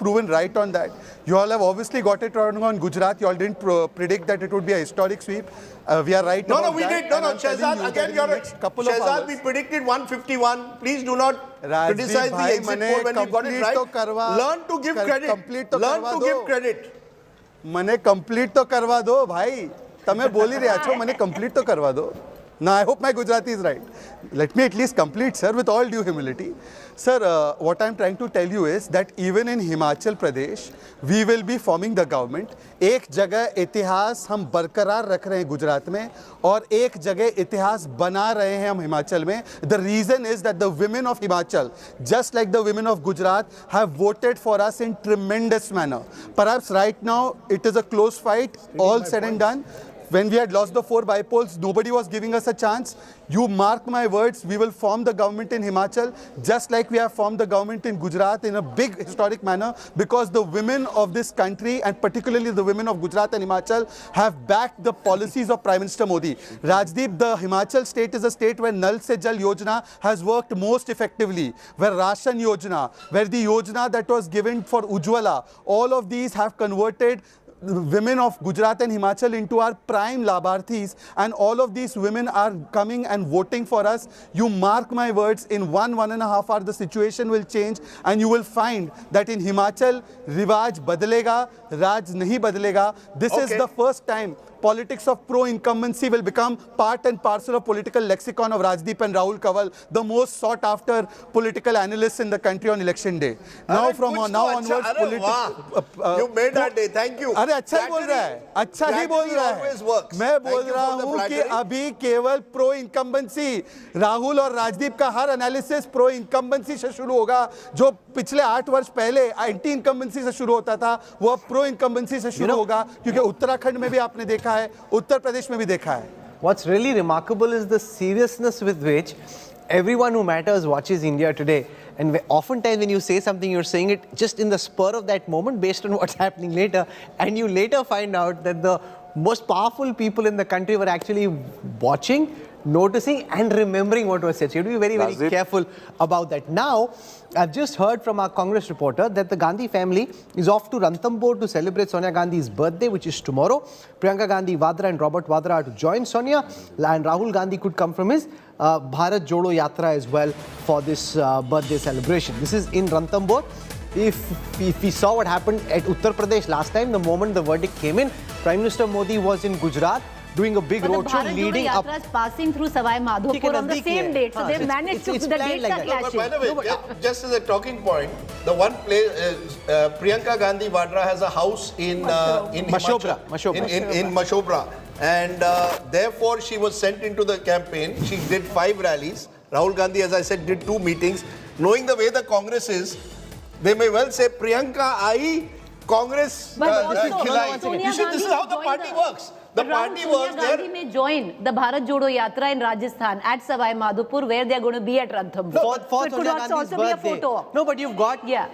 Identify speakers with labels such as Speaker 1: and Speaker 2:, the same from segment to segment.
Speaker 1: proven right on that. You all have obviously got it wrong on Gujarat. You all didn't predict that it would be a historic sweep. We are right about that.
Speaker 2: No, we did. No, Shehzad, again, Shehzad, we predicted 151. Please do not criticize the exit poll when you got it right. Learn to give credit. Learn to give credit.
Speaker 1: મને complete તો કરવા દો ભાઈ. તમે બોલી રહ્યા છો, મને complete તો કરવા દો. Now, I hope my Gujarati is right. Let me at least complete, sir, with all due humility. Sir, what I'm trying to tell you is that even in Himachal Pradesh, we will be forming the government. एक जगह इतिहास हम बरकरार रख रहे हैं गुजरात में और एक जगह इतिहास बना रहे हैं हम हिमाचल में. The reason is that the women of Himachal, just like the women of Gujarat, have voted for us in tremendous manner. Perhaps right now, it is a close fight, all said and done. When we had lost the 4 by-polls, nobody was giving us a chance. You mark my words, we will form the government in Himachal, just like we have formed the government in Gujarat in a big historic manner, because the women of this country, and particularly the women of Gujarat and Himachal, have backed the policies of Prime Minister Modi. Rajdeep, the Himachal state is a state where Nal Se Jal Yojana has worked most effectively, where Ration Yojana, where the Yojana that was given for Ujjwala, all of these have converted women of Gujarat and Himachal into our prime labharthis, and all of these women are coming and voting for us. You mark my words, in 1.5 hours the situation will change, and you will find that in Himachal, Rivaj badalega, Raj nahi badalega. This is the first time politics of pro-incumbency will become part and parcel of political lexicon of Rajdeep and Rahul Kanwal, the most sought after political analysts in the country on election day. Now from now onwards,
Speaker 2: you made that day. Thank you.
Speaker 1: अरे अच्छा ही बोल रहा है, अच्छा ही बोल रहा है. मैं बोल रहा हूँ कि अभी केवल प्रो इनकम्बेंसी, राहुल और राजदीप का हर एनालिसिस प्रो इनकम्बेंसी से शुरू होगा. जो पिछले 8 वर्ष पहले एंटी इनकम्बेंसी से शुरू होता था, वो अब प्रो इनकम्बेंसी से शुरू होगा, क्योंकि उत्तराखंड में भी आपने देखा है, उत्तर प्रदेश में भी देखा है.
Speaker 3: What's really remarkable is the seriousness with which everyone who matters watches India today. And oftentimes when you say something, you're saying it just in the spur of that moment based on what's happening later. And you later find out that the most powerful people in the country were actually watching, noticing and remembering what was said. So you have to be very, very careful about that. Now, I've just heard from our Congress reporter that the Gandhi family is off to Ranthambore to celebrate Sonia Gandhi's birthday, which is tomorrow. Priyanka Gandhi Vadra and Robert Vadra are to join Sonia, and Rahul Gandhi could come from his Bharat Jodo Yatra as well for this birthday celebration. This is in Ranthambore. If we saw what happened at Uttar Pradesh last time, the moment the verdict came in, Prime Minister Modi was in Gujarat doing a big roadshow leading up.
Speaker 4: The Bharat Jodo Yatra is passing through Savai Madhopur on the same date, so they've managed to, the dates are clashing.
Speaker 2: By the way, just as a talking point, the one place, Priyanka Gandhi Vadra has a house in Mashobra. And therefore, she was sent into the campaign. She did 5 rallies. Rahul Gandhi, as I said, did 2 meetings. Knowing the way the Congress is, they may well say, Priyanka aayi, Congress khilai. You see, this is how the party works. The party works there.
Speaker 4: Gandhi may join the Bharat Jodo Yatra in Rajasthan at Savai Madhopur, where they are going to be at Ranthambore.
Speaker 3: For
Speaker 4: it could also be a photo.
Speaker 3: No, but you've got...
Speaker 4: Yeah.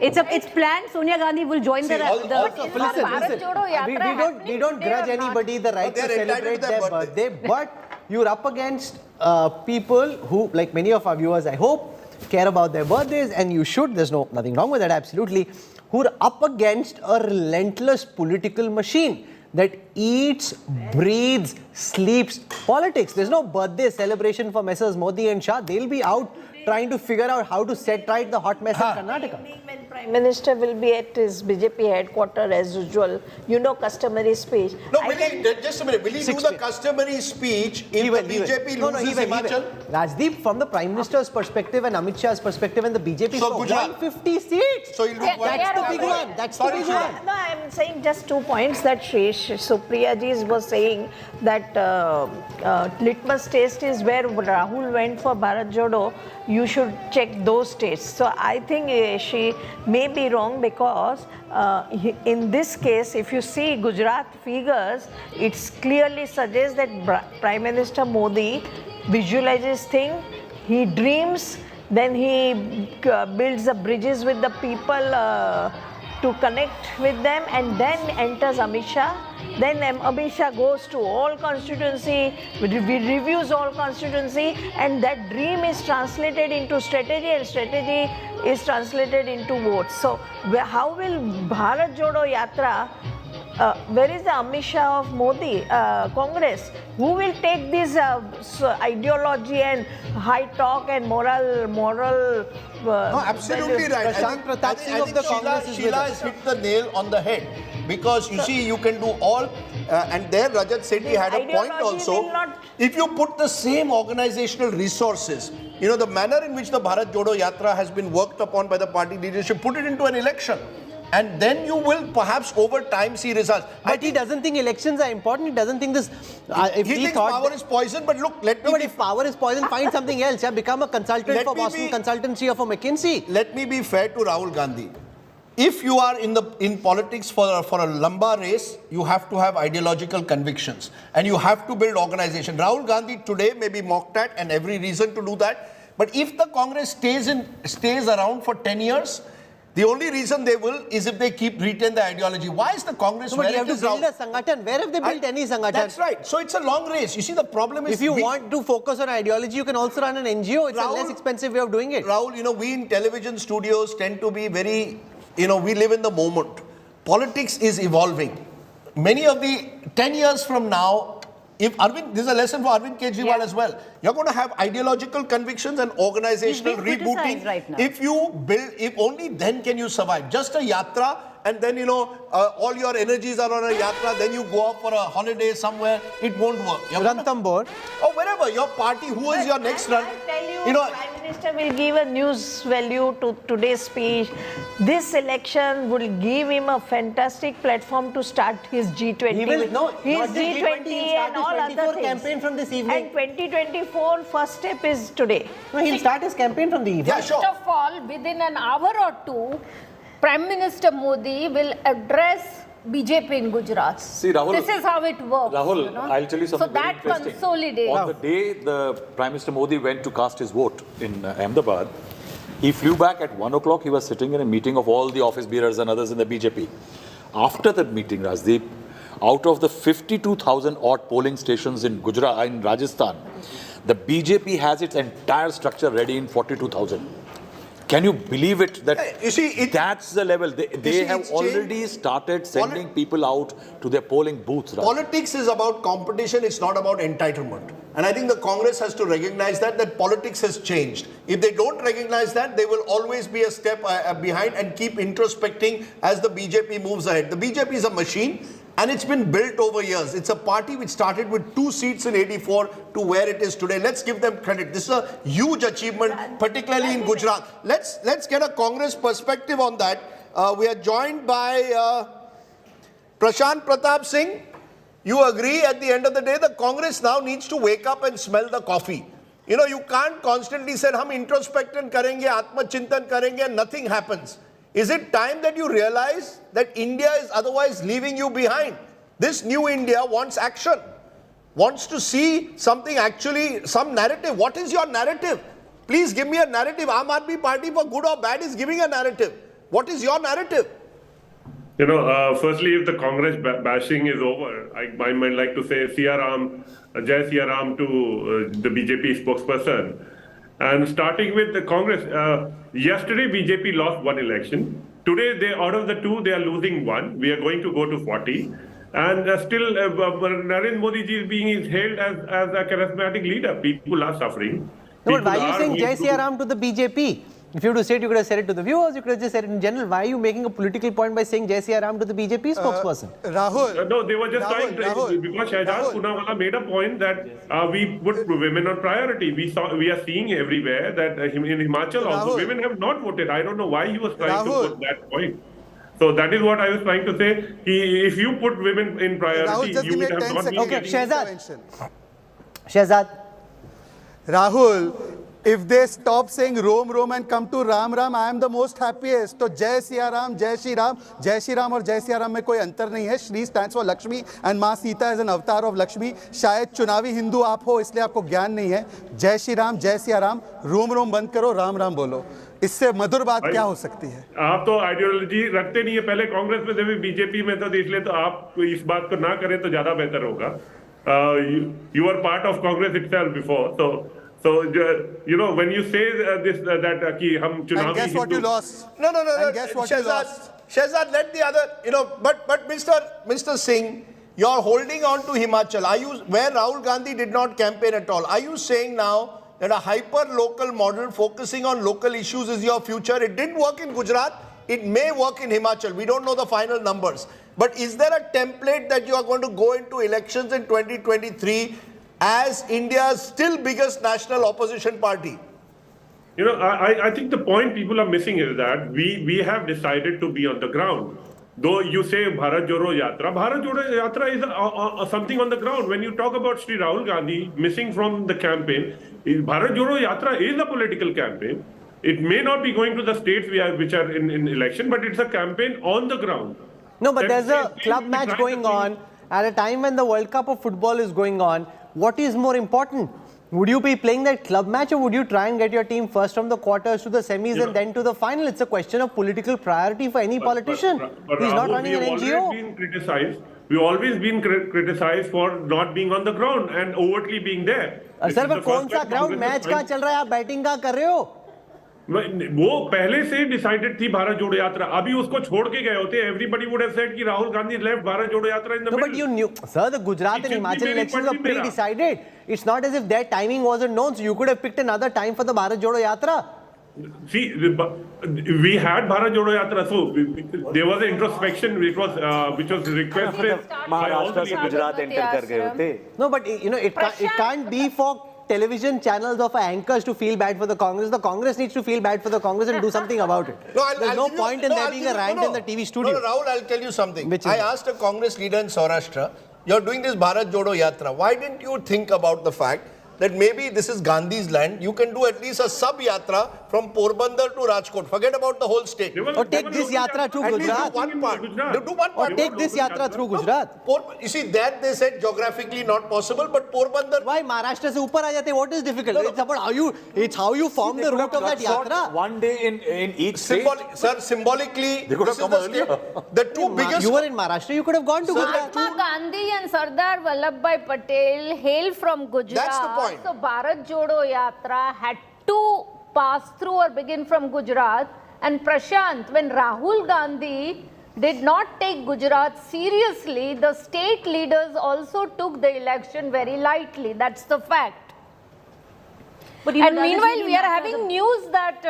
Speaker 4: It's planned. Sonia Gandhi will join the
Speaker 3: Bharat Jodo Yatra. We don't grudge anybody the right to celebrate their birthday, but you're up against people who, like many of our viewers, I hope, care about their birthdays, and you should. There's nothing wrong with that, absolutely. Who are up against a relentless political machine that eats, breathes, sleeps politics. There's no birthday celebration for Messrs. Modi and Shah. They'll be out trying to figure out how to set right the hot mess in Karnataka.
Speaker 5: When Prime Minister will be at his BJP headquarters as usual, you know, customary speech.
Speaker 2: No, just a minute. Will he do the customary speech if the BJP loses Himachal?
Speaker 3: Rajdeep, from the Prime Minister's perspective and Amit Shah's perspective and the BJP,
Speaker 2: so
Speaker 3: 150 seats.
Speaker 2: So he'll do
Speaker 3: That's the big one. That's the big one.
Speaker 5: No, I'm saying just 2 points that Supriya ji was saying that litmus test is where Rahul went for Bharat Jodo. You should check those states. So I think she may be wrong, because in this case, if you see Gujarat figures, it clearly suggests that Prime Minister Modi visualizes things, he dreams, then he builds the bridges with the people to connect with them, and then enters Amit Shah. Then Amit Shah goes to all constituency, reviews all constituency, and that dream is translated into strategy, and strategy is translated into votes. So how will Bharat Jodo Yatra, where is the Amit Shah of Modi, Congress? Who will take this ideology and high talk and moral?
Speaker 2: No, absolutely right.
Speaker 3: Prashant Pratap Singh of the Congress is with
Speaker 2: Sheila
Speaker 3: us.
Speaker 2: has hit the nail on the head, because you see, you can do all, and there Rajat Sethi had a point
Speaker 5: ideology
Speaker 2: also.
Speaker 5: will not-
Speaker 2: If you put the same organizational resources, you know, the manner in which the Bharat Jodo Yatra has been worked upon by the party leadership, put it into an election. And then you will perhaps over time see results.
Speaker 3: But he doesn't think elections are important. He doesn't think this. If
Speaker 2: he thinks
Speaker 3: thought
Speaker 2: power is poison, but look, let
Speaker 3: no,
Speaker 2: me
Speaker 3: but
Speaker 2: be,
Speaker 3: if power is poison, find something else. Yeah, become a consultant
Speaker 2: Let
Speaker 3: for
Speaker 2: me
Speaker 3: Boston
Speaker 2: be-
Speaker 3: Consultancy or for McKinsey.
Speaker 2: let me be fair to Rahul Gandhi. If you are in politics for a lamba race, you have to have ideological convictions, and you have to build organization. Rahul Gandhi today may be mocked at, and every reason to do that. But if the Congress stays around for 10 years, the only reason they will is if they retain the ideology. Why is the Congress
Speaker 3: No, but
Speaker 2: where
Speaker 3: you have
Speaker 2: it
Speaker 3: to
Speaker 2: is
Speaker 3: build
Speaker 2: now?
Speaker 3: a sangathan. Where have they built any sangathan?
Speaker 2: That's right. So it's a long race. You see, the problem is
Speaker 3: If you want to focus on ideology, you can also run an NGO. It's a
Speaker 2: Rahul-
Speaker 3: less expensive way of doing it.
Speaker 2: Rahul, you know, we in television studios tend to be very, you know, we live in the moment. Politics is evolving. Many of the 10 years from now, if Arvind, this is a lesson for Arvind Kejriwal as well. You're going to have ideological convictions and organizational
Speaker 4: He's being
Speaker 2: rebooting.
Speaker 4: criticized right now.
Speaker 2: If you build, if only then can you survive. Just a yatra, and then, you know, all your energies are on a yatra, then you go off for a holiday somewhere, it won't work. You're gonna-
Speaker 3: Ranthambore.
Speaker 2: or wherever, your party, who is your next run?
Speaker 5: I tell you,
Speaker 2: You know,
Speaker 5: Prime Minister will give a news value to today's speech. This election will give him a fantastic platform to start his G20.
Speaker 3: He will, no,
Speaker 5: his
Speaker 3: not just
Speaker 5: G20
Speaker 3: He'll start
Speaker 5: and
Speaker 3: his
Speaker 5: all
Speaker 3: 24
Speaker 5: other things.
Speaker 3: campaign from this evening.
Speaker 5: And 2024 first step is today.
Speaker 3: No, he'll start his campaign from the evening.
Speaker 2: yeah, sure.
Speaker 6: First of all, within an hour or two, Prime Minister Modi will address BJP in Gujarat.
Speaker 7: See, Rahul,
Speaker 6: this is how it works.
Speaker 7: Rahul,
Speaker 6: you know.
Speaker 7: I'll tell you something
Speaker 6: So
Speaker 7: very
Speaker 6: that
Speaker 7: interesting.
Speaker 6: consolidates.
Speaker 7: On the day the Prime Minister Modi went to cast his vote in Ahmedabad, he flew back at 1 o'clock. He was sitting in a meeting of all the office bearers and others in the BJP. After that meeting, Rajdeep, out of the 52,000 odd polling stations in Gujarat, in Rajasthan, the BJP has its entire structure ready in 42,000. Can you believe it? That
Speaker 2: You see,
Speaker 7: that's the level. They
Speaker 2: see,
Speaker 7: have
Speaker 2: it's
Speaker 7: already started sending people out to their polling booths. Raj.
Speaker 2: Politics is about competition, it's not about entitlement. And I think the Congress has to recognize that politics has changed. If they don't recognize that, they will always be a step behind and keep introspecting as the BJP moves ahead. The BJP is a machine, and it's been built over years. It's a party which started with 2 seats in 84 to where it is today. Let's give them credit. This is a huge achievement, particularly in Gujarat. Let's get a Congress perspective on that. We are joined by Prashant Pratap Singh. You agree, at the end of the day, the Congress now needs to wake up and smell the coffee. You know, you can't constantly say, hum introspection karenge, atmachintan karenge, and nothing happens. Is it time that you realize that India is otherwise leaving you behind? This new India wants action, wants to see something actually, some narrative. What is your narrative? Please give me a narrative. Aam Aadmi Party, for good or bad, is giving a narrative. What is your narrative?
Speaker 8: You know, firstly, if the Congress bashing is over, I might like to say Jai Siya Ram to the BJP spokesperson. And starting with the Congress, yesterday BJP lost one election. Today, out of the 2, they are losing 1. We are going to go to 40. And still, Narendra Modi ji is being hailed as a charismatic leader. People are suffering.
Speaker 3: No, but why
Speaker 8: People
Speaker 3: are you saying
Speaker 8: going
Speaker 3: Jai
Speaker 8: through-
Speaker 3: Siya Ram to the BJP? If you were to say it, you could have said it to the viewers, you could have just said it in general. Why are you making a political point by saying Jai Siya Ram to the BJP spokesperson?
Speaker 1: Rahul.
Speaker 8: No, they were just
Speaker 1: Rahul,
Speaker 8: trying to,
Speaker 1: Rahul,
Speaker 8: because Shahjaz
Speaker 1: Rahul.
Speaker 8: Poonawalla made a point that we put women on priority. We are seeing everywhere that in Himachal also
Speaker 1: Rahul.
Speaker 8: women have not voted. I don't know why he was trying
Speaker 1: Rahul.
Speaker 8: to put that point. So that is what I was trying to say. If you put women in
Speaker 1: Rahul,
Speaker 8: priority,
Speaker 1: just
Speaker 8: you
Speaker 1: give me
Speaker 8: would
Speaker 1: a
Speaker 8: have
Speaker 1: 10
Speaker 8: not been
Speaker 1: second
Speaker 3: Okay,
Speaker 8: getting.
Speaker 3: Shahzad.
Speaker 1: intervention.
Speaker 3: Shahzad.
Speaker 1: Rahul, if they stop saying Rom and come to Ram, I am the most happiest. तो जय सिया राम, जय श्री राम, जय श्री राम और जय सिया राम में कोई अंतर नहीं है. Shri stands for Lakshmi and माँ Sita is an avatar of Lakshmi. शायद चुनावी हिंदू आप हो इसलिए आपको ज्ञान नहीं है. जय श्री राम, जय सिया राम, रोम बंद करो, राम राम बोलो. इससे मधुर बात क्या हो सकती है?
Speaker 8: आप तो आइडियोलॉजी रखते नहीं है, पहले कांग्रेस में थे, बीजेपी में था, इसलिए तो आप इस बात को ना करें तो ज्यादा बेहतर होगा. You are part of Congress itself before, so you know when you say this that कि हम चुनावी.
Speaker 1: And guess what you lost?
Speaker 2: No.
Speaker 1: And guess what you lost?
Speaker 2: Shehzad, let the other, but Mr. Singh, you're holding on to Himachal. Where Rahul Gandhi did not campaign at all, are you saying now that a hyper-local model focusing on local issues is your future? It didn't work in Gujarat. It may work in Himachal. We don't know the final numbers. But is there a template that you are going to go into elections in 2023 as India's still biggest national opposition party?
Speaker 8: You know, I think the point people are missing is that we have decided to be on the ground. Though you say Bharat Jodo Yatra is something on the ground. When you talk about Sri Rahul Gandhi missing from the campaign, Bharat Jodo Yatra is a political campaign. It may not be going to the states which are in election, but it's a campaign on the ground.
Speaker 3: No, but there's a club match going on at a time when the World Cup of football is going on. What is more important? Would you be playing that club match, or would you try and get your team first from the quarters to the semis and then to the final? It's a question of political priority for any politician. He's not running an NGO.
Speaker 8: We've always been criticized for not being on the ground and overtly being there.
Speaker 3: Sir, but कौन सा ground match कहाँ चल रहा है? आप batting कहाँ कर रहे हो?
Speaker 8: वो पहले से डिसाइडेड थी भारत जोड़ो यात्रा. अभी उसको छोड़ के गए होते. Everybody would have said कि Rahul Gandhi left Bharat Jodo Yatra in the middle.
Speaker 3: But you knew, sir, the Gujarat and Himachal elections were pre-decided. It's not as if their timing wasn't known, so you could have picked another time for the Bharat Jodo Yatra.
Speaker 8: See, we had Bharat Jodo Yatra, so there was an introspection which was requested by all the leaders.
Speaker 3: No, but you know, it can't be for television channels of anchors to feel bad for the Congress. The Congress needs to feel bad for the Congress and do something about it. There's no point in there being a rant in the TV studio.
Speaker 2: No, Rahul, I'll tell you something. I asked a Congress leader in Saurashtra, you're doing this Bharat Jodo Yatra. Why didn't you think about the fact that maybe this is Gandhi's land? You can do at least a sub-yatra from Porbandar to Rajkot. Forget about the whole state.
Speaker 3: Or take this yatra through Gujarat.
Speaker 2: Do one part. Do one part.
Speaker 3: Or take this yatra through Gujarat.
Speaker 2: You see, that they said geographically not possible, but Porbandar...
Speaker 3: Why Maharashtra se upar aa jate? What is difficult? It's about how you form the route of that yatra.
Speaker 7: One day in each state.
Speaker 2: Sir, symbolically,
Speaker 7: they could have come earlier.
Speaker 2: The two biggest...
Speaker 3: You were in Maharashtra, you could have gone to Gujarat.
Speaker 6: Mahatma Gandhi and Sardar Vallabhbhai Patel hail from Gujarat.
Speaker 2: That's the point.
Speaker 6: So Bharat Jodo Yatra had to pass through or begin from Gujarat. And Prashant, when Rahul Gandhi did not take Gujarat seriously, the state leaders also took the election very lightly. That's the fact.
Speaker 4: But
Speaker 6: and meanwhile, we are having news that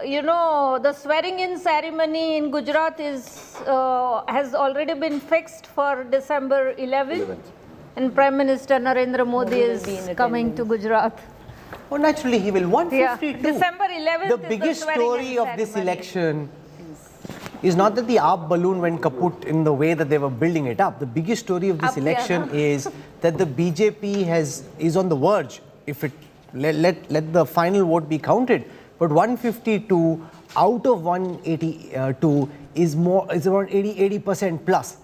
Speaker 6: you know, the swearing-in ceremony in Gujarat has already been fixed for December 11th. And Prime Minister Narendra Modi is coming to Gujarat.
Speaker 3: Oh, naturally, he will. 152.
Speaker 6: December 11th.
Speaker 3: The biggest story of this election is not that the AAP balloon went kaput in the way that they were building it up. The biggest story of this election is that the BJP is on the verge. If it let the final vote be counted, but 152 out of 182 is around 80% plus.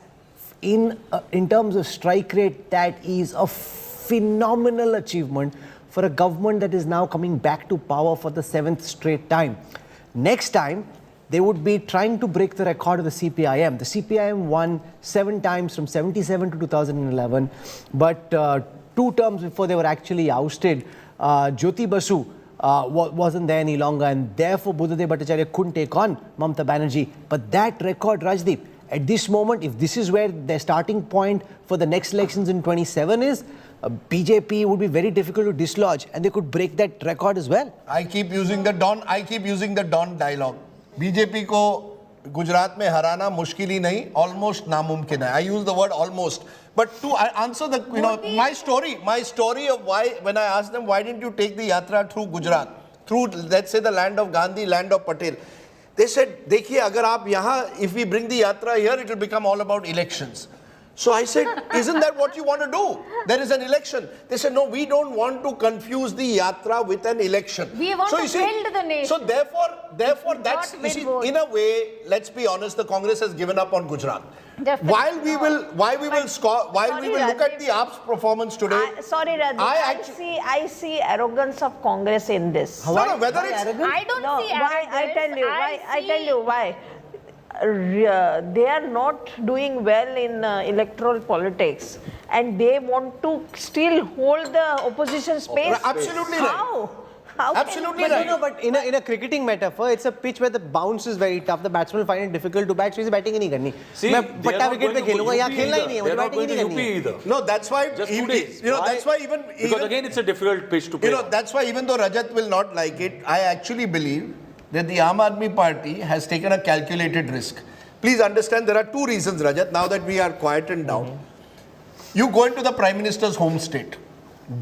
Speaker 3: In terms of strike rate, that is a phenomenal achievement for a government that is now coming back to power for the 7th straight time. Next time, they would be trying to break the record of the CPIM. The CPIM won 7 times from 77 to 2011, but 2 terms before they were actually ousted, Jyoti Basu wasn't there any longer, and therefore Buddhadev Bhattacharya couldn't take on Mamata Banerjee. But that record, Rajdeep, at this moment, if this is where their starting point for the next elections in 27 is, BJP would be very difficult to dislodge, and they could break that record as well.
Speaker 2: I keep using the Don dialogue. BJP ko Gujarat mein harana mushkil hi nahi, almost namumkin hai. I use the word almost. But to answer the, my story of why, when I asked them, why didn't you take the yatra through Gujarat, through, let's say, the land of Gandhi, land of Patel, they said, देखिए अगर आप यहाँ, if we bring the yatra here, it will become all about elections. So I said, isn't that what you want to do? There is an election. They said, no, we don't want to confuse the yatra with an election.
Speaker 6: We want to build the nation.
Speaker 2: So therefore that's, you see, in a way, let's be honest, the Congress has given up on Gujarat.
Speaker 6: Definitely.
Speaker 2: While we will look at the AAP's performance today.
Speaker 5: Sorry, Radhi, I see arrogance of Congress in this.
Speaker 2: No, whether it's...
Speaker 6: I don't see
Speaker 5: why? I tell you why. They are not doing well in electoral politics, and they want to still hold the opposition space.
Speaker 2: Absolutely right.
Speaker 5: How
Speaker 2: Absolutely
Speaker 3: But
Speaker 2: right.
Speaker 3: no, but in a cricketing metaphor, it's a pitch where the bounce is very tough. The batsman find it difficult to bat, so he's batting नहीं करनी. मैं पट्टा wicket पे खेलूँगा, यहाँ खेलना ही नहीं है, मुझे batting ही नहीं करनी है.
Speaker 2: No, that's why.
Speaker 7: Just 2 days.
Speaker 2: That's why even
Speaker 7: Because again, it's a difficult pitch to play.
Speaker 2: That's why even though Rajat will not like it, I actually believe that the Aam Aadmi Party has taken a calculated risk. Please understand, there are 2 reasons, Rajat, now that we are quietened down. You go into the Prime Minister's home state.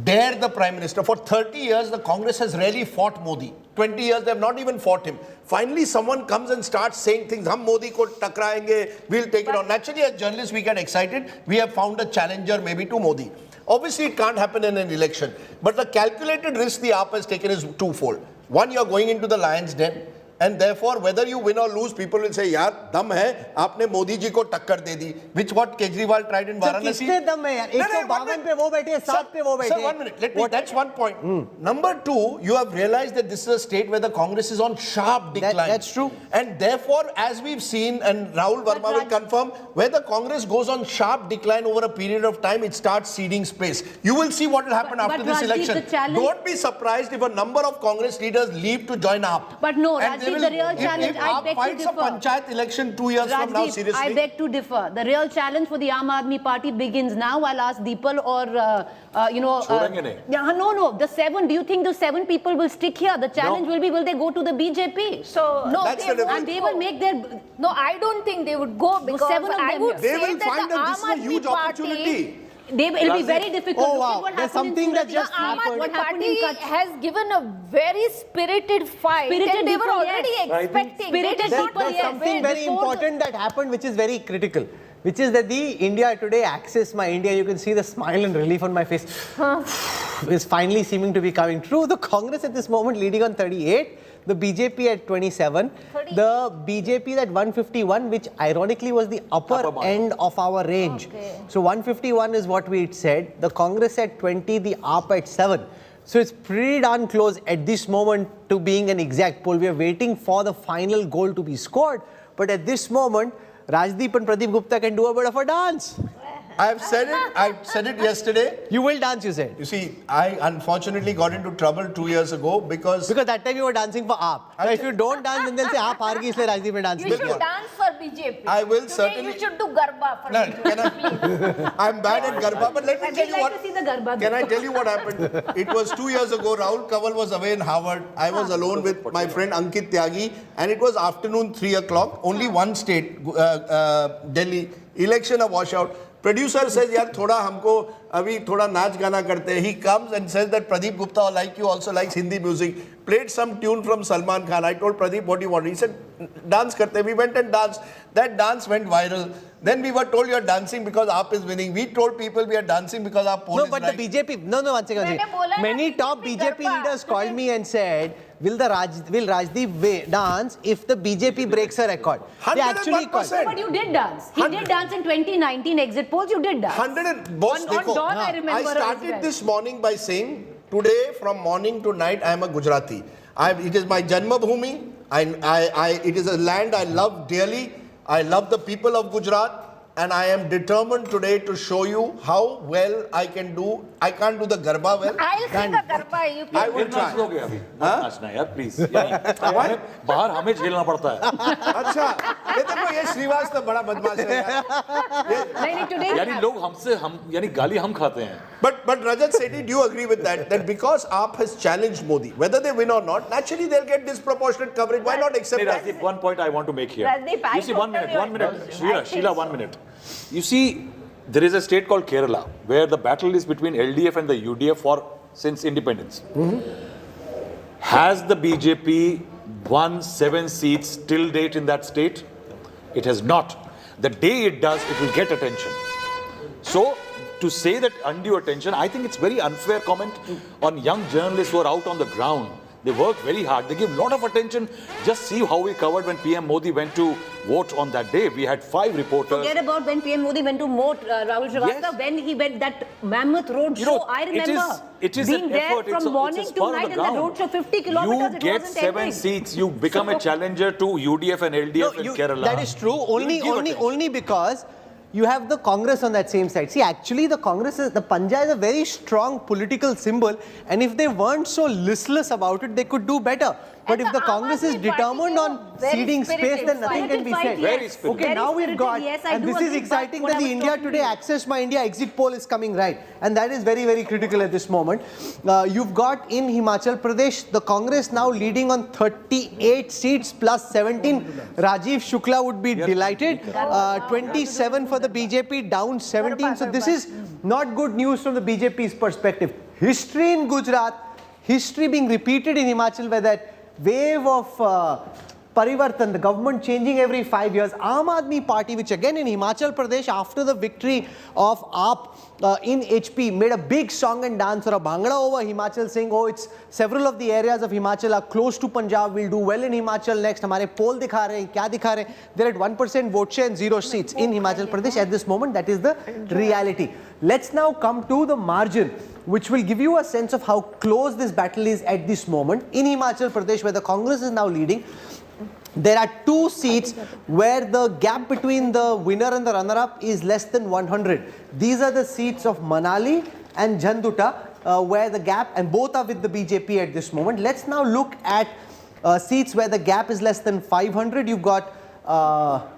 Speaker 2: Dare the Prime Minister. For 30 years, the Congress has rarely fought Modi. 20 years, they have not even fought him. Finally, someone comes and starts saying things. Hum Modi ko takrayenge, we'll take it on. Naturally, as journalists, we get excited. We have found a challenger maybe to Modi. Obviously, it can't happen in an election. But the calculated risk the AAP has taken is twofold. One, you're going into the lion's den. And therefore, whether you win or lose, people will say, यार दम है, आपने मोदी जी को टक्कर दे दी. Which what Kejriwal tried in Varanasi.
Speaker 3: किसने दम है यार? 152 पे वो बैठे, 7 पे वो बैठे.
Speaker 2: Sir, 1 minute. That's one point. Number 2, you have realized that this is a state where the Congress is on sharp decline.
Speaker 3: That's true.
Speaker 2: And therefore, as we've seen, and Rahul Verma will confirm, where the Congress goes on sharp decline over a period of time, it starts ceding space. You will see what will happen after this
Speaker 4: Rajdeep,
Speaker 2: election.
Speaker 4: the challenge-
Speaker 2: Don't be surprised if a number of Congress leaders leave to join AAP.
Speaker 4: But no,
Speaker 2: And they
Speaker 4: Rajdeep, the real challenge,
Speaker 2: if
Speaker 4: I
Speaker 2: AAP
Speaker 4: beg to
Speaker 2: fights a
Speaker 4: differ.
Speaker 2: panchayat election 2 years from now,
Speaker 4: Rajdeep,
Speaker 2: seriously.
Speaker 4: I beg to differ. The real challenge for the Aam Aadmi Party begins now. I'll ask Deepal or,
Speaker 7: छोड़ेंगे नहीं.
Speaker 4: Yeah, no. The 7, do you think the 7 people will stick here? The challenge will be, will they go to the BJP?
Speaker 5: So,
Speaker 6: no,
Speaker 2: That's
Speaker 6: they
Speaker 2: the
Speaker 6: won't
Speaker 4: And they
Speaker 6: go.
Speaker 4: will make their...
Speaker 6: No, I don't think they would go because
Speaker 4: 7 of
Speaker 6: I
Speaker 4: them
Speaker 6: would
Speaker 4: here.
Speaker 2: They
Speaker 6: say
Speaker 2: will
Speaker 6: that
Speaker 2: find
Speaker 6: the
Speaker 2: that this is
Speaker 6: Aam
Speaker 2: a
Speaker 6: Aadmi
Speaker 2: huge
Speaker 6: Party,
Speaker 2: opportunity.
Speaker 4: It'll be very difficult.
Speaker 3: Oh,
Speaker 4: Look
Speaker 3: wow.
Speaker 4: at what
Speaker 3: There's
Speaker 4: happened in
Speaker 3: something that
Speaker 4: Surat.
Speaker 3: just
Speaker 6: the Aam
Speaker 3: happened.
Speaker 6: Aadmi
Speaker 4: What happened in
Speaker 6: Party
Speaker 4: Kutch?
Speaker 6: has given a very spirited fight and they were
Speaker 4: people,
Speaker 6: already
Speaker 4: yes.
Speaker 6: expecting.
Speaker 4: Spirited
Speaker 6: They did not
Speaker 4: people,
Speaker 3: There's
Speaker 4: yes.
Speaker 3: something
Speaker 6: wait
Speaker 3: very
Speaker 6: before the-
Speaker 3: important that happened which is very critical, which is that the India Today Access My India, you can see the smile and relief on my face, is finally seeming to be coming true. The Congress at this moment leading on 38, the BJP at 27, the BJP at 151, which ironically was the upper
Speaker 7: mark.
Speaker 3: end of our range.
Speaker 6: Okay.
Speaker 3: So 151 is what we had said, the Congress at 20, the AAP at 7. So it's pretty darn close at this moment to being an exact poll. We are waiting for the final goal to be scored. But at this moment, Rajdeep and Pradeep Gupta can do a bit of a dance.
Speaker 2: I said it yesterday.
Speaker 3: You will dance, you said.
Speaker 2: You see, I unfortunately got into trouble 2 years ago because
Speaker 3: That time you were dancing for AAP. Now if you don't dance, then they'll say AAP हार गई इसलिए Rajdeep ने dance
Speaker 6: You
Speaker 3: नहीं
Speaker 6: should
Speaker 3: किया.
Speaker 6: dance for BJP.
Speaker 2: I will
Speaker 6: Today
Speaker 2: certainly-
Speaker 6: you should do Garba for
Speaker 2: No,
Speaker 6: BJP.
Speaker 2: I'm bad at Garba, but let me
Speaker 4: I'd
Speaker 2: tell you
Speaker 4: like
Speaker 2: what.
Speaker 4: to see the Garba.
Speaker 2: Can I tell you what happened? It was 2 years ago. Rahul Kanwal was away in Harvard. I was alone with my friend Ankit Tyagi, and it was afternoon 3 o'clock. Only one state, Delhi. Election a washout. Producer says, "यार थोड़ा हमको अभी थोड़ा नाच गाना करते हैं." He comes and says that Pradeep Gupta, like you, also likes Hindi music. Played some tune from Salman Khan. I told Pradeep, "What do you want?" He said, "Dance karte." We went and danced. That dance went viral. Then we were told you're dancing because AAP is winning. We told people we are dancing because our poll
Speaker 3: No,
Speaker 2: is
Speaker 3: but
Speaker 2: right.
Speaker 3: the BJP, no, one second.
Speaker 6: मैंने बोला ना
Speaker 3: Many top
Speaker 6: BJP
Speaker 3: BJP
Speaker 6: Garba.
Speaker 3: leaders called me and said, will Rajdeep dance if the BJP breaks a record? They actually called.
Speaker 2: 101%.
Speaker 4: But you did dance. He did dance in 2019 exit polls. You did dance.
Speaker 2: 100 boss,
Speaker 4: On
Speaker 2: देखो,
Speaker 4: Dawn, I remember
Speaker 2: I
Speaker 4: as
Speaker 2: started
Speaker 4: well.
Speaker 2: this morning by saying, today from morning to night, I am a Gujarati. It is my Janma Bhumi. It is a land I love dearly. I love the people of Gujarat. And I am determined today to show you how well I can do. I can't do the Garba well.
Speaker 6: I'll sing a Garba. You
Speaker 2: I
Speaker 6: can.
Speaker 2: will
Speaker 7: फिर
Speaker 2: try.
Speaker 7: नाच लोगे अभी मत नाचना यार please बाहर हमें झेलना पड़ता है
Speaker 2: अच्छा ये देखो ये श्रीवास तो बड़ा बदमाश है यार.
Speaker 4: नहीं, today
Speaker 7: यानी लोग हमसे हम यानी गाली हम खाते हैं
Speaker 2: But Rajat Sethi, do you agree with that? That because AAP has challenged Modi, whether they win or not, naturally they'll get disproportionate coverage. Why not accept
Speaker 7: Hey,
Speaker 2: that?
Speaker 7: Rajdeep, one point I want to make here.
Speaker 5: Rajdeep, I
Speaker 7: You see, one
Speaker 5: totally
Speaker 7: minute.
Speaker 5: agree. I
Speaker 7: Sheila,
Speaker 5: think
Speaker 7: 1
Speaker 5: so.
Speaker 7: minute. You see, there is a state called Kerala where the battle is between LDF and the UDF since independence. Has the BJP won 7 seats till date in that state? It has not. The day it does, it will get attention. So, to say that undue attention, I think it's very unfair comment on young journalists who are out on the ground. They work very hard. They give a lot of attention. Just see how we covered when PM Modi went to vote on that day. We had 5 reporters.
Speaker 4: Forget about when PM Modi went to vote, Rahul Srivastava.
Speaker 7: Yes.
Speaker 4: When he went that mammoth road show, I remember
Speaker 7: it is
Speaker 4: being
Speaker 7: an
Speaker 4: there
Speaker 7: effort.
Speaker 4: from morning to night in that road show, 50 kilometers.
Speaker 7: You
Speaker 4: it
Speaker 7: get
Speaker 4: wasn't
Speaker 7: 7
Speaker 4: ending.
Speaker 7: seats. You become a challenger to UDF and LDF in Kerala.
Speaker 3: That is true. Only because you have the Congress on that same side. See, actually, the Panja is a very strong political symbol, and if they weren't so listless about it, they could do better. But
Speaker 6: And
Speaker 3: if the
Speaker 6: the
Speaker 3: Congress
Speaker 6: Aam
Speaker 3: is
Speaker 6: Aadmi Party
Speaker 3: determined
Speaker 6: too,
Speaker 3: on
Speaker 6: very
Speaker 3: ceding space,
Speaker 6: spirited
Speaker 3: then nothing can be
Speaker 4: fight,
Speaker 3: said.
Speaker 4: yes.
Speaker 7: Very spirited.
Speaker 3: Okay,
Speaker 4: Very
Speaker 3: now we've
Speaker 4: spirited,
Speaker 3: got,
Speaker 4: yes, I
Speaker 3: and
Speaker 4: do
Speaker 3: this is
Speaker 4: agree,
Speaker 3: exciting
Speaker 4: but
Speaker 3: that
Speaker 4: what
Speaker 3: the
Speaker 4: I was
Speaker 3: India
Speaker 4: talking
Speaker 3: Today
Speaker 4: to-
Speaker 3: Access My India exit poll is coming right, and that is very, very critical at this moment. You've got in Himachal Pradesh, the Congress now leading on 38 seats plus 17. Rajiv Shukla would be delighted. 27 for the BJP, down 17. So this is not good news from the BJP's perspective. History in Gujarat, history being repeated in Himachal, where that wave of Parivartan, the government changing every 5 years. Aam Aadmi Party, which again in Himachal Pradesh, after the victory of AAP in HP, made a big song and dance or a bhangra over Himachal, saying, oh, it's several of the areas of Himachal are close to Punjab, we'll do well in Himachal next. Hamare poll dikha rahe hain, kya dikha rahe hain? They're at 1% vote share and 0 seats in Himachal Pradesh at this moment. That is the reality. Let's now come to the margin, which will give you a sense of how close this battle is at this moment. In Himachal Pradesh, where the Congress is now leading, there are 2 seats where the gap between the winner and the runner-up is less than 100. These are the seats of Manali and Jhanduta, where the gap, and both are with the BJP at this moment. Let's now look at seats where the gap is less than 500. You've got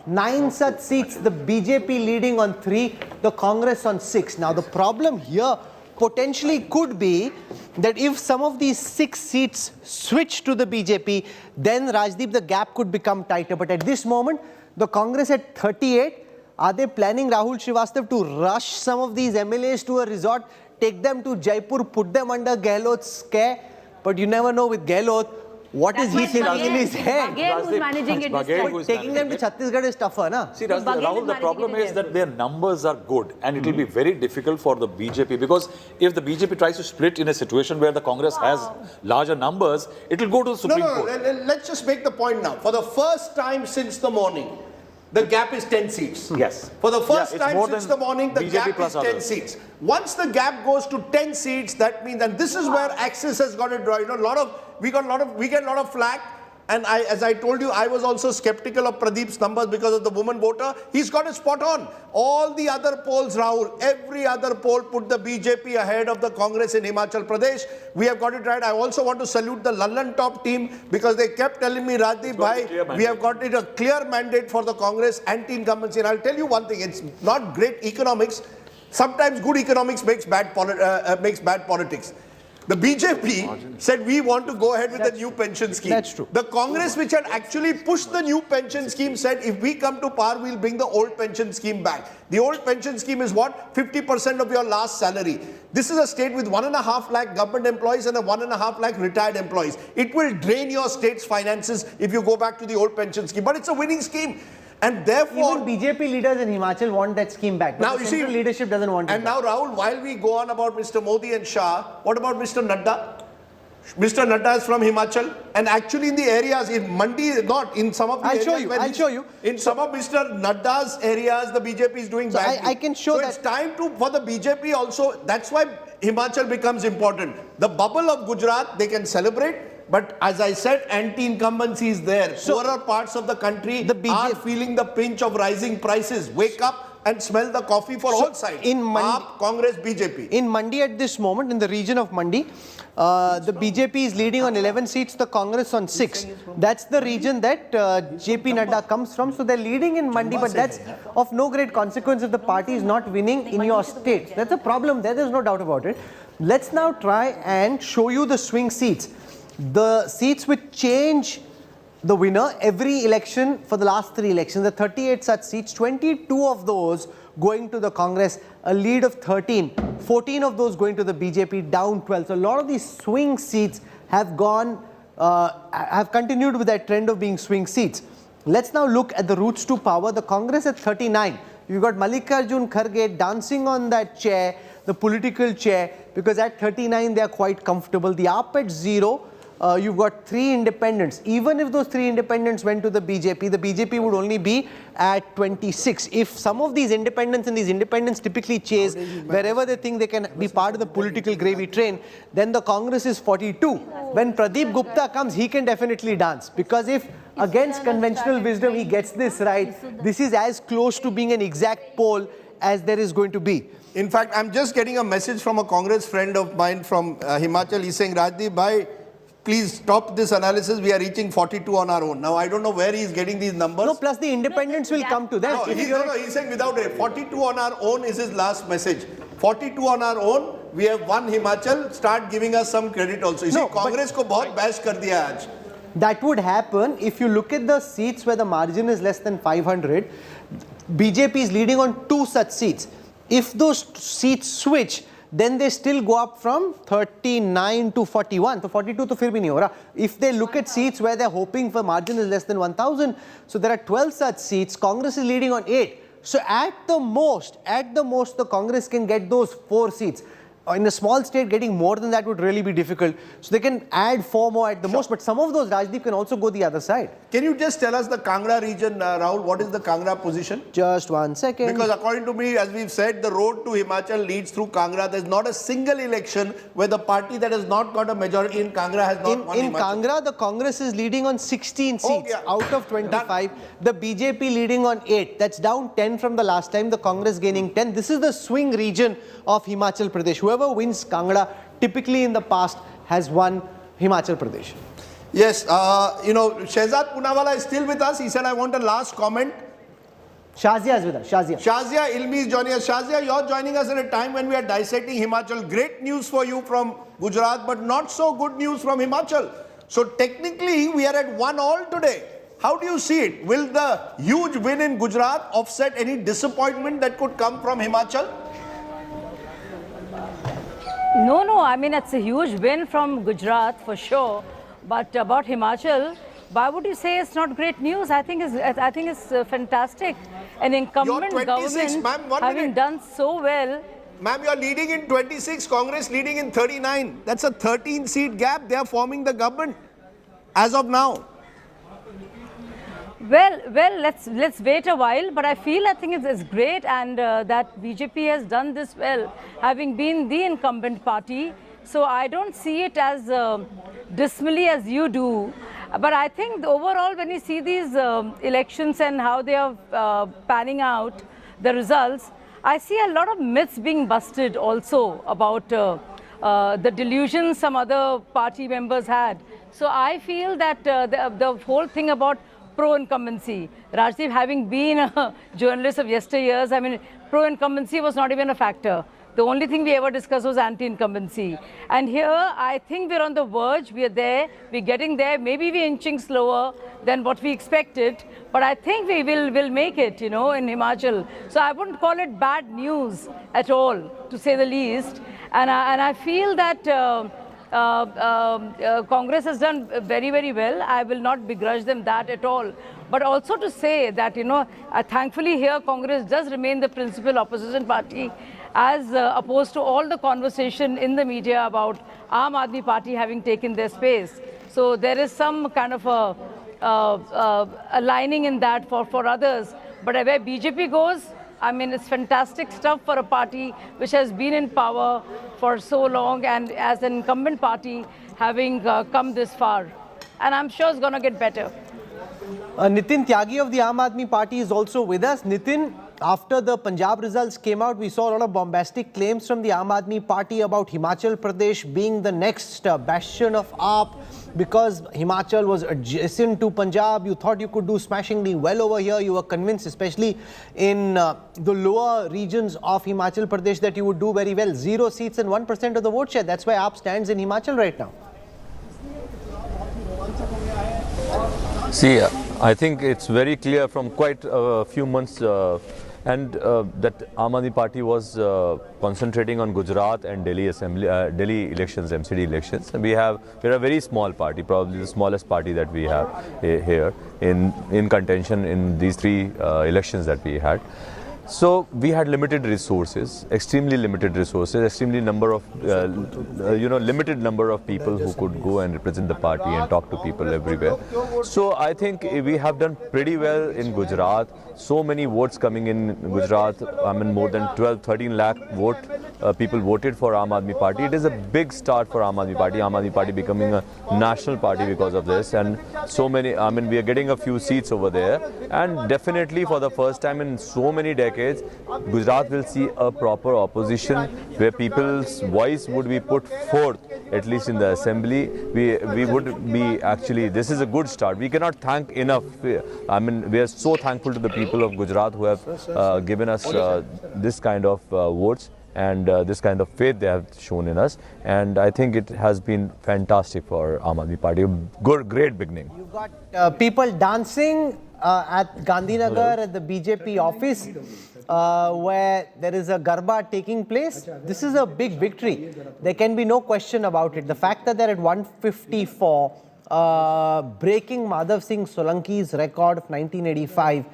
Speaker 3: 9 such seats, the BJP leading on 3, the Congress on 6. Now the problem here potentially could be that if some of these 6 seats switch to the BJP, then Rajdeep, the gap could become tighter. But at this moment, the Congress at 38, are they planning, Rahul Srivastava, to rush some of these MLAs to a resort, take them to Jaipur, put them under Gehlot's care? But you never know with Gehlot, what is he thinking in his head?
Speaker 4: Baghel who's managing it this
Speaker 7: Baghel
Speaker 4: time.
Speaker 7: who is
Speaker 3: Taking them to Chhattisgarh is tougher, na?
Speaker 7: See,
Speaker 4: Baghel
Speaker 7: Rahul,
Speaker 4: is
Speaker 7: the problem
Speaker 4: managing it
Speaker 7: is that their numbers are good and it will be very difficult for the BJP, because if the BJP tries to split in a situation where the Congress has larger numbers, it will go to the Supreme Court.
Speaker 2: Let's just make the point now. For the first time since the morning, the gap is 10 seats.
Speaker 7: Yes.
Speaker 2: For the first
Speaker 7: it's
Speaker 2: time
Speaker 7: more
Speaker 2: since
Speaker 7: than
Speaker 2: the morning, the
Speaker 7: BJP
Speaker 2: gap
Speaker 7: plus
Speaker 2: is 10
Speaker 7: others.
Speaker 2: seats. Once the gap goes to 10 seats, that means, and this is where Axis has got it right. You know, we get a lot of flack. And as I told you, I was also skeptical of Pradeep's numbers because of the woman voter. He's got it spot on. All the other polls, Rahul, every other poll put the BJP ahead of the Congress in Himachal Pradesh. We have got it right. I also want to salute the London top team because they kept telling me, Rajdeep bhai, we have got it a clear mandate for the Congress anti-incumbency. And I'll tell you one thing, it's not great economics. Sometimes good economics makes bad politics. The BJP said we want to go ahead with the new pension scheme.
Speaker 3: That's true.
Speaker 2: The Congress, which had actually pushed the new pension scheme, said if we come to power, we'll bring the old pension scheme back. The old pension scheme is what? 50% of your last salary. This is a state with 1.5 lakh government employees and 1.5 lakh retired employees. It will drain your state's finances if you go back to the old pension scheme. But it's a winning scheme. And therefore,
Speaker 3: even BJP leaders in Himachal want that scheme back. But
Speaker 2: now
Speaker 3: the
Speaker 2: you see,
Speaker 3: central leadership doesn't want it.
Speaker 2: and now Rahul, while we go on about Mr. Modi and Shah, what about Mr. Nadda? Mr. Nadda is from Himachal, and actually in the areas, in Mandi, not in some of the areas.
Speaker 3: I'll show you.
Speaker 2: In some of Mr. Nadda's areas, the BJP is doing
Speaker 3: So
Speaker 2: badly.
Speaker 3: I can show
Speaker 2: so it's time for the BJP also. That's why Himachal becomes important. The bubble of Gujarat, they can celebrate. But as I said, anti-incumbency is there. Poorer parts of the country are feeling the pinch of rising prices. Wake up and smell the coffee for all sides.
Speaker 3: In Mandi,
Speaker 2: Congress, BJP.
Speaker 3: In Mandi at this moment, in the region of Mandi, the BJP is leading on 11 seats, the Congress on 6. That's the region that JP Nadda comes from. So they're leading in Mandi, but that's of no great consequence if the party is not winning in your state. That's a problem there, there's no doubt about it. Let's now try and show you the swing seats. The seats which change the winner every election for the last 3 elections, the 38 such seats, 22 of those going to the Congress, a lead of 13, 14 of those going to the BJP, down 12. So a lot of these swing seats have continued with that trend of being swing seats. Let's now look at the routes to power. The Congress at 39, You've got Mallikarjun Kharge dancing on that chair, the political chair, because at 39 they are quite comfortable. The AAP at 0. You've got 3 independents. Even if those 3 independents went to the BJP would only be at 26. If some of these independents and these independents typically chase wherever they think they can be part of the political gravy train, then the Congress is 42. When Pradeep Gupta comes, he can definitely dance. Because if against conventional wisdom he gets this right, this is as close to being an exact poll as there is going to be.
Speaker 2: In fact, I'm just getting a message from a Congress friend of mine from Himachal. He's saying, Rajdeep bhai, please stop this analysis. We are reaching 42 on our own. Now, I don't know where he's getting these numbers.
Speaker 3: No, plus the independents will come to them.
Speaker 2: He's saying without it. 42 on our own is his last message. 42 on our own. We have won Himachal. Start giving us some credit also. You see, Congress ko bahut bash kar diya aaj.
Speaker 3: That would happen if you look at the seats where the margin is less than 500. BJP is leading on 2 such seats. If those seats switch, then they still go up from 39 to 41. So 42 to fir bhi nahi ho raha. If they look at seats where they're hoping for margin is less than 1,000, so there are 12 such seats. Congress is leading on 8. So at the most, the Congress can get those 4 seats. In a small state, getting more than that would really be difficult. So they can add 4 more at the most. But some of those, Rajdeep, can also go the other side.
Speaker 2: Can you just tell us the Kangra region, Rahul? What is the Kangra position?
Speaker 3: Just 1 second.
Speaker 2: Because according to me, as we've said, the road to Himachal leads through Kangra. There's not a single election where the party that has not got a majority in Kangra has not won
Speaker 3: In Kangra, the Congress is leading on 16 seats out of 25. The BJP leading on 8. That's down 10 from the last time. The Congress gaining 10. This is the swing region of Himachal Pradesh. Whoever wins Kangra, typically in the past, has won Himachal Pradesh.
Speaker 2: Yes, Shehzad Poonawala is still with us. He said, I want a last comment.
Speaker 3: Shazia is with us.
Speaker 2: Shazia Ilmi is joining us. Shazia, you're joining us at a time when we are dissecting Himachal. Great news for you from Gujarat, but not so good news from Himachal. So technically, we are at 1-1 today. How do you see it? Will the huge win in Gujarat offset any disappointment that could come from Himachal?
Speaker 9: No, I mean, it's a huge win from Gujarat for sure. But about Himachal, why would you say it's not great news? I think it's fantastic. An incumbent government having done so well.
Speaker 2: Ma'am, you're leading in 26, Congress leading in 39. That's a 13-seat gap. They are forming the government as of now.
Speaker 9: Well, let's wait a while. But I think it's great, and that BJP has done this well, having been the incumbent party. So I don't see it as dismally as you do. But I think overall, when you see these elections and how they are panning out, the results, I see a lot of myths being busted also about the delusions some other party members had. So I feel that the whole thing about pro-incumbency, Rajdeep having been a journalist of yesteryears, I mean, pro-incumbency was not even a factor. The only thing we ever discussed was anti-incumbency. And here, I think we're on the verge. We are there. We're getting there. Maybe we're inching slower than what we expected. But I think we will make it, in Himachal. So I wouldn't call it bad news at all, to say the least. And I feel that Congress has done very, very well. I will not begrudge them that at all. But also to say that, thankfully here, Congress does remain the principal opposition party, as opposed to all the conversation in the media about Aam Aadmi Party having taken their space. So there is some kind of a lining in that for others. But where BJP goes, I mean, it's fantastic stuff for a party which has been in power for so long, and as an incumbent party having come this far. And I'm sure it's going to get better.
Speaker 3: Nitin Tyagi of the Aam Aadmi Party is also with us. Nitin, after the Punjab results came out, we saw a lot of bombastic claims from the Aam Aadmi Party about Himachal Pradesh being the next bastion of AAP, because Himachal was adjacent to Punjab. You thought you could do smashingly well over here. You were convinced, especially in the lower regions of Himachal Pradesh, that you would do very well. 0 seats and 1% of the vote share. That's why AAP stands in Himachal right now.
Speaker 10: See, I think it's very clear from quite a few months that Aam Aadmi Party was concentrating on Gujarat and Delhi elections, MCD elections. And we're a very small party, probably the smallest party that we have here in contention in these 3 elections that we had. So we had limited resources, extremely limited resources, extremely limited number of people who could go and represent the party and talk to people everywhere. So I think we have done pretty well in Gujarat. So many votes coming in Gujarat. I mean, more than 12-13 lakh people voted for Aam Aadmi Party. It is a big start for Aam Aadmi Party. Aam Aadmi Party becoming a national party because of this, and so many. I mean, we are getting a few seats over there, and definitely for the first time in so many decades, Gujarat will see a proper opposition where people's voice would be put forth, at least in the assembly. We would be actually. This is a good start. We cannot thank enough. I mean, we are so thankful to the people of Gujarat who have given us this kind of votes and this kind of faith they have shown in us, and I think it has been fantastic for Aam Aadmi Party. Great beginning.
Speaker 3: You got people dancing at Gandhinagar at the BJP office where there is a Garba taking place. This is a big victory. There can be no question about it. The fact that they're at 154, breaking Madhav Singh Solanki's record of 1985,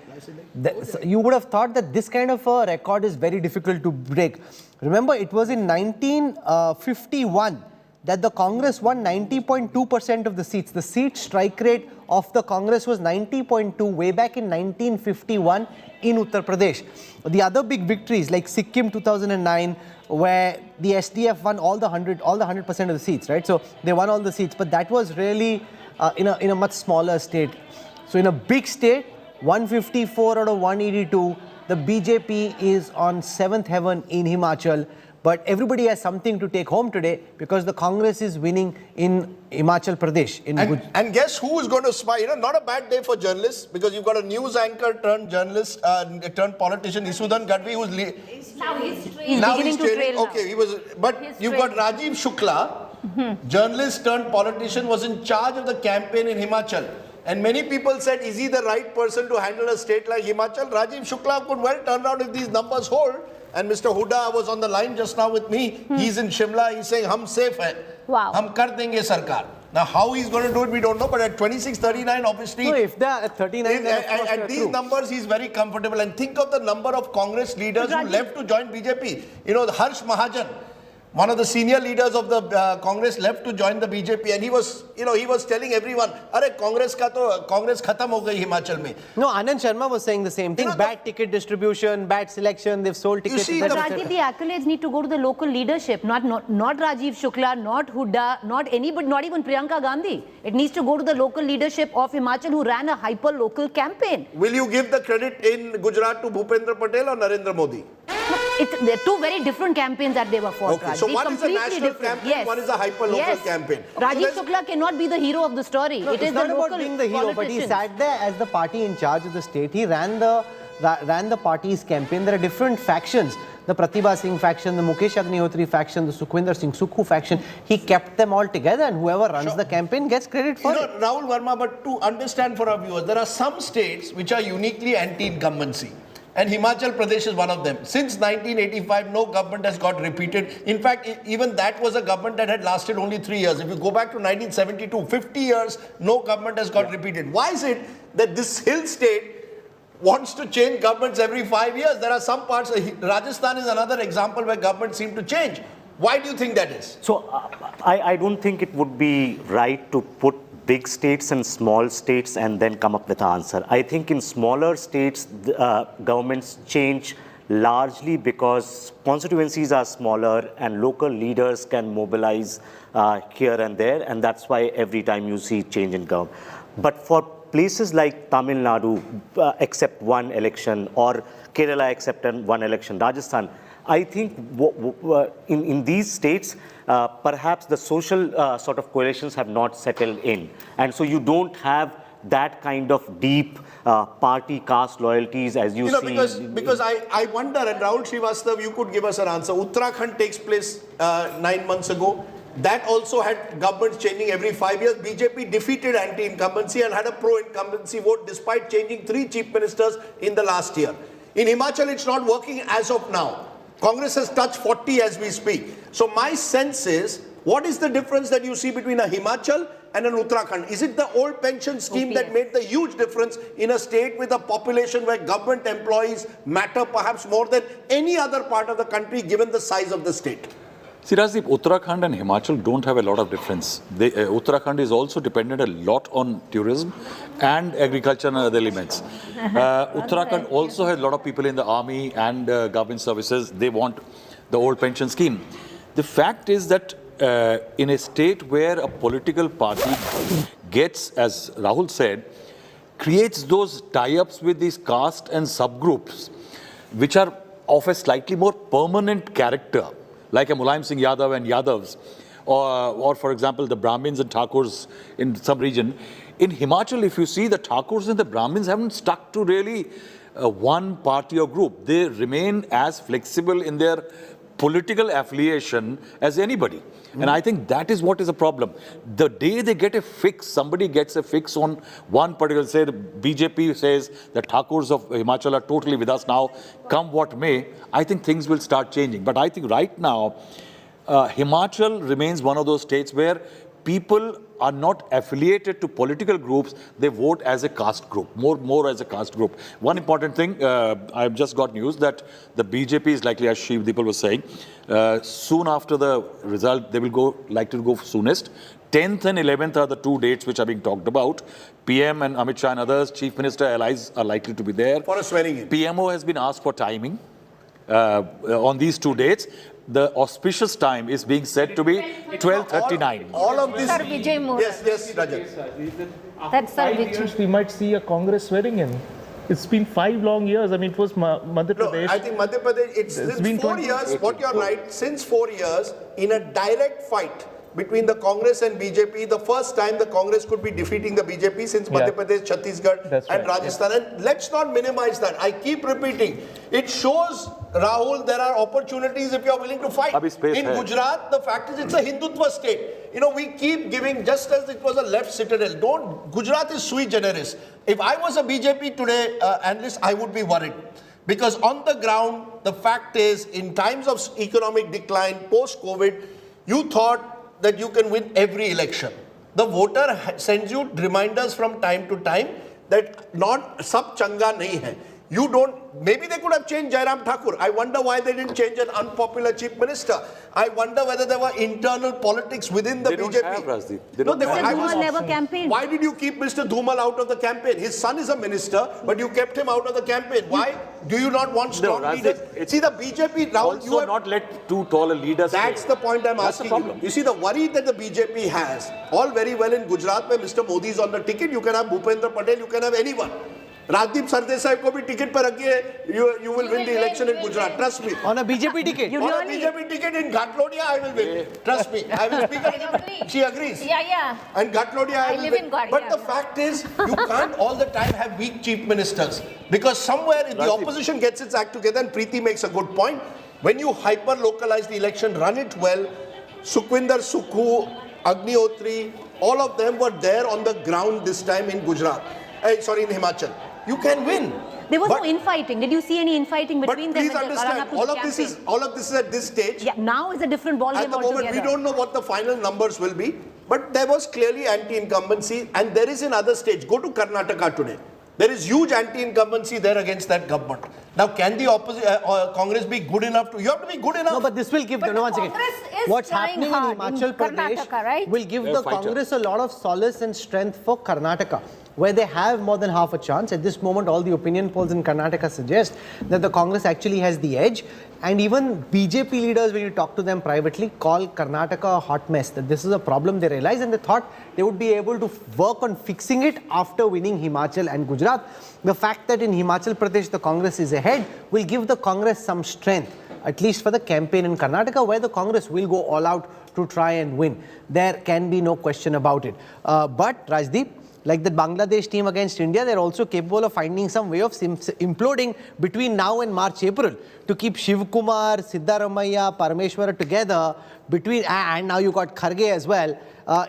Speaker 3: you would have thought that this kind of a record is very difficult to break. Remember, it was in 1951 that the Congress won 90.2% of the seats. The seat strike rate of the Congress was 90.2 way back in 1951 in Uttar Pradesh. The other big victories like Sikkim 2009, where the SDF won all the 100% of the seats, right? So they won all the seats, but that was really in a much smaller state. So in a big state, 154 out of 182, the BJP is on 7th heaven in Himachal. But everybody has something to take home today because the Congress is winning in Himachal Pradesh.
Speaker 2: And guess who is going to smile? Not a bad day for journalists, because you've got a news anchor turned journalist, turned politician, Isudan Gadvi, who's
Speaker 4: He's beginning to trail
Speaker 2: okay,
Speaker 4: now.
Speaker 2: he was. But you've got Rajiv Shukla, journalist turned politician, was in charge of the campaign in Himachal. And many people said, is he the right person to handle a state like Himachal? Rajiv Shukla could well turn around if these numbers hold. And Mr. Huda was on the line just now with me. He's in Shimla. He's saying, "Hum safe hai.
Speaker 6: Wow.
Speaker 2: Hum kar denge sarkar." Now, how he's going to do it, we don't know. But at 26-39, obviously,
Speaker 3: so if they're at 39,
Speaker 2: at these numbers, he's very comfortable. And think of the number of Congress leaders who left to join BJP. Harsh Mahajan, one of the senior leaders of the Congress, left to join the BJP, and he was telling everyone, "Arey Congress khatam ho gayi Himachal mein."
Speaker 3: No, Anand Sharma was saying the same thing. Bad ticket distribution, bad selection. They've sold tickets.
Speaker 4: But Rajiv, the accolades need to go to the local leadership, not Rajiv Shukla, not Huda, not anybody, not even Priyanka Gandhi. It needs to go to the local leadership of Himachal, who ran a hyper-local campaign.
Speaker 2: Will you give the credit in Gujarat to Bhupendra Patel or Narendra Modi?
Speaker 4: They're two very different campaigns that they were fought.
Speaker 2: Okay, so one is a national campaign, one is a hyper-local campaign.
Speaker 4: Rajiv Shukla cannot be the hero of the story.
Speaker 3: No,
Speaker 4: it is
Speaker 3: not
Speaker 4: the
Speaker 3: about
Speaker 4: local
Speaker 3: being the hero, but he sat there as the party in charge of the state. He ran the party's campaign. There are different factions. The Pratibha Singh faction, the Mukesh Agnihotri faction, the Sukhwinder Singh Sukhu faction. He kept them all together, and whoever runs the campaign gets credit for it.
Speaker 2: Rahul Verma, but to understand for our viewers, there are some states which are uniquely anti-incumbency. And Himachal Pradesh is one of them. Since 1985, no government has got repeated. In fact, even that was a government that had lasted only 3 years. If you go back to 1972, 50 years, no government has got repeated. Why is it that this hill state wants to change governments every 5 years? There are some parts, Rajasthan is another example where governments seem to change. Why do you think that is?
Speaker 11: So, I don't think it would be right to put big states and small states and then come up with an answer. I think in smaller states, governments change largely because constituencies are smaller and local leaders can mobilize here and there, and that's why every time you see change in government. But for places like Tamil Nadu, except one election, or Kerala, except one election, Rajasthan, I think in these states, perhaps the social sort of coalitions have not settled in. And so you don't have that kind of deep party caste loyalties as you see.
Speaker 2: Because I wonder, and Rahul Srivastav, you could give us an answer. Uttarakhand takes place 9 months ago. That also had governments changing every 5 years. BJP defeated anti-incumbency and had a pro-incumbency vote despite changing 3 chief ministers in the last year. In Himachal, it's not working as of now. Congress has touched 40 as we speak. So my sense is, what is the difference that you see between a Himachal and an Uttarakhand. Is it the old pension scheme that made the huge difference in a state with a population where government employees matter perhaps more than any other part of the country given the size of the state?
Speaker 7: See, Rajdeep, Uttarakhand and Himachal don't have a lot of difference. Uttarakhand is also dependent a lot on tourism and agriculture and other elements. Uttarakhand also has a lot of people in the army and government services. They want the old pension scheme. The fact is that in a state where a political party gets, as Rahul said, creates those tie-ups with these caste and subgroups, which are of a slightly more permanent character, like a Mulayam Singh Yadav and Yadavs, or for example, the Brahmins and Thakurs in some region. In Himachal, if you see, the Thakurs and the Brahmins haven't stuck to really one party or group. They remain as flexible in their political affiliation as anybody. And I think that is what is a problem. The day they get a fix, somebody gets a fix on one particular, say the BJP says the Thakurs of Himachal are totally with us now, come what may, I think things will start changing. But I think right now, Himachal remains one of those states where people are not affiliated to political groups, they vote as a caste group, more as a caste group. One important thing, I've just got news that the BJP is likely, as Shiv Deepal was saying, soon after the result, they will likely to go soonest. 10th and 11th are the two dates which are being talked about. PM and Amit Shah and others, Chief Minister allies are likely to be there.
Speaker 2: For a swearing in.
Speaker 7: PMO has been asked for timing on these two dates. The auspicious time is being said to be 12:39.
Speaker 2: All of this.
Speaker 6: Sir Vijay Mura.
Speaker 2: Yes, Rajat.
Speaker 6: That's Sir
Speaker 12: 5
Speaker 6: Vijay.
Speaker 12: years we might see a Congress swearing in. It's been 5 long years. I mean, it was Madhya
Speaker 2: No,
Speaker 12: Pradesh.
Speaker 2: I think Madhya Pradesh, it's since
Speaker 12: been
Speaker 2: 4 years, what you're right, since 4 years, in a direct fight between the Congress and BJP, the first time the Congress could be defeating the BJP since Madhya Pradesh, Chhattisgarh
Speaker 12: That's
Speaker 2: and
Speaker 12: right,
Speaker 2: Rajasthan. And let's not minimize that. I keep repeating. It shows, Rahul, there are opportunities if you're willing to fight. In Gujarat, the fact is it's a Hindutva state. You know, we keep giving, just as it was a left citadel, Gujarat is sui generis. If I was a BJP today analyst, I would be worried. Because on the ground, the fact is, in times of economic decline, post-COVID, you thought that you can win every election. The voter sends you reminders from time to time that not sab changa nahi hai. You don't, maybe they could have changed Jairam Thakur. I wonder why they didn't change an unpopular chief minister. I wonder whether there were internal politics within the BJP.
Speaker 7: Don't have, Rajdeep. They don't have.
Speaker 4: Dhumal never campaigned.
Speaker 2: Why did you keep Mr. Dhumal out of the campaign? His son is a minister, but you kept him out of the campaign. Why? Do you not want strong leaders? See, the BJP, Rahul,
Speaker 7: also
Speaker 2: you have
Speaker 7: not let too tall a leader stay.
Speaker 2: That's the point I'm asking you. You see, the worry that the BJP has, all very well in Gujarat where Mr. Modi is on the ticket, you can have Bhupendra Patel, you can have anyone. Rajdeep Sardesai ko bhi ticket par rakhiye, you will win the election in Gujarat. Trust me.
Speaker 3: On a BJP ticket?
Speaker 2: On a BJP ticket in Ghatlodiya, I will win. Trust me. I will speak again. She agrees.
Speaker 6: Yeah.
Speaker 2: And Ghatlodiya, I will
Speaker 6: live
Speaker 2: win.
Speaker 6: in Ghatlodiya.
Speaker 2: But the fact is, you can't all the time have weak chief ministers. Because somewhere if the opposition gets its act together, and Preeti makes a good point, when you hyper-localize the election, run it well, Sukhwinder Sukhu, Agnihotri, all of them were there on the ground this time in Gujarat. In Himachal. You can win.
Speaker 4: There was no infighting. Did you see any infighting between them?
Speaker 2: But please understand, all of this is at this stage.
Speaker 4: Yeah, now is a different ballgame
Speaker 2: altogether. At the moment, we don't know what the final numbers will be. But there was clearly anti-incumbency, and there is another stage. Go to Karnataka today. There is huge anti-incumbency there against that government. Now, can the Congress be good enough to? You have to be good enough.
Speaker 3: No, but this will give. No, once again, what's happening in Himachal Pradesh
Speaker 6: right?
Speaker 3: will give the Congress a lot of solace and strength for Karnataka, where they have more than half a chance. At this moment, all the opinion polls in Karnataka suggest that the Congress actually has the edge. And even BJP leaders, when you talk to them privately, call Karnataka a hot mess. That this is a problem they realize, and they thought they would be able to work on fixing it after winning Himachal and Gujarat. The fact that in Himachal Pradesh the Congress is ahead will give the Congress some strength, at least for the campaign in Karnataka, where the Congress will go all out to try and win. There can be no question about it. But Rajdeep, like the Bangladesh team against India, they're also capable of finding some way of imploding between now and March, April to keep Shiv Kumar, Siddaramaiah, Parameshwara together between, and now you got Kharge as well,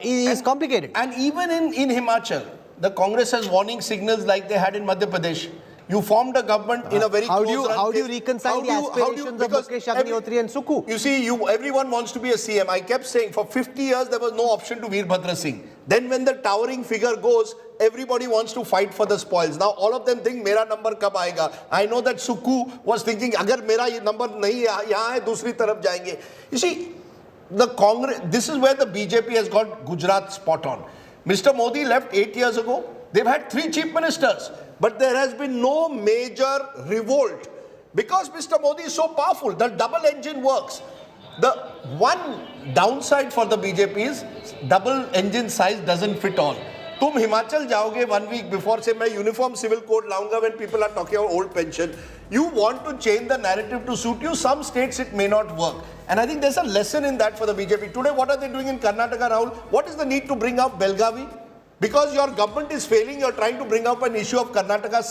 Speaker 3: is complicated.
Speaker 2: And even in Himachal, the Congress has warning signals like they had in Madhya Pradesh. You formed a government in a very
Speaker 3: How
Speaker 2: close
Speaker 3: do you,
Speaker 2: run
Speaker 3: how do you
Speaker 2: case.
Speaker 3: reconcile the
Speaker 2: How do you-
Speaker 3: aspirations of
Speaker 2: because
Speaker 3: Mukesh Agnihotri and Suku?
Speaker 2: You see, everyone wants to be a CM. I kept saying for 50 years there was no option to Veerbhadra Singh. Then when the towering figure goes, everybody wants to fight for the spoils. Now all of them think mera number kab aayega. I know that Suku was thinking, agar mera ye number nahi yahan hai, dusri taraf jayenge. You see, the Congress, this is where the BJP has got Gujarat spot on. Mr. Modi left 8 years ago. They've had 3 chief ministers, but there has been no major revolt because Mr. Modi is so powerful. The double engine works. The one downside for the BJP is double engine size doesn't fit all. तुम हिमाचल जाओगे 1 week before से मैं uniform civil code लाऊंगा when people are talking about old pension. You want to change the narrative to suit you. Some states it may not work. And I think there's a lesson in that for the BJP. Today, what are they doing in Karnataka, Rahul? What is the need to bring up Belgavi? Because your government is failing, you're trying to bring up an issue of Kannada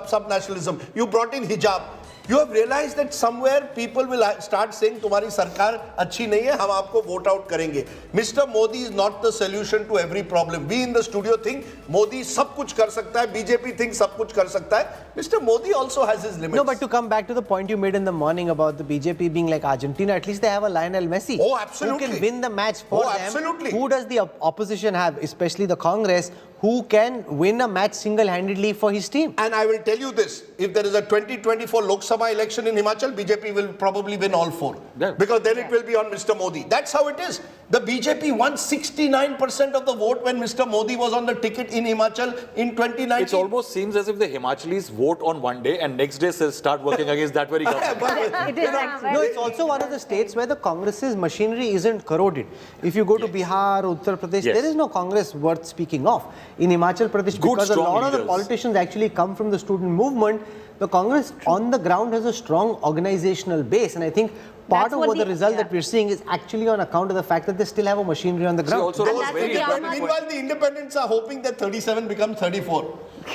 Speaker 2: sub-nationalism. You brought in hijab. You have realized that somewhere people will start saying, "Tumhari sarkar achhi nahi hai, hum aapko vote out karenge." Mr. Modi is not the solution to every problem. We in the studio think Modi sab kuch kar sakta hai, BJP thinks sab kuch kar sakta hai. Mr. Modi also has his limits.
Speaker 3: No, but to come back to the point you made in the morning about the BJP being like Argentina, at least they have a Lionel Messi.
Speaker 2: Oh, absolutely.
Speaker 3: Who can win the match for them.
Speaker 2: Absolutely.
Speaker 3: Who does the opposition have, especially the Congress, who can win a match single-handedly for his team?
Speaker 2: And I will tell you this, if there is a 2024 Lok Sabha election in Himachal, BJP will probably win all 4.
Speaker 7: Yeah.
Speaker 2: Because then it will be on Mr. Modi. That's how it is. The BJP won 69% of the vote when Mr. Modi was on the ticket in Himachal in 2019.
Speaker 7: It almost seems as if the Himachalis vote on one day and next day start working against that very government.
Speaker 4: It is actually.
Speaker 3: No, it's also one of the states where the Congress's machinery isn't corroded. If you go to Bihar, Uttar Pradesh,
Speaker 7: Yes.
Speaker 3: there is no Congress worth speaking of. In Himachal Pradesh,
Speaker 7: Good,
Speaker 3: because a
Speaker 7: strong
Speaker 3: lot of the
Speaker 7: leaders.
Speaker 3: politicians actually come from the student movement, the Congress on the ground has a strong organizational base. And I think part
Speaker 4: That's
Speaker 3: of
Speaker 4: what
Speaker 3: what the
Speaker 4: the-
Speaker 3: result
Speaker 4: yeah.
Speaker 3: that we're seeing is actually on account of the fact that they still have a machinery on the ground.
Speaker 7: also
Speaker 4: And
Speaker 7: was
Speaker 4: that's
Speaker 7: very
Speaker 4: what the
Speaker 7: important
Speaker 4: Ahmad-
Speaker 2: Meanwhile, the independents are hoping that 37 becomes 34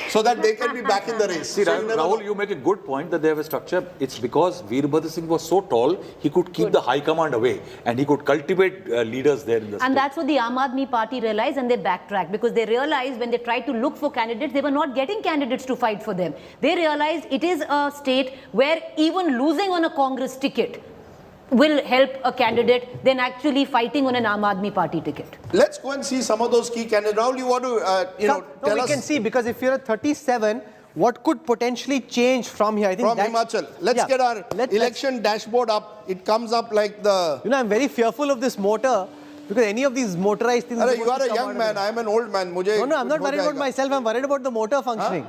Speaker 2: so that they can be back in the race.
Speaker 7: See,
Speaker 2: So you never
Speaker 7: Rahul,
Speaker 2: know.
Speaker 7: you make a good point that they have a structure. It's because Veerbhadra Singh was so tall, he could keep the high command away and he could cultivate leaders there in the
Speaker 4: And
Speaker 7: state.
Speaker 4: that's what the Aam Aadmi Party realized, and they backtracked because they realized when they tried to look for candidates, they were not getting candidates to fight for them. They realized it is a state where even losing on a Congress ticket will help a candidate than actually fighting on an Aam Aadmi Party ticket.
Speaker 2: Let's go and see some of those key candidates. Rahul, you want to tell
Speaker 3: we
Speaker 2: us
Speaker 3: can see, because if you're at 37, what could potentially change from here? I think
Speaker 2: from
Speaker 3: that's-
Speaker 2: Himachal. Let's
Speaker 3: Yeah.
Speaker 2: get our
Speaker 3: Let's-
Speaker 2: election dashboard up. It comes up like the...
Speaker 3: You know, I'm very fearful of this motor because any of these motorized things.
Speaker 2: Arre,
Speaker 3: are
Speaker 2: you
Speaker 3: supposed
Speaker 2: are
Speaker 3: to
Speaker 2: a
Speaker 3: come
Speaker 2: young
Speaker 3: out of
Speaker 2: man. I am an old man. Mujhe
Speaker 3: No, I'm not
Speaker 2: kuch ho
Speaker 3: worried about
Speaker 2: jayega.
Speaker 3: myself. I'm worried about the motor functioning.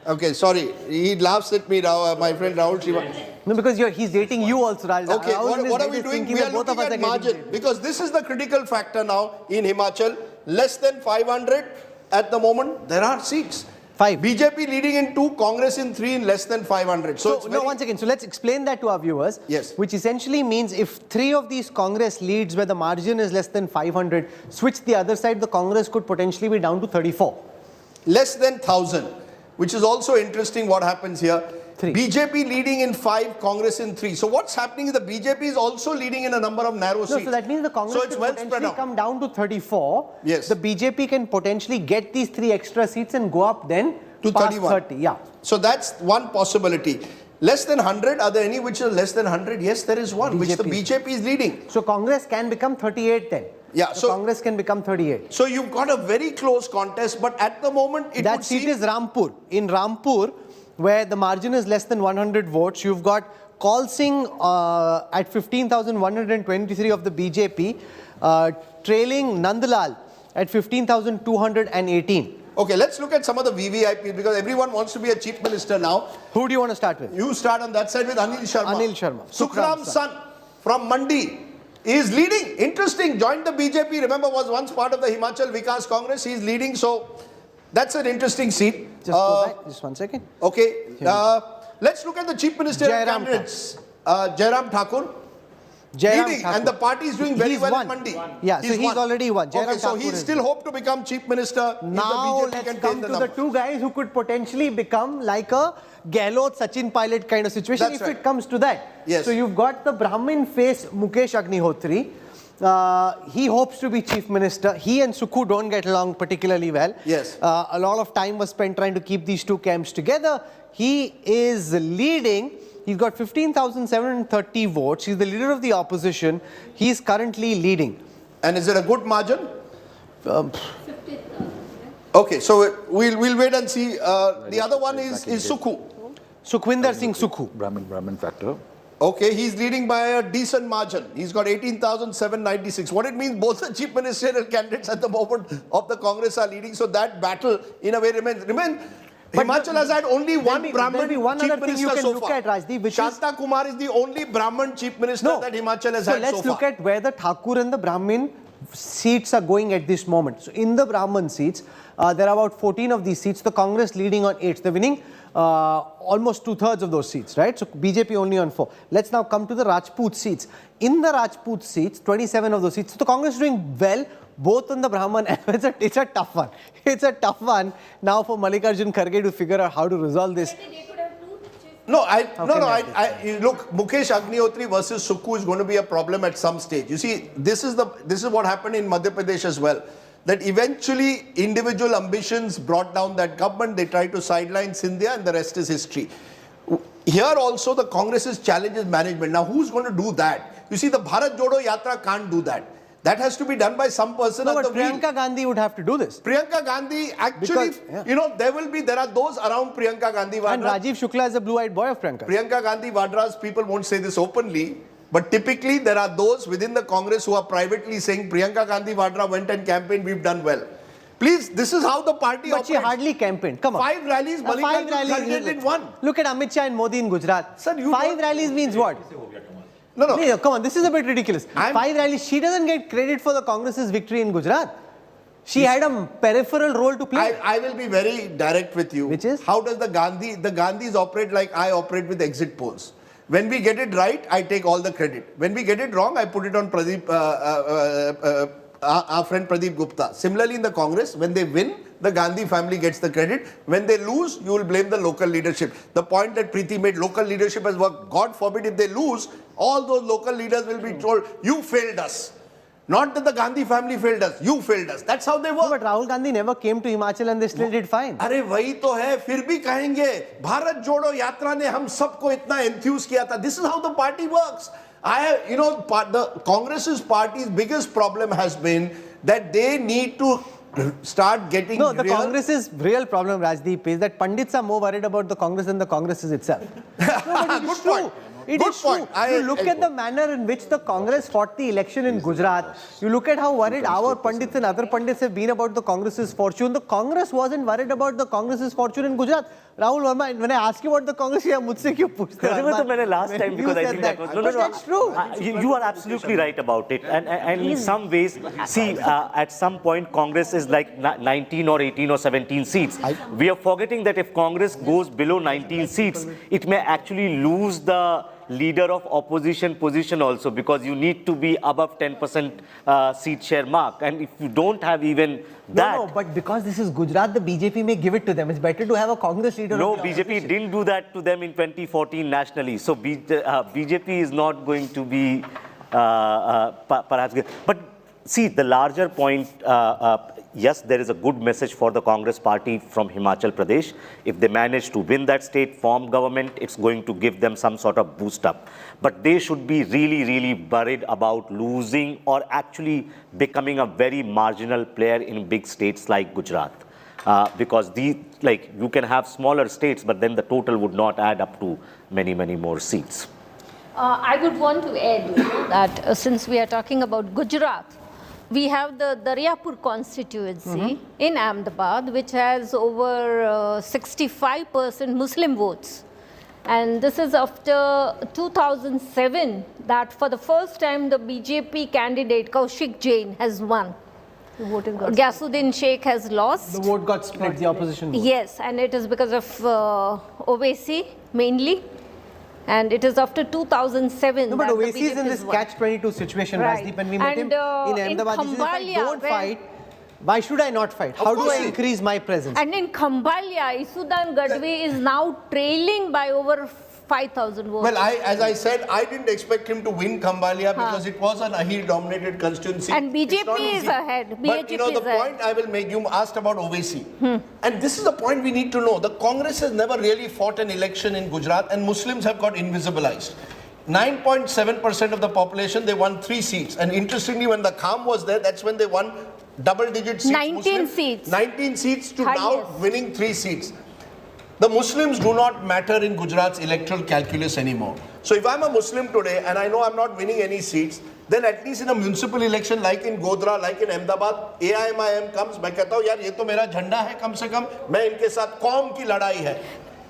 Speaker 2: Okay, sorry. He laughs at me, my friend Rahul Shiva.
Speaker 3: No, because he's dating you also, Raj.
Speaker 2: Okay,
Speaker 3: Rahul in his
Speaker 2: what are
Speaker 3: head
Speaker 2: we
Speaker 3: is
Speaker 2: doing?
Speaker 3: thinking
Speaker 2: We are
Speaker 3: that both of
Speaker 2: looking
Speaker 3: us
Speaker 2: at
Speaker 3: are getting
Speaker 2: margin
Speaker 3: dated.
Speaker 2: because this is the critical factor now in Himachal. Less than 500 at the moment. There are seats.
Speaker 3: 5.
Speaker 2: BJP leading in 2, Congress in 3 in less than 500. So, it's
Speaker 3: no,
Speaker 2: very-
Speaker 3: one second. So let's explain that to our viewers.
Speaker 2: Yes.
Speaker 3: Which essentially means if 3 of these Congress leads where the margin is less than 500, switch the other side, the Congress could potentially be down to 34.
Speaker 2: less than 1,000, which is also interesting what happens here.
Speaker 3: 3.
Speaker 2: BJP leading in 5, Congress in 3. So what's happening is the BJP is also leading in a number of narrow
Speaker 3: No,
Speaker 2: seats.
Speaker 3: so that means the Congress
Speaker 2: So it's
Speaker 3: could
Speaker 2: well spread
Speaker 3: potentially
Speaker 2: out.
Speaker 3: come down to 34.
Speaker 2: Yes.
Speaker 3: The BJP can potentially get these 3 extra seats and go up then
Speaker 2: To
Speaker 3: past
Speaker 2: 31.
Speaker 3: 30. Yeah.
Speaker 2: So that's one possibility. Less than 100, are there any which are less than 100? Yes, there is one, which the BJP is leading.
Speaker 3: So Congress can become 38 then.
Speaker 2: Yeah,
Speaker 3: So
Speaker 2: so-
Speaker 3: Congress can become 38.
Speaker 2: So you've got a very close contest, but at the moment it
Speaker 3: That
Speaker 2: would
Speaker 3: seat
Speaker 2: seem...
Speaker 3: is Rampur. In Rampur, where the margin is less than 100 votes, you've got Kal Singh at 15,123 of the BJP, trailing Nandlal at 15,218.
Speaker 2: Okay, let's look at some of the VVIPs because everyone wants to be a chief minister now.
Speaker 3: Who do you want to start with?
Speaker 2: You start on that side with Anil Sharma.
Speaker 3: Anil Sharma.
Speaker 2: Sukram San from Mandi is leading. Interesting. Joined the BJP. Remember, was once part of the Himachal Vikas Congress. He's leading. So that's an interesting seat.
Speaker 3: Just go back. Just 1 second.
Speaker 2: Okay. Let's look at the chief ministerial
Speaker 3: Jairam
Speaker 2: candidates. Jairam Thakur.
Speaker 3: Jairam
Speaker 2: Leading,
Speaker 3: Thakur.
Speaker 2: and the party is doing very
Speaker 3: He's
Speaker 2: well
Speaker 3: won.
Speaker 2: in Mandi.
Speaker 3: Yeah, so he's
Speaker 2: won.
Speaker 3: already won. Jairam
Speaker 2: Okay, so
Speaker 3: Thakur
Speaker 2: he
Speaker 3: is
Speaker 2: still hope to become chief minister. if the
Speaker 3: Now
Speaker 2: BJP
Speaker 3: let's
Speaker 2: can
Speaker 3: come
Speaker 2: take
Speaker 3: to
Speaker 2: the
Speaker 3: the
Speaker 2: number.
Speaker 3: 2 guys who could potentially become like a Gehlot Sachin pilot kind of situation
Speaker 2: That's
Speaker 3: if
Speaker 2: right.
Speaker 3: it comes to that.
Speaker 2: Yes.
Speaker 3: So you've got the Brahmin face Mukesh Agnihotri. He hopes to be chief minister. He and Sukhu don't get along particularly well.
Speaker 2: Yes.
Speaker 3: A lot of time was spent trying to keep these two camps together. He is leading. He's got 15,730 votes. He's the leader of the opposition. He's currently leading.
Speaker 2: And is it a good margin? Okay, so we'll wait and see. The other one is Sukhu.
Speaker 3: Sukhwinder Singh Sukhu.
Speaker 7: Brahmin factor.
Speaker 2: Okay, he's leading by a decent margin. He's got 18,796. What it means, both the chief ministerial candidates at the moment of the Congress are leading. So that battle, in a way, remains. Himachal has had only one Brahmin chief minister so far. Shanta Kumar is the only Brahmin chief minister that Himachal has had so far.
Speaker 3: So let's look at where the Thakur and the Brahmin seats are going at this moment. So in the Brahmin seats, there are about 14 of these seats. The Congress leading on 8. They're winning almost 2/3 of those seats, right? So BJP only on 4. Let's now come to the Rajput seats. In the Rajput seats, 27 of those seats. So the Congress is doing well, both on the Brahman. It's a tough one. It's a tough one now for Mallikarjun Kharge to figure out how to resolve this.
Speaker 2: Look, Mukesh Agnihotri versus Sukhu is going to be a problem at some stage. You see, this is what happened in Madhya Pradesh as well. That eventually individual ambitions brought down that government. They tried to sideline Scindia and the rest is history. Here also the Congress's challenge is management. Now who's going to do that? You see, the Bharat Jodo Yatra can't do that. That has to be done by some person at the wheel.
Speaker 3: Priyanka Gandhi would have to do this.
Speaker 2: Priyanka Gandhi, actually, there are those around Priyanka Gandhi Vadra.
Speaker 3: And Rajiv Shukla is the blue-eyed boy of Priyanka.
Speaker 2: Priyanka Gandhi Vadra's people won't say this openly, but typically there are those within the Congress who are privately saying Priyanka Gandhi Vadra went and campaigned, we've done well. Please, this is how the party operates.
Speaker 3: But she hardly campaigned. Come on.
Speaker 2: 5 rallies, Mallikarjun Kharge did 1.
Speaker 3: Look at Amit Shah and Modi in Gujarat.
Speaker 2: Sir,
Speaker 3: 5 rallies means what? No, come on, this is a bit ridiculous. 5 rallies, she doesn't get credit for the Congress's victory in Gujarat. She had a peripheral role to play.
Speaker 2: I will be very direct with you.
Speaker 3: Which is?
Speaker 2: How does the Gandhis operate like I operate with exit polls? When we get it right, I take all the credit. When we get it wrong, I put it on Pradeep, our friend Pradeep Gupta. Similarly in the Congress, when they win, the Gandhi family gets the credit. When they lose, you will blame the local leadership. The point that Preeti made, local leadership has worked. God forbid if they lose, all those local leaders will be told, you failed us. Not that the Gandhi family failed us, you failed us. That's how they work.
Speaker 3: No, but Rahul Gandhi never came to Himachal and they still did fine.
Speaker 2: अरे वही तो है, फिर भी कहेंगे भारत जोड़ो यात्रा ने हम सबको इतना enthuse किया था. This is how the party works. The Congress's party's biggest problem has been that they need to start getting
Speaker 3: Congress's real problem, Rajdeep, is that Pandits are more worried about the Congress than the Congress is itself.
Speaker 2: Good point.
Speaker 3: It is true. You look at the manner in which the Congress fought the election in Gujarat. You look at how worried our Pandits and other Pandits have been about the Congress's fortune. The Congress wasn't worried about the Congress's fortune in Gujarat. Rahul Verma, when I ask you about the Congress, you mujhse kyun puchte ho?
Speaker 11: Last time, because I think that was...
Speaker 3: But that's true.
Speaker 11: You are absolutely right about it. And in some ways, see, at some point, Congress is like 19 or 18 or 17 seats. We are forgetting that if Congress goes below 19 seats, it may actually lose the leader of opposition position also, because you need to be above 10% seat share mark. And if you don't have even that...
Speaker 3: No, but because this is Gujarat, the BJP may give it to them. It's better to have a Congress leader.
Speaker 11: No, BJP didn't do that to them in 2014 nationally. So BJP is not going to be perhaps... But see, the larger point, yes, there is a good message for the Congress party from Himachal Pradesh. If they manage to win that state, form government, it's going to give them some sort of boost up. But they should be really, really worried about losing or actually becoming a very marginal player in big states like Gujarat. Because you can have smaller states, but then the total would not add up to many, many more seats.
Speaker 6: I would want to add that since we are talking about Gujarat, we have the Daryapur constituency in Ahmedabad, which has over 65% Muslim votes. And this is after 2007 that for the first time the BJP candidate Kaushik Jain has won. Ghasuddin Sheikh has lost.
Speaker 3: The vote got split, the opposition vote.
Speaker 6: Yes, and it is because of Owaisi mainly. And it is after 2007
Speaker 3: No, but Owaisi is in this catch-22 situation,
Speaker 6: right.
Speaker 3: Rajdeep, and we met him in Ahmedabad. He said, if I don't fight, Why should I not fight? How do I increase my presence?
Speaker 6: And in Khambalia, Isudan Gadvi is now trailing by over 5,000 votes.
Speaker 2: Well, as I said, I didn't expect him to win Khambalia because it was an Ahir-dominated constituency.
Speaker 6: And BJP is ahead.
Speaker 2: But you know, the point I will make, you asked about Owaisi. And this is the point we need to know. The Congress has never really fought an election in Gujarat and Muslims have got invisibilized. 9.7% of the population, they won 3 seats. And interestingly, when the Kham was there, that's when they won double-digit seats.
Speaker 6: 19 seats.
Speaker 2: 19 seats to
Speaker 6: Highest.
Speaker 2: now winning 3 seats. The Muslims do not matter in Gujarat's electoral calculus anymore. So if I'm a Muslim today and I know I'm not winning any seats, then at least in a municipal election like in Godhra, like in Ahmedabad, AIMIM comes, मैं कहता हूँ यार ये तो मेरा झंडा है कम से कम, मैं इनके साथ कौम की लड़ाई है.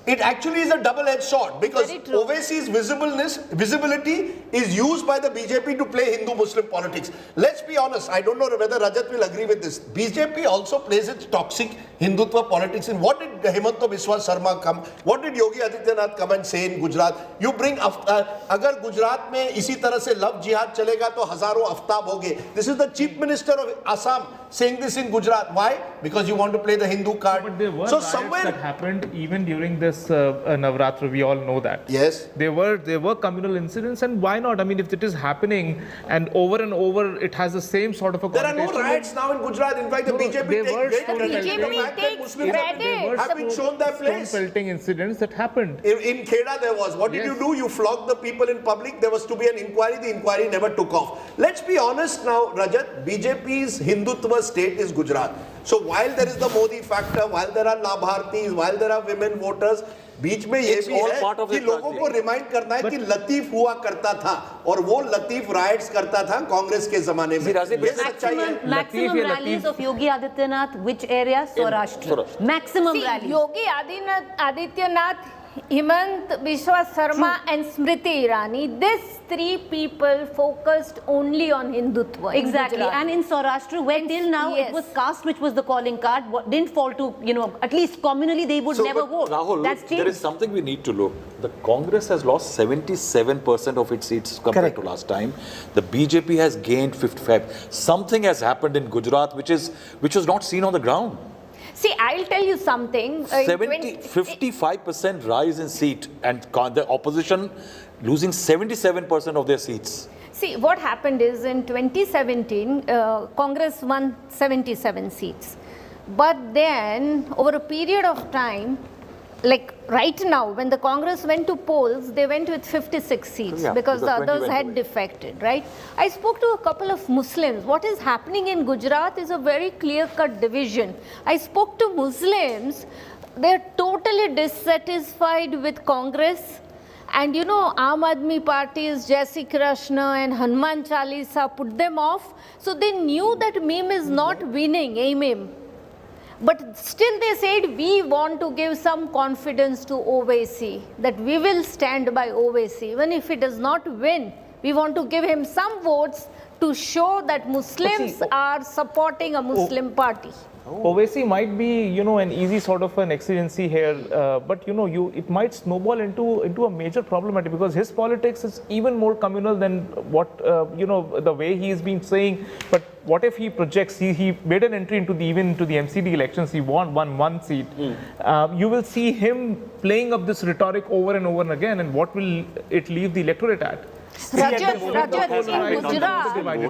Speaker 2: It actually is a double-edged sword because Owaisi's visibility is used by the BJP to play Hindu-Muslim politics. Let's be honest, I don't know whether Rajat will agree with this. BJP also plays its toxic Hindutva politics. And what did Himanta Biswa Sarma come? What did Yogi Adityanath come and say in Gujarat? You bring, agar Gujarat mein isi tarah se love jihad chalega to hazaron aftab hoge. This is the Chief Minister of Assam saying this in Gujarat. Why? Because you want to play the Hindu card.
Speaker 12: But there were riots that happened even during this Navratra, we all know that.
Speaker 2: Yes.
Speaker 12: There were communal incidents, and why not? I mean, if it is
Speaker 2: happening
Speaker 12: and over it has the same sort of a
Speaker 2: There are no riots now in Gujarat. In fact, the BJP
Speaker 6: takes
Speaker 2: credit. Have been shown their place.
Speaker 12: Stone pelting incidents that happened.
Speaker 2: In Kheda there was. What did you do? You flogged the people in public. There was to be an inquiry. The inquiry never took off. Let's be honest now, Rajat. BJP's Hindutva state is Gujarat. So while there is the Modi factor, while there are Labhartis, while there are women voters, बीच में ये भी है कि लोगों को remind करना है कि लतीफ हुआ करता था और वो लतीफ राइट्स करता था कांग्रेस के जमाने में. ये सच्चाई है.
Speaker 4: Maximum rallies of Yogi Adityanath, which area? Saurashtra. Maximum rallies.
Speaker 6: Yogi Adityanath, Himant Biswa Sarma and Smriti Irani, these 3 people focused only on Hindutva.
Speaker 4: Exactly. And in Saurashtra, where till now it was caste which was the calling card, didn't fall to, at least communally they would never vote.
Speaker 7: Rahul,
Speaker 4: that's changed.
Speaker 7: There is something we need to look. The Congress has lost 77% of its seats compared to last time. The BJP has gained 55. Something has happened in Gujarat which was not seen on the ground.
Speaker 6: See, I'll tell you something.
Speaker 7: 55% rise in seat and the opposition losing 77% of their seats.
Speaker 6: See, what happened is in 2017, Congress won 77 seats. But then, over a period of time, like right now, when the Congress went to polls, they went with 56 seats because the others had defected, right? I spoke to a couple of Muslims. What is happening in Gujarat is a very clear-cut division. I spoke to Muslims. They're totally dissatisfied with Congress. And Aam Aadmi Party's Jai Shri Krishna and Hanuman Chalisa put them off. So they knew that meme is not winning, meme. But still they said, we want to give some confidence to Owaisi, that we will stand by Owaisi. Even if he does not win, we want to give him some votes to show that Muslims are supporting a Muslim party.
Speaker 12: Owaisi might be, an easy sort of an exigency here, but it might snowball into a major problematic because his politics is even more communal than what the way he has been saying. But what if he projects? He made an entry into the MCD elections. He won one seat. You will see him playing up this rhetoric over and over again. And what will it leave the electorate at?
Speaker 6: Rajat,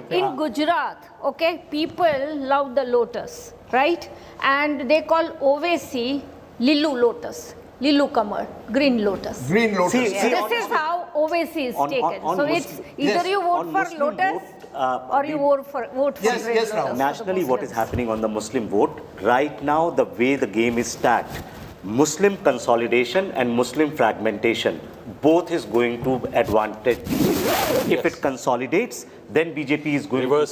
Speaker 6: in Gujarat, okay, people love the lotus, right? And they call Owaisi Lilu lotus, Lilu Kamar, green lotus.
Speaker 2: Green lotus.
Speaker 6: This is how Owaisi is taken. So it's either you vote for lotus or you vote for green lotus.
Speaker 11: Nationally, what is happening on the Muslim vote? Right now, the way the game is stacked, Muslim consolidation and Muslim fragmentation, both is going to advantage. If it consolidates, then BJP is going to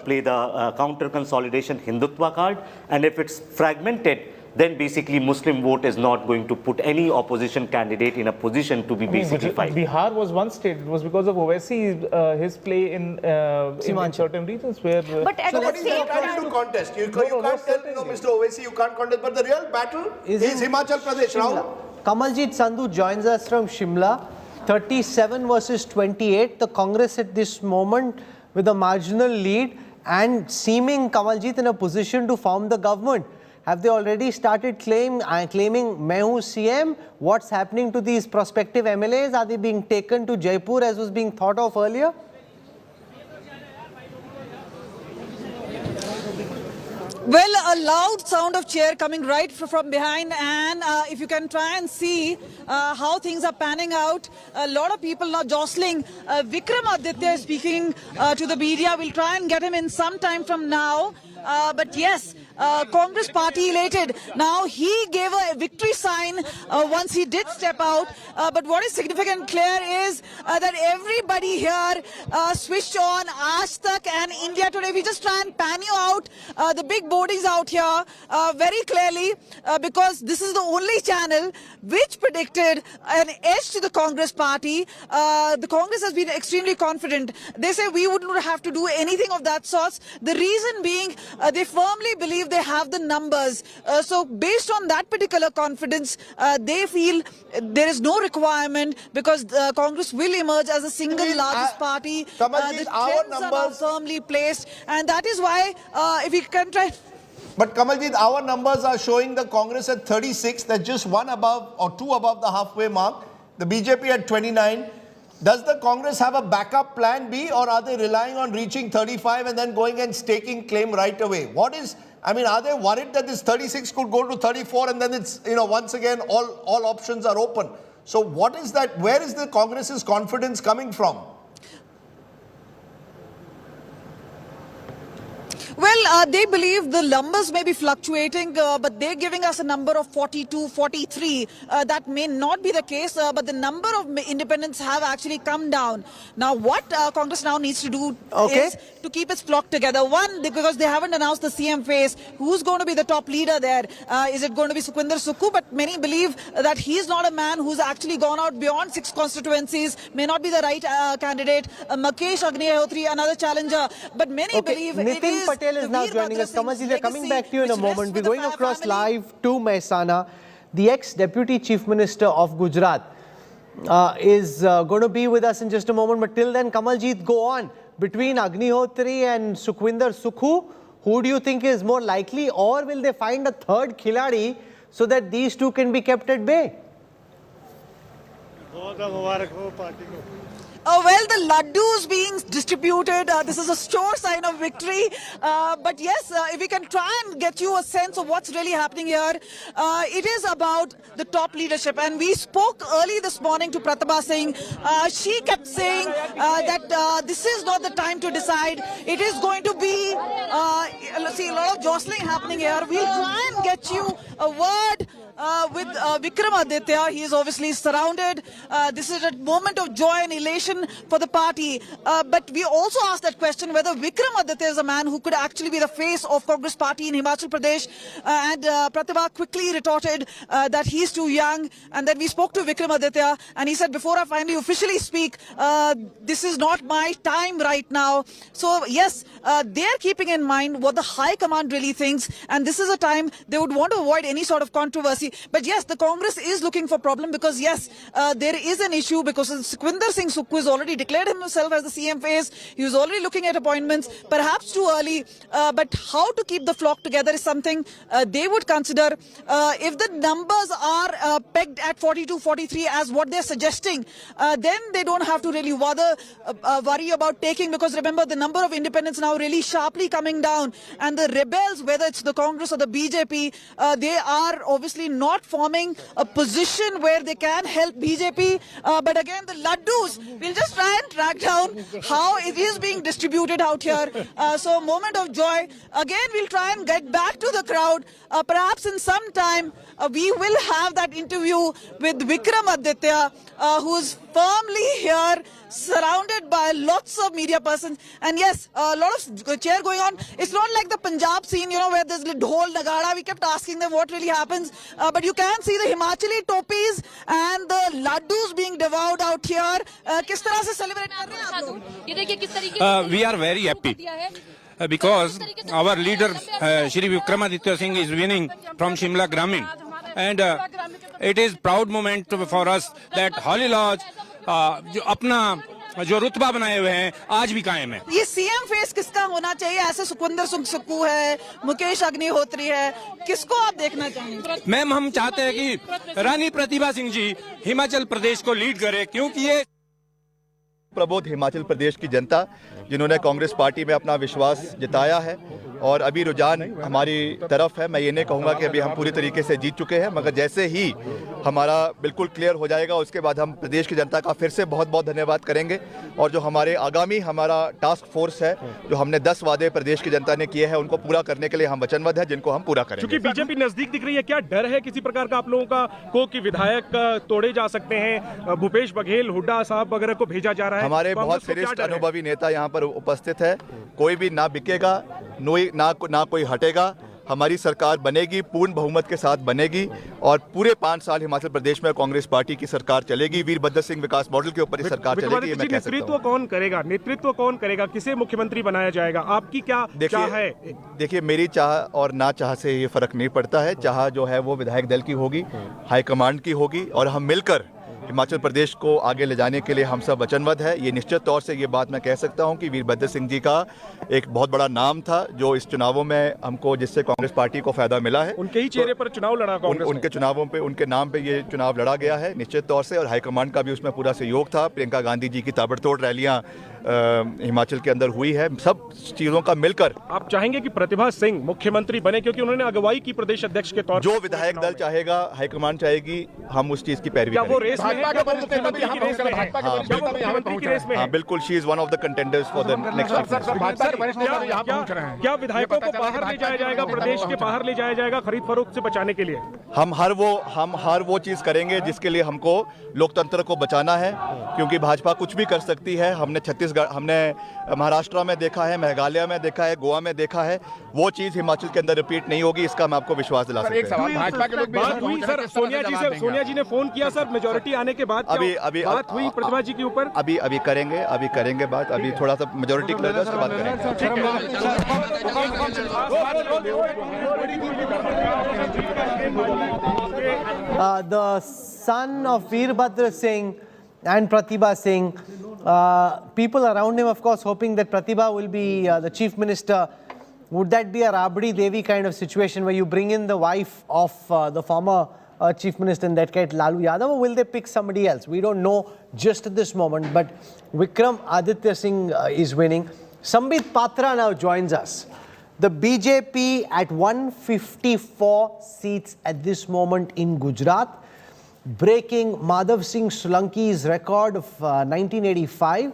Speaker 11: play the counter consolidation Hindutva card. And if it's fragmented, then basically Muslim vote is not going to put any opposition candidate in a position to be basically fight.
Speaker 12: Bihar was one state. It was because of Owaisi, his play in certain regions where...
Speaker 6: But at the same time...
Speaker 2: to contest. You can't tell, Mr. Owaisi, you can't contest. But the real battle is Himachal Pradesh. Now,
Speaker 3: Kamaljeet Sandhu joins us from Shimla. 37 versus 28. The Congress at this moment with a marginal lead. and seeming Kamaljeet in a position to form the government. Have they already started claiming "Main hu CM"? What's happening to these prospective MLAs? Are they being taken to Jaipur as was being thought of earlier?
Speaker 13: Well, a loud sound of chair coming right from behind, and if you can try and see how things are panning out, a lot of people now jostling. Vikramaditya is speaking to the media. We'll try and get him in some time from now. But yes, Congress party elated. Now he gave a victory sign once he did step out. But what is significant clear is that everybody here switched on Aaj Tak and India Today. We just try and pan you out the big boardings out here very clearly because this is the only channel which predicted an edge to the Congress party. The Congress has been extremely confident. They say we wouldn't have to do anything of that sort. The reason being they firmly believe they have the numbers. So based on that particular confidence, they feel there is no requirement because Congress will emerge as a single largest party. The trends are now firmly placed, and that is why if we can try.
Speaker 2: But Kamaljeet, our numbers are showing the Congress at 36. That's just one above or two above the halfway mark. The BJP at 29. Does the Congress have a backup plan B, or are they relying on reaching 35 and then going and staking claim right away? What is, I mean, are they worried that this 36 could go to 34 and then it's, once again, all options are open? So what is that? Where is the Congress's confidence coming from?
Speaker 13: Well, they believe the numbers may be fluctuating, but they're giving us a number of 42, 43. That may not be the case, but the number of independents have actually come down. Now, what Congress now needs to do is to keep its flock together. One, because they haven't announced the CM face. Who's going to be the top leader there? Is it going to be Sukhwinder Sukhu? But many believe that he's not a man who's actually gone out beyond 6 constituencies, may not be the right candidate. Makesh Agnihotri, another challenger. But many believe it is...
Speaker 3: Patel is now joining us. Kamalji, we are coming back to you in a moment. We're going across live to Mehsana. The ex-Deputy Chief Minister of Gujarat is going to be with us in just a moment. But till then, Kamaljeet, go on. Between Agnihotri and Sukhwinder Sukhu, who do you think is more likely, or will they find a third khiladi so that these two can be kept at bay?
Speaker 13: Well, the laddus being distributed, this is a sure sign of victory. But yes, if we can try and get you a sense of what's really happening here, it is about the top leadership. And we spoke early this morning to Pratibha Singh. She kept saying that this is not the time to decide. It is going to be, see, a lot of jostling happening here. We'll try and get you a word with Vikramaditya. He is obviously surrounded. This is a moment of joy and elation for the party. But we also asked that question whether Vikramaditya is a man who could actually be the face of Congress party in Himachal Pradesh. And Pratibha quickly retorted that he's too young. And then we spoke to Vikramaditya and he said, before I finally officially speak, this is not my time right now. So yes, they're keeping in mind what the high command really thinks. And this is a time they would want to avoid any sort of controversy. But yes, the Congress is looking for problem because yes, there is an issue because Sukhwinder Singh Sukhu has already declared himself as the CM face. He was already looking at appointments, perhaps too early. But how to keep the flock together is something they would consider. If the numbers are pegged at 42, 43 as what they're suggesting, then they don't have to really worry about taking, because remember the number of independents now really sharply coming down, and the rebels, whether it's the Congress or the BJP, they are obviously not forming a position where they can help BJP. But again, the laddus, we'll just try and track down how it is being distributed out here. So a moment of joy. Again, we'll try and get back to the crowd. Perhaps in some time, we will have that interview with Vikramaditya, who's firmly here, surrounded by lots of media persons. And yes, a lot of cheer going on. It's not like the Punjab scene, where there's dhol, nagada. We kept asking them what really happens. But you can see the Himachali topis and the laddus being devoured out here. Kis tarah se celebrate kar rahe hain aap log?
Speaker 14: We are very happy because our leader Shri Vikramaditya Singh is winning from Shimla Gramin, and it is proud moment for us that Holly Lodge जो अपना जो रुतबा बनाए हुए हैं आज भी कायम है।
Speaker 13: ये सीएम फेस किसका होना चाहिए? ऐसे सुखविंदर सिंह सुक्खू है, मुकेश अग्निहोत्री है, किसको आप देखना चाहेंगे?
Speaker 14: मैम हम चाहते हैं कि रानी प्रतिभा सिंह जी हिमाचल प्रदेश को लीड करे, क्योंकि ये
Speaker 15: प्रबोध हिमाचल प्रदेश की जनता जिन्होंने कांग्रेस पार्टी में अपना विश्वास जताया है और अभी रुझान हमारी तरफ है। मैं ये नहीं कहूँगा कि अभी हम पूरी तरीके से जीत चुके हैं, मगर जैसे ही हमारा बिल्कुल क्लियर हो जाएगा उसके बाद हम प्रदेश की जनता का फिर से बहुत बहुत धन्यवाद करेंगे। और जो हमारे आगामी हमारा टास्क फोर्स है, जो हमने 10 वादे प्रदेश की जनता ने किए हैं उनको पूरा करने के लिए हम वचनबद्ध हैं, जिनको हम पूरा करेंगे।
Speaker 16: क्योंकि बीजेपी नजदीक दिख रही है, क्या डर है किसी प्रकार का आप लोगों का को कि विधायक तोड़े जा सकते हैं? भूपेश बघेल, हुड्डा साहब वगैरह को भेजा जा रहा है।
Speaker 15: हमारे बहुत श्रेष्ठ अनुभवी नेता यहाँ पर उपस्थित है। कोई भी ना बिकेगा, ना कोई हटेगा। हमारी सरकार बनेगी, पूर्ण बहुमत के साथ बनेगी और पूरे 5 साल हिमाचल प्रदेश में कांग्रेस पार्टी की सरकार चलेगी। वीरभद्र सिंह विकास मॉडल के ऊपर ही सरकार चलेगी। मैं कह सकता हूं।
Speaker 16: नेतृत्व कौन करेगा? नेतृत्व कौन करेगा? किसे मुख्यमंत्री बनाया जाएगा? आपकी क्या चाह है?
Speaker 15: देखिए, मेरी चाह और ना चाह से ये फर्क नहीं पड़ता है। चाह जो है वो विधायक दल की होगी, हाईकमांड की होगी और हम मिलकर हिमाचल प्रदेश को आगे ले जाने के लिए हम सब वचनबद्ध है। ये निश्चित तौर से ये बात मैं कह सकता हूं कि वीरभद्र सिंह जी का एक बहुत बड़ा नाम था जो इस चुनावों में हमको, जिससे कांग्रेस पार्टी को फायदा मिला है।
Speaker 16: उनके ही चेहरे पर चुनाव लड़ा कांग्रेस
Speaker 15: उनके चुनावों पे, उनके नाम पे ये चुनाव लड़ा गया है निश्चित तौर से, और हाईकमांड का भी उसमें पूरा सहयोग था। प्रियंका गांधी जी की ताबड़तोड़ रैलियां हिमाचल के अंदर हुई है। सब चीजों का मिलकर
Speaker 16: आप चाहेंगे कि प्रतिभा सिंह मुख्यमंत्री बने, क्योंकि उन्होंने अगुवाई की प्रदेश अध्यक्ष के तौर पर?
Speaker 15: जो विधायक दल चाहेगा, हाईकमान चाहेगी, हम उस चीज की पैरवी करेंगे।
Speaker 16: वो रेस में है?
Speaker 15: हाँ बिल्कुल, she is one of the contenders for the next.
Speaker 16: क्या विधायकों को बाहर ले जाया जाएगा, प्रदेश के बाहर ले जाया जाएगा खरीद फरोख्त से बचाने के लिए?
Speaker 15: हम हर वो चीज करेंगे जिसके लिए हमको लोकतंत्र को बचाना है, क्योंकि भाजपा कुछ भी कर सकती है। हमने महाराष्ट्र में देखा है, मेघालय में देखा है, गोवा में देखा है। वो चीज हिमाचल के अंदर रिपीट नहीं होगी, इसका मैं आपको विश्वास दिला सकता हूं।
Speaker 16: भाजपा के लोग बात हुई सर, सोनिया जी ने फोन किया सर मेजोरिटी आने के बाद,
Speaker 15: अभी
Speaker 16: बात हुई प्रतिभा जी के ऊपर?
Speaker 15: अभी करेंगे बात। अभी थोड़ा सा मेजोरिटी क्लियर है, उसके बाद
Speaker 3: करेंगे। The son of Veerbhadra Singh and Pratibha Singh, people around him, of course, hoping that Pratibha will be the chief minister. Would that be a Rabdi Devi kind of situation where you bring in the wife of the former chief minister, in that case Lalu Yadav, or will they pick somebody else? We don't know just at this moment, but Vikram Aditya Singh is winning. Sambit Patra now joins us. The BJP at 154 seats at this moment in Gujarat, breaking Madhav Singh Solanki's record of 1985.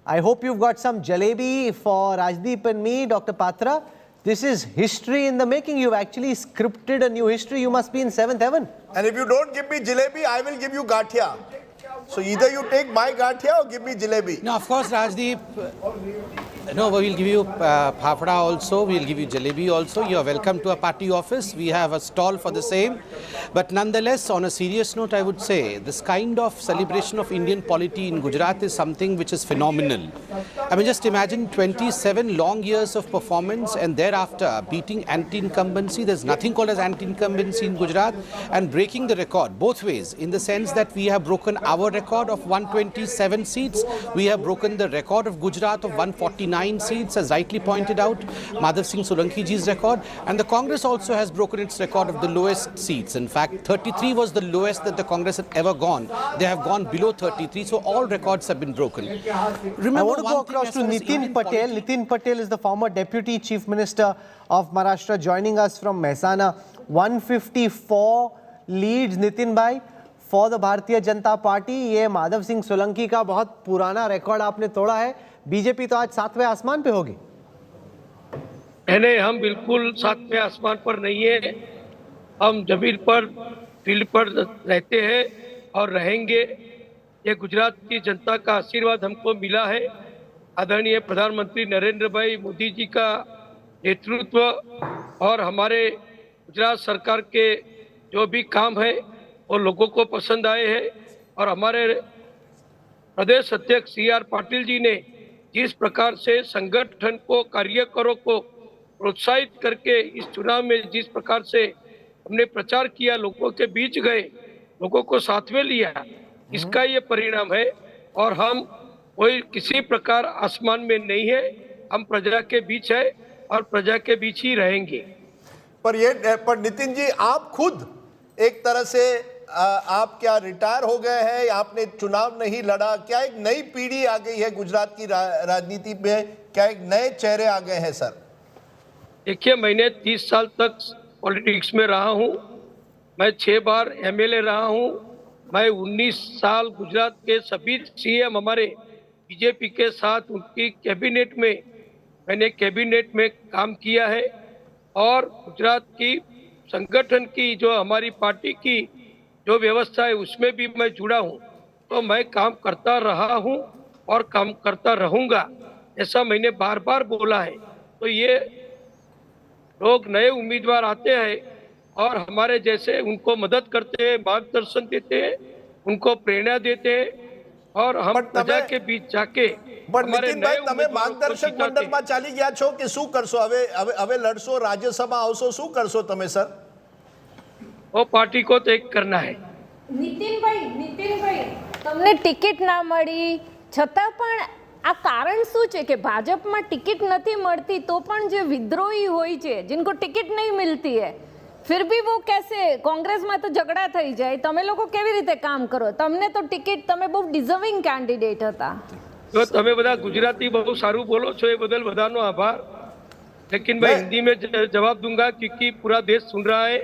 Speaker 3: I hope you've got some jalebi for Rajdeep and me, Dr. Patra. This is history in the making. You've actually scripted a new history. You must be in 7th heaven.
Speaker 2: And if you don't give me jalebi, I will give you gathia. So either you take my gathia or give me jalebi.
Speaker 17: No, of course, Rajdeep. No, we will give you phafda also, we will give you jalebi also. You are welcome to a party office. We have a stall for the same. But nonetheless, on a serious note, I would say this kind of celebration of Indian polity in Gujarat is something which is phenomenal. I mean, just imagine 27 long years of performance and thereafter beating anti-incumbency. There's nothing called as anti-incumbency in Gujarat, and breaking the record both ways, in the sense that we have broken our record of 127 seats. We have broken the record of Gujarat of 149 seats, as rightly pointed out, Madhav Singh Solanki ji's record, and the Congress also has broken its record of the lowest seats. In fact, 33 was the lowest that the Congress had ever gone. They have gone below 33, so all records have been broken.
Speaker 3: Remember, I want to go across to Nitin Patel. Nitin Patel is the former Deputy Chief Minister of Maharashtra, joining us from Mehsana. 154 leads, Nitin bhai, for the Bharatiya Janata Party. ये माधव सिंह सोलंकी का बहुत पुराना record आपने तोड़ा है। BJP तो आज 7वें आसमान पे होगी।
Speaker 18: नहीं, हम बिल्कुल 7वें आसमान पर नहीं है। हम जमीन पर, फील्ड पर रहते हैं और रहेंगे। ये गुजरात की जनता का आशीर्वाद हमको मिला है। आदरणीय प्रधानमंत्री नरेंद्र भाई मोदी जी का नेतृत्व और हमारे गुजरात सरकार के जो भी काम है वो लोगों को पसंद आए हैं। और हमारे प्रदेश अध्यक्ष CR पाटिल जी ने जिस प्रकार से संगठन को, कार्यकरों को प्रोत्साहित करके इस चुनाव में जिस प्रकार से हमने प्रचार किया, लोगों के बीच गए, लोगों को साथ में लिया, इसका ये परिणाम है। और हम कोई किसी प्रकार आसमान में नहीं है। हम प्रजा के बीच है और प्रजा के बीच ही रहेंगे।
Speaker 2: पर नितिन जी, आप खुद एक तरह से आप क्या रिटायर हो गए हैं, आपने चुनाव नहीं लड़ा, क्या एक नई पीढ़ी आ गई है गुजरात की राजनीति में, क्या एक नए चेहरे आ गए हैं सर?
Speaker 18: देखिए, मैंने 30 साल तक पॉलिटिक्स में रहा हूँ, मैं 6 बार एमएलए रहा हूँ, मैं 19 साल गुजरात के सभी सीएम हमारे बीजेपी के साथ उनकी कैबिनेट में, मैंने कैबिनेट में काम किया है और गुजरात की संगठन की जो हमारी पार्टी की जो व्यवस्था है उसमें भी मैं जुड़ा हूँ। तो मैं काम करता रहा हूँ और काम करता रहूँगा, ऐसा मैंने बार बार बोला है। तो ये लोग नए उम्मीदवार आते हैं और हमारे जैसे उनको मदद करते हैं, मार्गदर्शन देते हैं, उनको प्रेरणा देते हैं और हम प्रजा के बीच जाके
Speaker 2: નીતિનભાઈ, તમે માર્ગદર્શક મંડળમાં ચાલી ગયા છો કે શું કરશો? હવે લડશો, રાજ્યસભા આવશો, શું કરશો તમે સર?
Speaker 18: वो पार्टी को त्याग करना है।
Speaker 6: નીતિનભાઈ તમને ટિકિટ ના મળી છતાં પણ આ કારણ શું છે કે ભાજપમાં ટિકિટ નથી મળતી તો પણ જે વિદ્રોહી હોય છે, जिनको टिकट नहीं मिलती है, फिर भी वो कैसे कांग्रेस में तो झगड़ा થઈ જાય, તમે લોકો કેવી રીતે કામ કરો? તમને તો ટિકિટ, તમે બહુ ડિઝર્વિંગ કેન્ડિડેટ હતા।
Speaker 18: तो તમે બધા ગુજરાતી બહુ સારું બોલો છો, એ બદલ બધાનો આભાર। लेकिन मैं हिंदी में जवाब दूंगा क्योंकि पूरा देश सुन रहा है।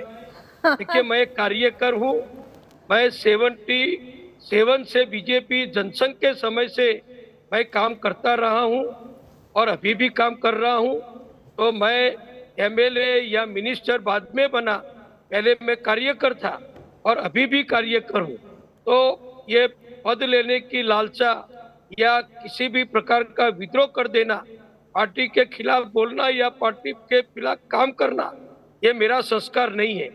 Speaker 18: देखिए, मैं एक कार्यकर हूँ, मैं 77 से बीजेपी जनसंघ के समय से मैं काम करता रहा हूँ और अभी भी काम कर रहा हूँ। तो मैं एमएलए या मिनिस्टर बाद में बना, पहले मैं कार्यकर था और अभी भी कार्यकर हूँ। तो ये पद लेने की लालसा या किसी भी प्रकार का विद्रोह कर देना, पार्टी के खिलाफ बोलना या पार्टी के खिलाफ काम करना, ये मेरा संस्कार नहीं है।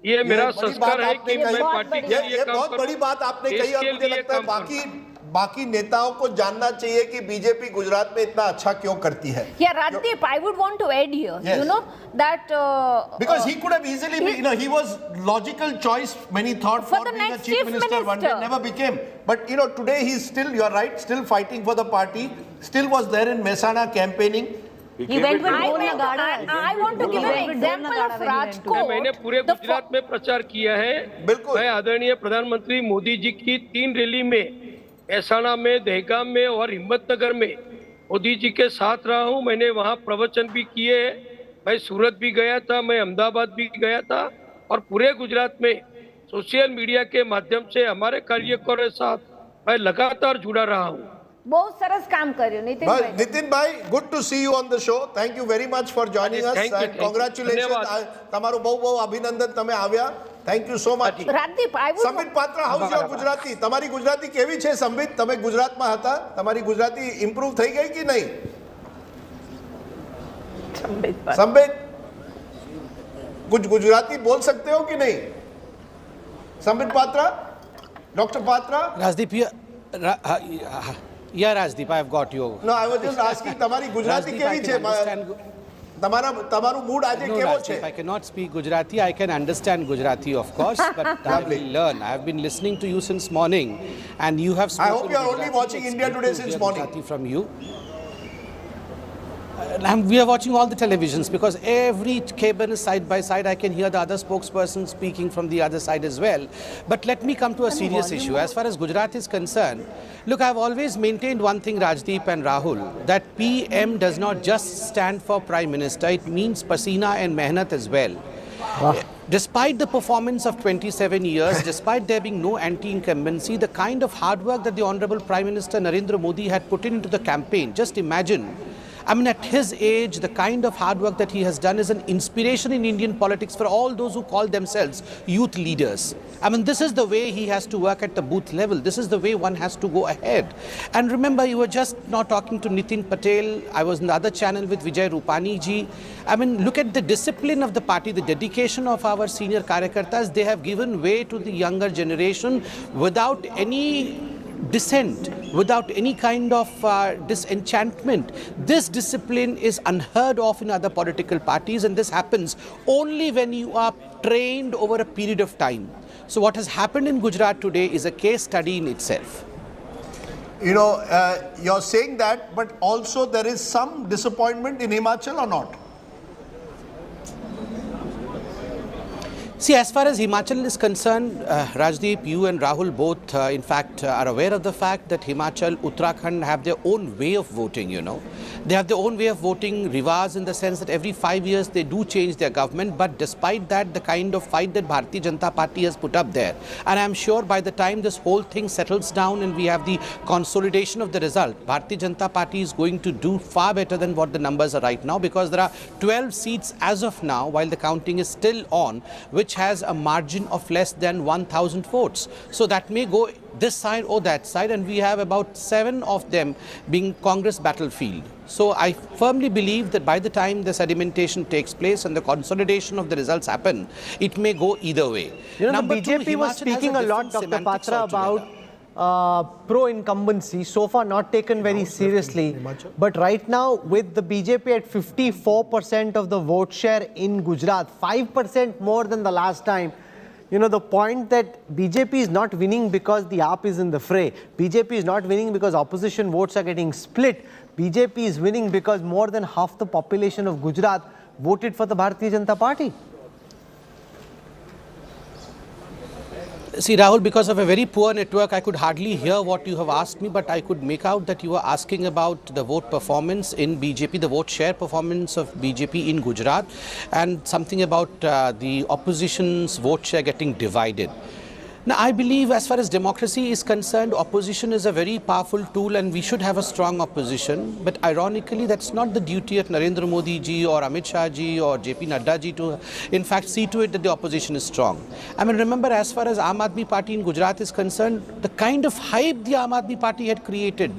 Speaker 18: ये मेरा संस्कार है कि मैं पार्टी के लिए
Speaker 2: ये
Speaker 18: काम
Speaker 2: बहुत बड़ी बात आपने कही और मुझे लगता है बाकी नेताओं को जानना चाहिए कि बीजेपी गुजरात में इतना अच्छा क्यों करती है।
Speaker 6: Yeah, Raddeep, I would want to add here,
Speaker 2: Yes.
Speaker 6: you know, that
Speaker 2: because he could have easily been, you know, he was logical choice when he thought for being a chief minister. One day never became, but you know, today he's still, you're right, still fighting for the party, still was there in Mehsana campaigning.
Speaker 6: He went with I want to give an example of Rajkot.
Speaker 18: मैंने पूरे गुजरात में प्रचार किया है।
Speaker 2: बिल्कुल।
Speaker 18: मैं आदरणीय प्रधानमंत्री मोदी जी की 3 रैली में, महसाना में, दहेगाम में और हिम्मतनगर में मोदी जी के साथ रहा हूं। मैंने वहां प्रवचन भी किए हैं। मैं सूरत भी गया था, मैं अहमदाबाद भी गया था और पूरे गुजरात में सोशल मीडिया के माध्यम से हमारे कार्यकर्ताओं के साथ मैं लगातार जुड़ा रहा हूं।
Speaker 6: बहुत सरस काम કર્યું Nitinbhai.
Speaker 2: Nitinbhai, good to see you on the show. Thank you very much for joining us and congratulations. તમારું બહુ અભિનંદન, તમે આવ્યા. Thank you so much.
Speaker 6: Raddeep, I would
Speaker 2: Sambit patra, how is your Gujarati? તમારી ગુજરાતી કેવી છે સંબિત? તમે ગુજરાતમાં હતા, તમારી ગુજરાતી ઇમ્પ્રૂવ થઈ ગઈ કે નહીં? સંબિત, कुछ गुजराती बोल सकते हो कि नहीं? Sambit Patra, doctor Patra?
Speaker 17: Rajdeep, yeah, Rajdeep, I have got you.
Speaker 2: No, I was just asking, તમારી ગુજરાતી કેવી છે? તમારું મૂડ આજે
Speaker 17: No,
Speaker 2: કેવો
Speaker 17: Rajdeep,
Speaker 2: છે?
Speaker 17: I cannot speak Gujarati. I can understand Gujarati, of course, but I will learn. I have been listening to you since morning, and you have spoken
Speaker 2: I hope you are only
Speaker 17: Gujarati.
Speaker 2: watching
Speaker 17: It's
Speaker 2: India
Speaker 17: good
Speaker 2: Today
Speaker 17: to
Speaker 2: since
Speaker 17: hear
Speaker 2: morning.
Speaker 17: Gujarati from you. We are watching all the televisions because every cabin is side by side. I can hear the other spokesperson speaking from the other side as well. But let me come to a serious issue. As far as Gujarat is concerned, look, I have always maintained one thing, Rajdeep and Rahul, that PM does not just stand for Prime Minister. It means pasina and mehnat as well. Despite the performance of 27 years, despite there being no anti-incumbency, the kind of hard work that the Honorable Prime Minister Narendra Modi had put into the campaign, just imagine. I mean, at his age, the kind of hard work that he has done is an inspiration in Indian politics for all those who call themselves youth leaders. I mean, this is the way he has to work at the booth level. This is the way one has to go ahead. And remember, you were just now talking to Nitin Patel. I was in the other channel with Vijay Rupani ji. I mean, look at the discipline of the party, the dedication of our senior karyakartas. They have given way to the younger generation without any dissent, without any kind of disenchantment. This discipline is unheard of in other political parties, and this happens only when you are trained over a period of time. So what has happened in Gujarat today is a case study in itself.
Speaker 2: You know, you're saying that, but also there is some disappointment in Himachal or not?
Speaker 17: See, as far as Himachal is concerned, Rajdeep, you and Rahul both, in fact, are aware of the fact that Himachal, Uttarakhand have their own way of voting, you know. They have their own way of voting, rivas, in the sense that every 5 years they do change their government. But despite that, the kind of fight that Bharatiya Janata Party has put up there, and I'm sure by the time this whole thing settles down and we have the consolidation of the result, Bharatiya Janata Party is going to do far better than what the numbers are right now, because there are 12 seats as of now, while the counting is still on, which has a margin of less than 1,000 votes. So that may go this side or that side, and we have about 7 of them being Congress battlefield. So I firmly believe that by the time the sedimentation takes place and the consolidation of the results happen, it may go either way.
Speaker 3: You know,
Speaker 17: Number
Speaker 3: the
Speaker 17: two,
Speaker 3: BJP was
Speaker 17: Himachal
Speaker 3: speaking
Speaker 17: has
Speaker 3: a lot,
Speaker 17: different
Speaker 3: Dr.
Speaker 17: semantics
Speaker 3: Patra,
Speaker 17: altogether.
Speaker 3: about pro-incumbency, so far not taken very seriously. But right now, with the BJP at 54% of the vote share in Gujarat, 5% more than the last time, you know, the point that BJP is not winning because the AAP is in the fray. BJP is not winning because opposition votes are getting split. BJP is winning because more than half the population of Gujarat voted for the Bharatiya Janata Party.
Speaker 17: See, Rahul, because of a very poor network, I could hardly hear what you have asked me, but I could make out that you were asking about the vote performance in BJP, the vote share performance of BJP in Gujarat, and something about the opposition's vote share getting divided. Now, I believe as far as democracy is concerned, opposition is a very powerful tool and we should have a strong opposition. But ironically, that's not the duty of Narendra Modi ji or Amit Shah ji or JP Nadda ji to, in fact, see to it that the opposition is strong. I mean, remember, as far as Aam Aadmi Party in Gujarat is concerned, the kind of hype the Aam Aadmi Party had created,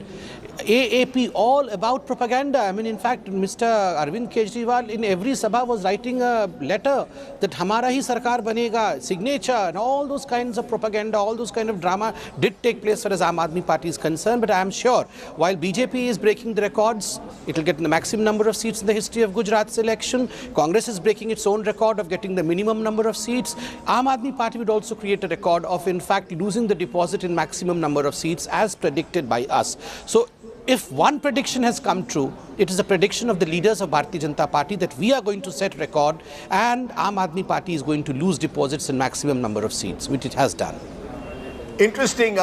Speaker 17: AAP, all about propaganda. I mean, in fact, Mr. Arvind Kejriwal in every sabha was writing a letter that Hamara hi sarkar banega, signature, and all those kinds of propaganda, all those kind of drama did take place as far as Aam Aadmi Party is concerned. But I am sure, while BJP is breaking the records, it will get the maximum number of seats in the history of Gujarat's election. Congress is breaking its own record of getting the minimum number of seats. Aam Aadmi Party would also create a record of, in fact, losing the deposit in maximum number of seats as predicted by us. So, if one prediction has come true, it is a prediction of the leaders of Bharatiya Janata Party that we are going to set record and Aam Aadmi Party is going to lose deposits in maximum number of seats, which it has done.
Speaker 2: Interesting.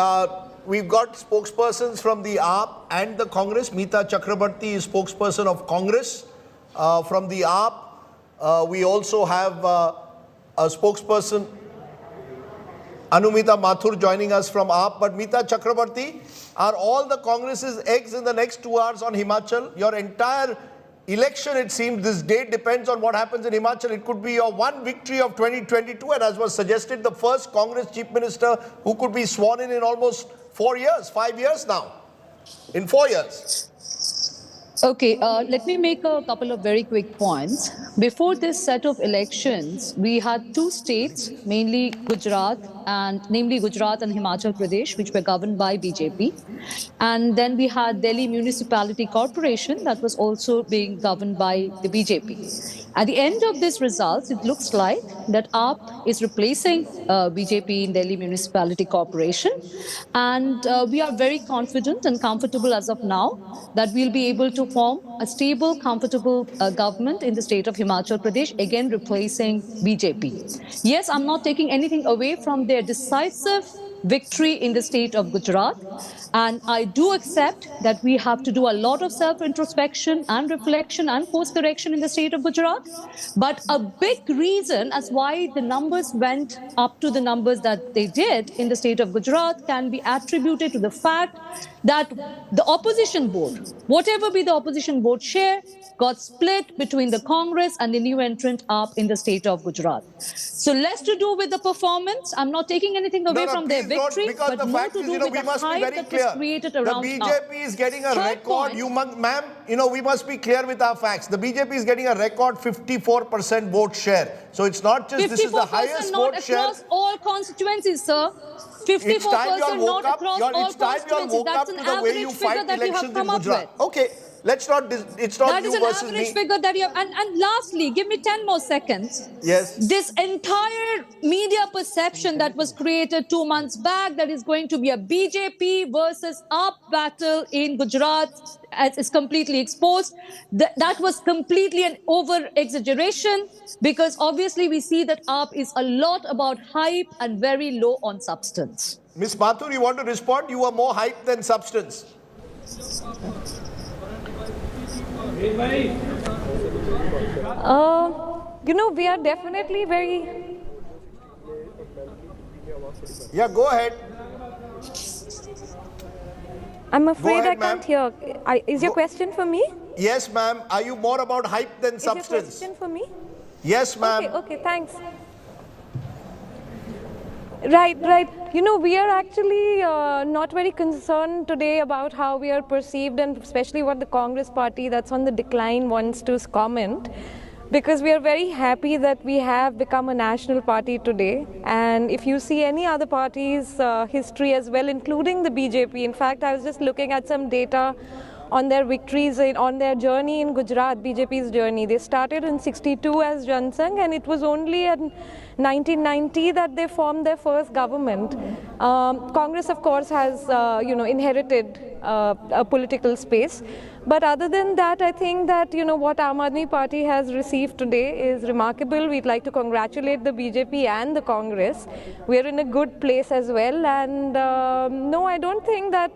Speaker 2: We've got spokespersons from the AAP and the Congress. Meeta Chakrabarti is spokesperson of Congress. From the AAP, we also have a spokesperson, Anumita Mathur, joining us from AAP. But Meeta Chakrabarti, are all the Congress's eggs in the next 2 hours on Himachal? Your entire election, it seems, this date depends on what happens in Himachal. It could be your one victory of 2022, and as was suggested, the first Congress Chief Minister who could be sworn in almost 4 years, 5 years now, in 4 years.
Speaker 19: Okay, let me make a couple of very quick points. Before this set of elections, we had 2 states, mainly Gujarat and Himachal Pradesh, which were governed by BJP. And then we had Delhi Municipality Corporation that was also being governed by the BJP. At the end of these results, it looks like that AAP is replacing BJP in Delhi Municipality Corporation. And we are very confident and comfortable as of now that we'll be able to form a stable, comfortable government in the state of Himachal Pradesh, again replacing BJP. Yes, I'm not taking anything away from their decisive victory in the state of Gujarat. And I do accept that we have to do a lot of self-introspection and reflection and course-correction in the state of Gujarat. But a big reason as why the numbers went up to the numbers that they did in the state of Gujarat can be attributed to the fact that the opposition vote, whatever be the opposition vote share, got split between the Congress and the new entrant AAP in the state of Gujarat. So less to do with the performance. I'm not taking anything away from their victory,
Speaker 2: because the fact is, we must be very clear. The BJP is getting a record. Ma'am, we must be clear with our facts. The BJP is getting a record 54% vote share. So it's not just this is the highest vote share.
Speaker 19: Across all constituencies, sir. 54% not across all constituencies. That's an average figure that you have come up with.
Speaker 2: Okay. Let's not, it's not
Speaker 19: That
Speaker 2: you
Speaker 19: is an
Speaker 2: versus
Speaker 19: average
Speaker 2: me.
Speaker 19: figure that you have. And lastly, give me 10 more seconds.
Speaker 2: Yes.
Speaker 19: This entire media perception that was created 2 months back that is going to be a BJP versus AAP battle in Gujarat is completely exposed. That was completely an over-exaggeration, because obviously we see that AAP is a lot about hype and very low on substance.
Speaker 2: Ms. Mathur, you want to respond? You are more hype than substance.
Speaker 9: You know, we are definitely very...
Speaker 2: Yeah, go ahead.
Speaker 9: I'm afraid
Speaker 2: ahead,
Speaker 9: I can't hear. Is your question for me?
Speaker 2: Yes, ma'am. Are you more about hype than
Speaker 9: Is your
Speaker 2: substance?
Speaker 9: question for me?
Speaker 2: Yes, ma'am.
Speaker 9: Okay, thanks. Right. You know, we are actually not very concerned today about how we are perceived, and especially what the Congress party that's on the decline wants to comment, because we are very happy that we have become a national party today. And if you see any other party's history as well, including the BJP, in fact, I was just looking at some data on their victories, on their journey in Gujarat, BJP's journey. They started in 62 as Jansangh, and it was only in 1990 that they formed their first government. Congress, of course, has inherited a political space. But other than that, I think that what Aam Aadmi Party has received today is remarkable. We'd like to congratulate the BJP and the Congress. We're in a good place as well, and no, I don't think that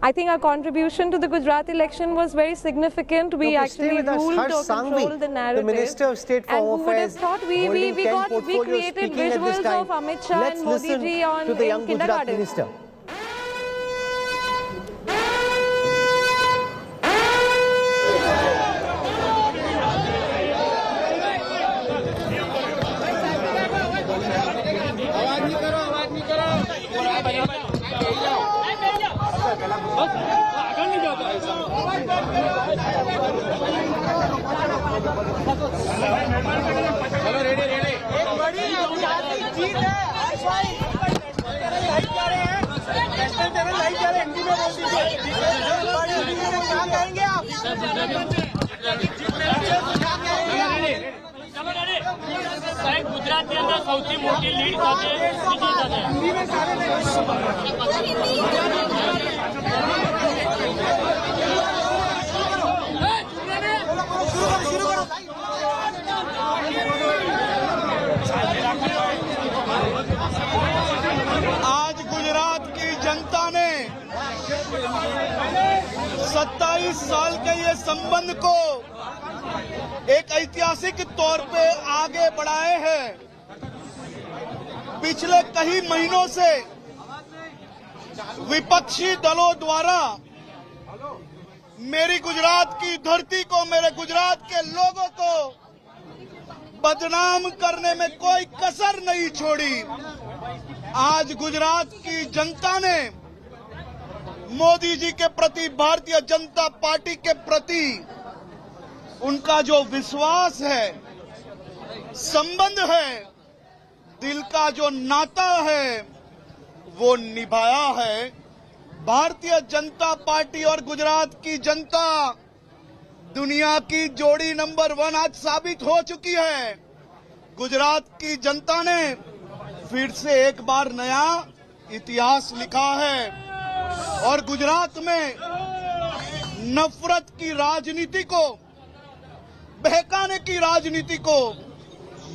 Speaker 9: I think our contribution to the Gujarat election was very significant. We actually ruled or controlled the narrative.
Speaker 3: The Minister of State for Home Affairs,
Speaker 9: we created visuals of Amit Shah and Modi ji on
Speaker 3: to the young Gujarat
Speaker 9: kindergarten.
Speaker 3: Minister.
Speaker 20: Gujarat के अंदर સૌથી મોટી lead સાથે જીતી જશે
Speaker 21: आज गुजरात की जनता ने 27 साल के ये संबंध को एक ऐतिहासिक तौर पे आगे बढ़ाए हैं। पिछले कई महीनों से विपक्षी दलों द्वारा मेरी गुजरात की धरती को, मेरे गुजरात के लोगों को बदनाम करने में कोई कसर नहीं छोड़ी। आज गुजरात की जनता ने मोदी जी के प्रति, भारतीय जनता पार्टी के प्रति उनका जो विश्वास है, संबंध है, दिल का जो नाता है, वो निभाया है। भारतीय जनता पार्टी और गुजरात की जनता दुनिया की जोड़ी नंबर 1 आज साबित हो चुकी है। गुजरात की जनता ने फिर से एक बार नया इतिहास लिखा है और गुजरात में नफरत की राजनीति को, बहकाने की राजनीति को,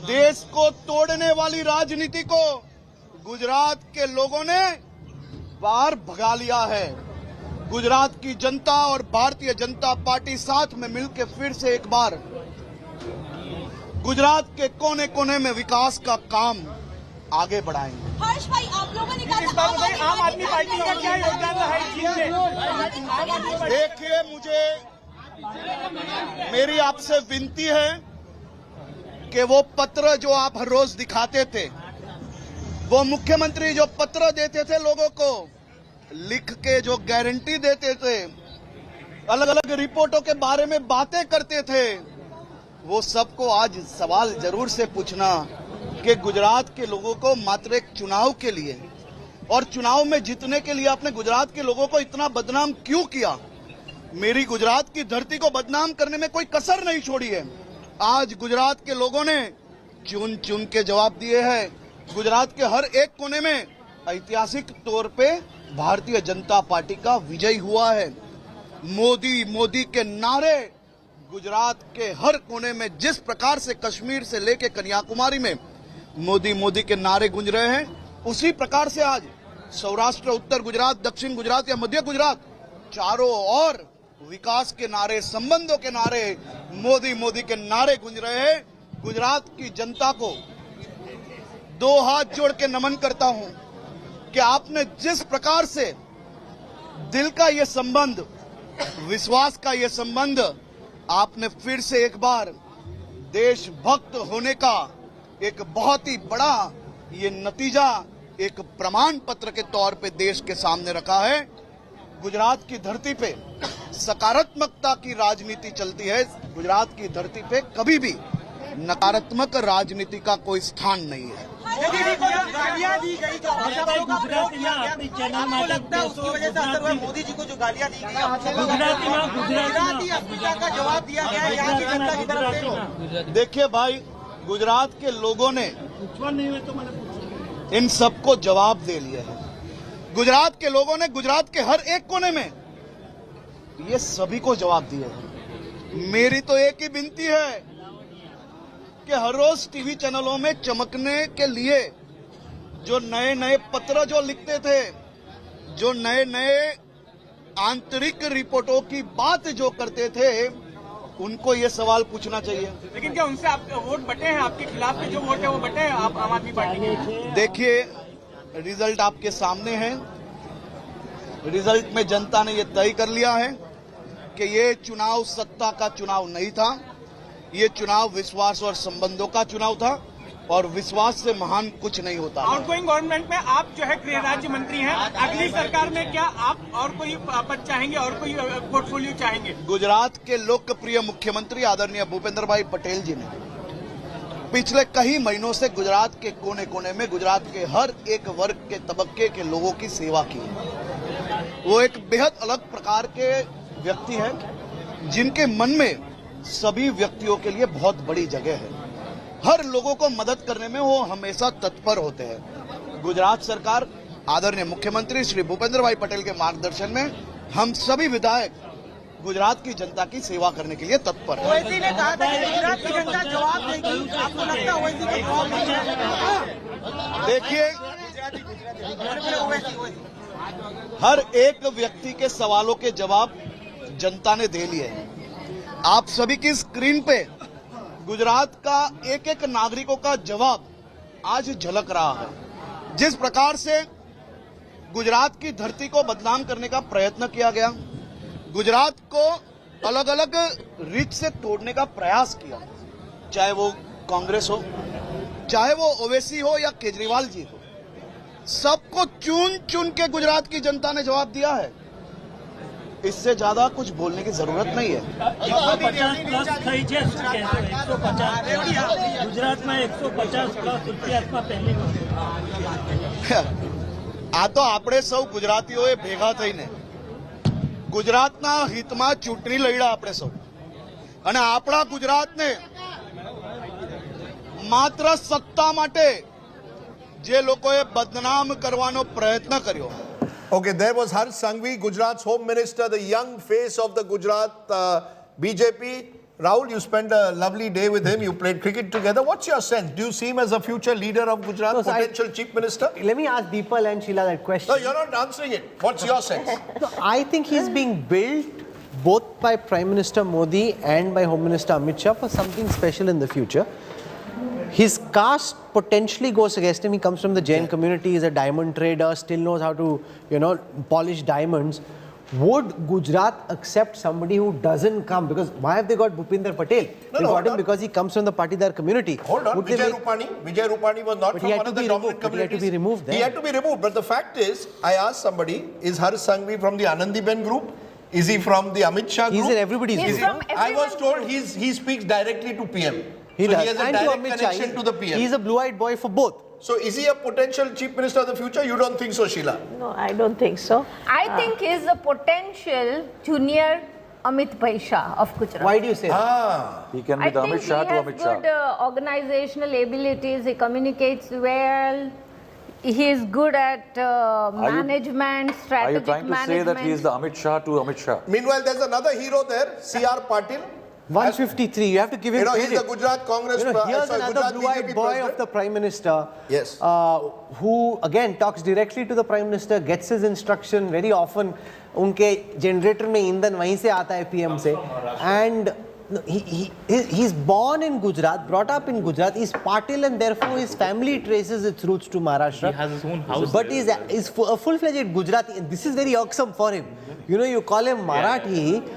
Speaker 21: देश को तोड़ने वाली राजनीति को गुजरात के लोगों ने बाहर भगा लिया है। गुजरात की जनता और भारतीय जनता पार्टी साथ में मिलकर फिर से एक बार गुजरात के कोने कोने में विकास का काम आगे बढ़ाएंगे।
Speaker 13: हर्ष भाई, आप लोगों ने कहा
Speaker 21: आम आदमी पार्टी का क्या योगदान रहा है? देखिए, मुझे मेरी आपसे विनती है कि वो पत्र जो आप हर रोज दिखाते थे, वो मुख्यमंत्री जो पत्र देते थे लोगों को, लिख के जो गारंटी देते थे, अलग अलग रिपोर्टों के बारे में बातें करते थे, वो सबको आज सवाल जरूर से पूछना कि गुजरात के लोगों को मात्र एक चुनाव के लिए और चुनाव में जीतने के लिए आपने गुजरात के लोगों को इतना बदनाम क्यों किया? मेरी गुजरात की धरती को बदनाम करने में कोई कसर नहीं छोड़ी है। आज गुजरात के लोगों ने चुन चुन के जवाब दिए हैं। गुजरात के हर एक कोने में ऐतिहासिक तौर पे भारतीय जनता पार्टी का विजय हुआ है। मोदी मोदी के नारे गुजरात के हर कोने में, जिस प्रकार से कश्मीर से लेके कन्याकुमारी में मोदी मोदी के नारे गूंज रहे हैं, उसी प्रकार से आज सौराष्ट्र, उत्तर गुजरात, दक्षिण गुजरात या मध्य गुजरात, चारों ओर विकास के नारे, संबंधों के नारे, मोदी मोदी के नारे गूंज रहे हैं। गुजरात की जनता को दो हाथ जोड़ के नमन करता हूं कि आपने जिस प्रकार से दिल का ये संबंध, विश्वास का ये संबंध, आपने फिर से एक बार देशभक्त होने का एक बहुत ही बड़ा ये नतीजा एक प्रमाण पत्र के तौर पे देश के सामने रखा है। गुजरात की धरती पे सकारात्मकता की राजनीति चलती है। गुजरात की धरती पे कभी भी नकारात्मक राजनीति का कोई स्थान नहीं है।
Speaker 20: गालियां दी गई, मोदी जी को जो गालियां दी गई, गुजराती अस्मिता का जवाब दिया गया है यहाँ की जनता की तरफ से।
Speaker 21: देखिए भाई, गुजरात के लोगों ने इन सबको जवाब दे लिया है। गुजरात के लोगों ने गुजरात के हर एक कोने में ये सभी को जवाब दिया है। मेरी तो एक ही विनती है कि हर रोज टीवी चैनलों में चमकने के लिए जो नए नए पत्र जो लिखते थे, जो नए नए आंतरिक रिपोर्टों की बात जो करते थे, उनको ये सवाल पूछना चाहिए।
Speaker 20: लेकिन क्या उनसे आप वोट बटे हैं? आपके खिलाफ के जो वोट है वो बटे हैं आप आम आदमी पार्टी के?
Speaker 21: देखिए, रिजल्ट आपके सामने है। रिजल्ट में जनता ने ये तय कर लिया है कि ये चुनाव सत्ता का चुनाव नहीं था, ये चुनाव विश्वास और संबंधों का चुनाव था, और विश्वास से महान कुछ नहीं होता।
Speaker 20: आउटगोइंग गवर्नमेंट में आप जो है गृह राज्य मंत्री हैं, अगली सरकार में क्या आप और कोई पद चाहेंगे और कोई पोर्टफोलियो चाहेंगे?
Speaker 21: गुजरात के लोकप्रिय मुख्यमंत्री आदरणीय भूपेंद्र भाई पटेल जी ने पिछले कई महीनों से गुजरात के कोने कोने में गुजरात के हर एक वर्ग के तबके के लोगों की सेवा की है। वो एक बेहद अलग प्रकार के व्यक्ति हैं जिनके मन में सभी व्यक्तियों के लिए बहुत बड़ी जगह है। हर लोगों को मदद करने में वो हमेशा तत्पर होते हैं। गुजरात सरकार आदरणीय मुख्यमंत्री श्री भूपेंद्र भाई पटेल के मार्गदर्शन में हम सभी विधायक गुजरात की जनता की सेवा करने के लिए तत्पर हैं।
Speaker 20: ओवैसी ने कहा था कि गुजरात की जनता जवाब देगी, आपको लगता है ओवैसी का जवाब देगी?
Speaker 21: देखिए, हर एक व्यक्ति के सवालों के जवाब जनता ने दे लिए हैं। आप सभी की स्क्रीन पे गुजरात का एक एक नागरिकों का जवाब आज झलक रहा है। जिस प्रकार से गुजरात की धरती को बदनाम करने का प्रयत्न किया गया, गुजरात को अलग अलग रीत से तोड़ने का प्रयास किया, चाहे वो कांग्रेस हो, चाहे वो ओवैसी हो या केजरीवाल जी हो, सबको चुन चुन के गुजरात की जनता ने जवाब दिया है। इससे ज्यादा कुछ बोलने की जरूरत नहीं है।
Speaker 20: गुजरात में 150+ पहली
Speaker 21: આ તો આપણે સૌ ગુજરાતીઓએ ભેગા થઈને ગુજરાતના હિતમાં ચૂંટણી લડ્યા આપણે સૌ, અને આપણા ગુજરાતને માત્ર સત્તા માટે જે લોકોએ બદનામ કરવાનો પ્રયત્ન કર્યો.
Speaker 2: Okay, there was Harsh Sanghvi, Gujarat's Home Minister, the young face of the Gujarat BJP. Rahul, you spent a lovely day with him. You played cricket together. What's your sense? Do you see him as a future leader of Gujarat,
Speaker 3: No,
Speaker 2: potential chief minister?
Speaker 3: Let me ask Deepal and Sheila that question.
Speaker 2: No, you're not answering it. What's your sense?
Speaker 3: No, I think he's being built both by Prime Minister Modi and by Home Minister Amit Shah for something special in the future. His caste potentially goes against him. He comes from the Jain community. He's a diamond trader, still knows how to, polish diamonds. Would Gujarat accept somebody who doesn't come? Because why have they got Bhupinder Patel? They got him because he comes from the Patidar community.
Speaker 2: Hold on, Vijay Rupani was not from one of the dominant communities.
Speaker 3: He had to be removed then.
Speaker 2: He had to be removed. But the fact is, I asked somebody, is Harsh Sanghvi from the Anandiben group? Is he from the Amit Shah group?
Speaker 3: He's in everybody's group.
Speaker 2: I was told he speaks directly to PM.
Speaker 3: He
Speaker 2: so
Speaker 3: does.
Speaker 2: He has a direct connection to the PM.
Speaker 3: He's a blue-eyed boy for both.
Speaker 2: So is he a potential chief minister of the future? You don't think so, Sheila?
Speaker 5: No, I don't think so.
Speaker 6: I think he's a potential junior Amit Bhai Shah of Gujarat.
Speaker 3: Why do you say
Speaker 2: that?
Speaker 7: He can be
Speaker 6: I
Speaker 7: the
Speaker 6: think
Speaker 7: Amit Shah
Speaker 6: he
Speaker 7: to
Speaker 6: has
Speaker 7: Amit Shah.
Speaker 6: good organizational abilities. He communicates well. He is good at management,
Speaker 7: Are you
Speaker 6: strategic
Speaker 7: trying to say that he is
Speaker 6: management.
Speaker 7: the Amit Shah to Amit Shah?
Speaker 2: Meanwhile, there's another hero there, C.R. Patil.
Speaker 3: 153. You have to give him
Speaker 2: he's
Speaker 3: credit.
Speaker 2: the Gujarat Congress.
Speaker 3: Here's another
Speaker 2: Gujarat
Speaker 3: blue-eyed
Speaker 2: BJP
Speaker 3: boy
Speaker 2: president.
Speaker 3: of the Prime Minister.
Speaker 2: Yes.
Speaker 3: Who again talks directly to the Prime Minister, gets his instruction very often. उनके generator में ईंधन वहीं से आता है PM से. And he's born in Gujarat, brought up in Gujarat. He's Patil, and therefore his family traces its roots to Maharashtra.
Speaker 12: He has his own house.
Speaker 3: But he's a full-fledged Gujarati. And this is very irksome for him. You know, you call him Marathi.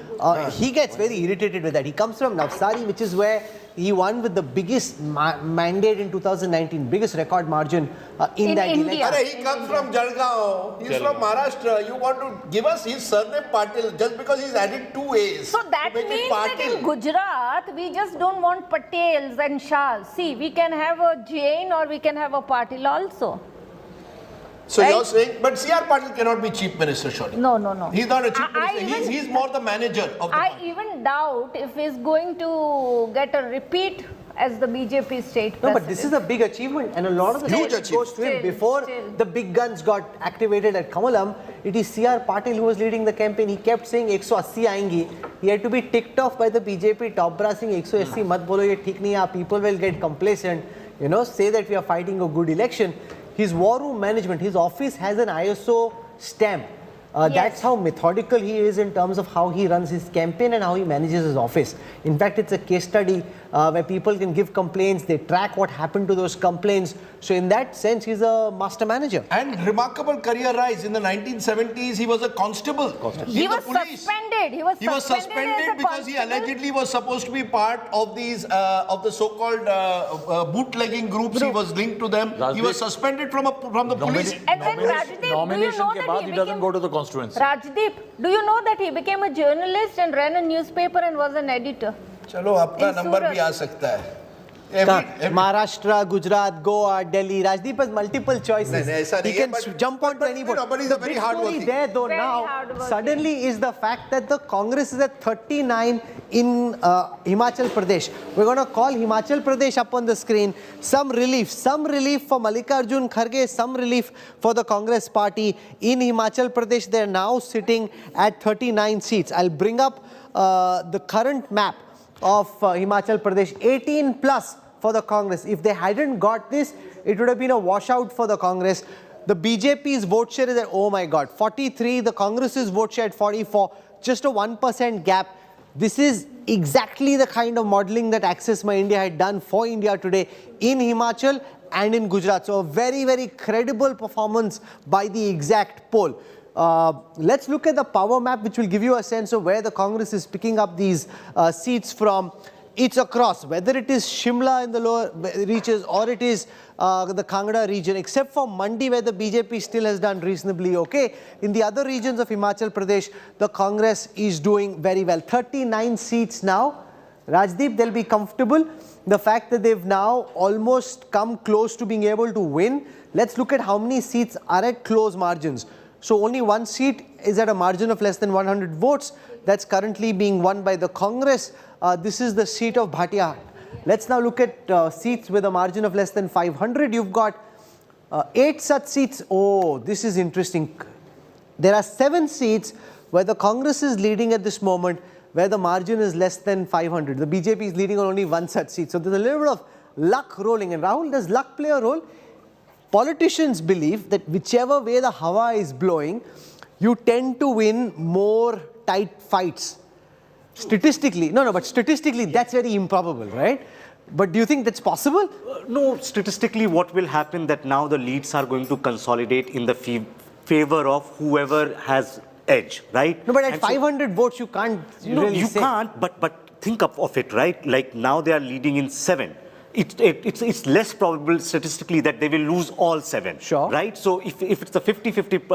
Speaker 3: He gets very irritated with that. He comes from Navsari, which is where he won with the biggest mandate in 2019, biggest record margin in that
Speaker 6: India.
Speaker 3: election.
Speaker 2: He comes from Jalgaon. He's from Maharashtra. You want to give us his surname Patil just because he's added 2 A's.
Speaker 6: So that means that in Gujarat, we just don't want Patels and Shahs. See, we can have a Jain or we can have a Patil also.
Speaker 2: So
Speaker 6: right?
Speaker 2: you're saying, but C.R. Patil cannot be chief minister, surely.
Speaker 6: No, no, no.
Speaker 2: He's not a chief minister. He's more the manager of the
Speaker 6: I even doubt if he's going to get a repeat as the BJP state president.
Speaker 3: No, but this is a big achievement, and a lot of the credit goes to him. Before the big guns got activated at Kamalam, it is C.R. Patil who was leading the campaign. He kept saying 180 आएंगी. He had to be ticked off by the BJP top brass saying 180 मत बोलो ये ठीक नहीं है. People will get complacent. You know, say that we are fighting a good election. His war room management, his office has an ISO stamp. That's how methodical he is in terms of how he runs his campaign and how he manages his office. In fact, it's a case study where people can give complaints, they track what happened to those complaints. So in that sense, he's a master manager.
Speaker 2: And remarkable career rise. In the 1970s, he was a constable.
Speaker 6: He was suspended. He was
Speaker 2: suspended because he allegedly was supposed to be part of these of the so-called bootlegging groups. He was linked to them. He was suspended from the police.
Speaker 6: And then Rajdeep, do you
Speaker 7: Nomination
Speaker 6: know
Speaker 7: के
Speaker 6: that
Speaker 7: बाद
Speaker 6: he
Speaker 7: he doesn't
Speaker 6: became...
Speaker 7: go to the constituency.
Speaker 6: Rajdeep, do you know that he became a journalist and ran a newspaper and was an editor?
Speaker 2: चलो आपका number भी आ सकता है.
Speaker 3: Maharashtra, Gujarat, Goa, Delhi. Rajdeep has multiple choices.
Speaker 2: नहीं,
Speaker 3: He can jump onto anybody.
Speaker 2: But he's a very hard
Speaker 3: story
Speaker 2: working.
Speaker 3: there though
Speaker 6: Very
Speaker 3: now
Speaker 6: hardworking.
Speaker 3: suddenly is the fact that the Congress is at 39 in Himachal Pradesh. We're going to call Himachal Pradesh up on the screen. Some relief for Mallikarjun Kharge, some relief for the Congress party in Himachal Pradesh. They're now sitting at 39 seats. I'll bring up the current map of Himachal Pradesh. 18 plus for the Congress. If they hadn't got this, it would have been a washout for the Congress. The BJP's vote share is at, oh my God, 43. The Congress's vote share at 44. Just a 1% gap. This is exactly the kind of modeling that Access My India had done for India Today in Himachal and in Gujarat. So a very, very credible performance by the exact poll. Let's look at the power map, which will give you a sense of where the Congress is picking up these seats from. It's across, whether it is Shimla in the lower reaches or it is the Kangra region, except for Mandi where the BJP still has done reasonably okay. In the other regions of Himachal Pradesh, the Congress is doing very well. 39 seats now. Rajdeep, they'll be comfortable. The fact that they've now almost come close to being able to win. Let's look at how many seats are at close margins. So only one seat is at a margin of less than 100 votes. That's currently being won by the Congress. This is the seat of Bhatia. Let's now look at seats with a margin of less than 500. You've got 8 such seats. Oh, this is interesting. There are 7 seats where the Congress is leading at this moment, where the margin is less than 500. The BJP is leading on only 1 such seat. So there's a little bit of luck rolling. And Rahul, does luck play a role? Politicians believe that whichever way the hawa is blowing, you tend to win more tight fights. Statistically, but statistically that's very improbable, right? But do you think that's possible?
Speaker 11: No, statistically what will happen that now the leads are going to consolidate in the favor of whoever has edge, right?
Speaker 3: No, but at 500 votes you can't really
Speaker 11: you
Speaker 3: say.
Speaker 11: can't, but think of it, right? Like now they are leading in 7. It's less probable statistically that they will lose all 7.
Speaker 3: Sure.
Speaker 11: Right? So if it's a 50-50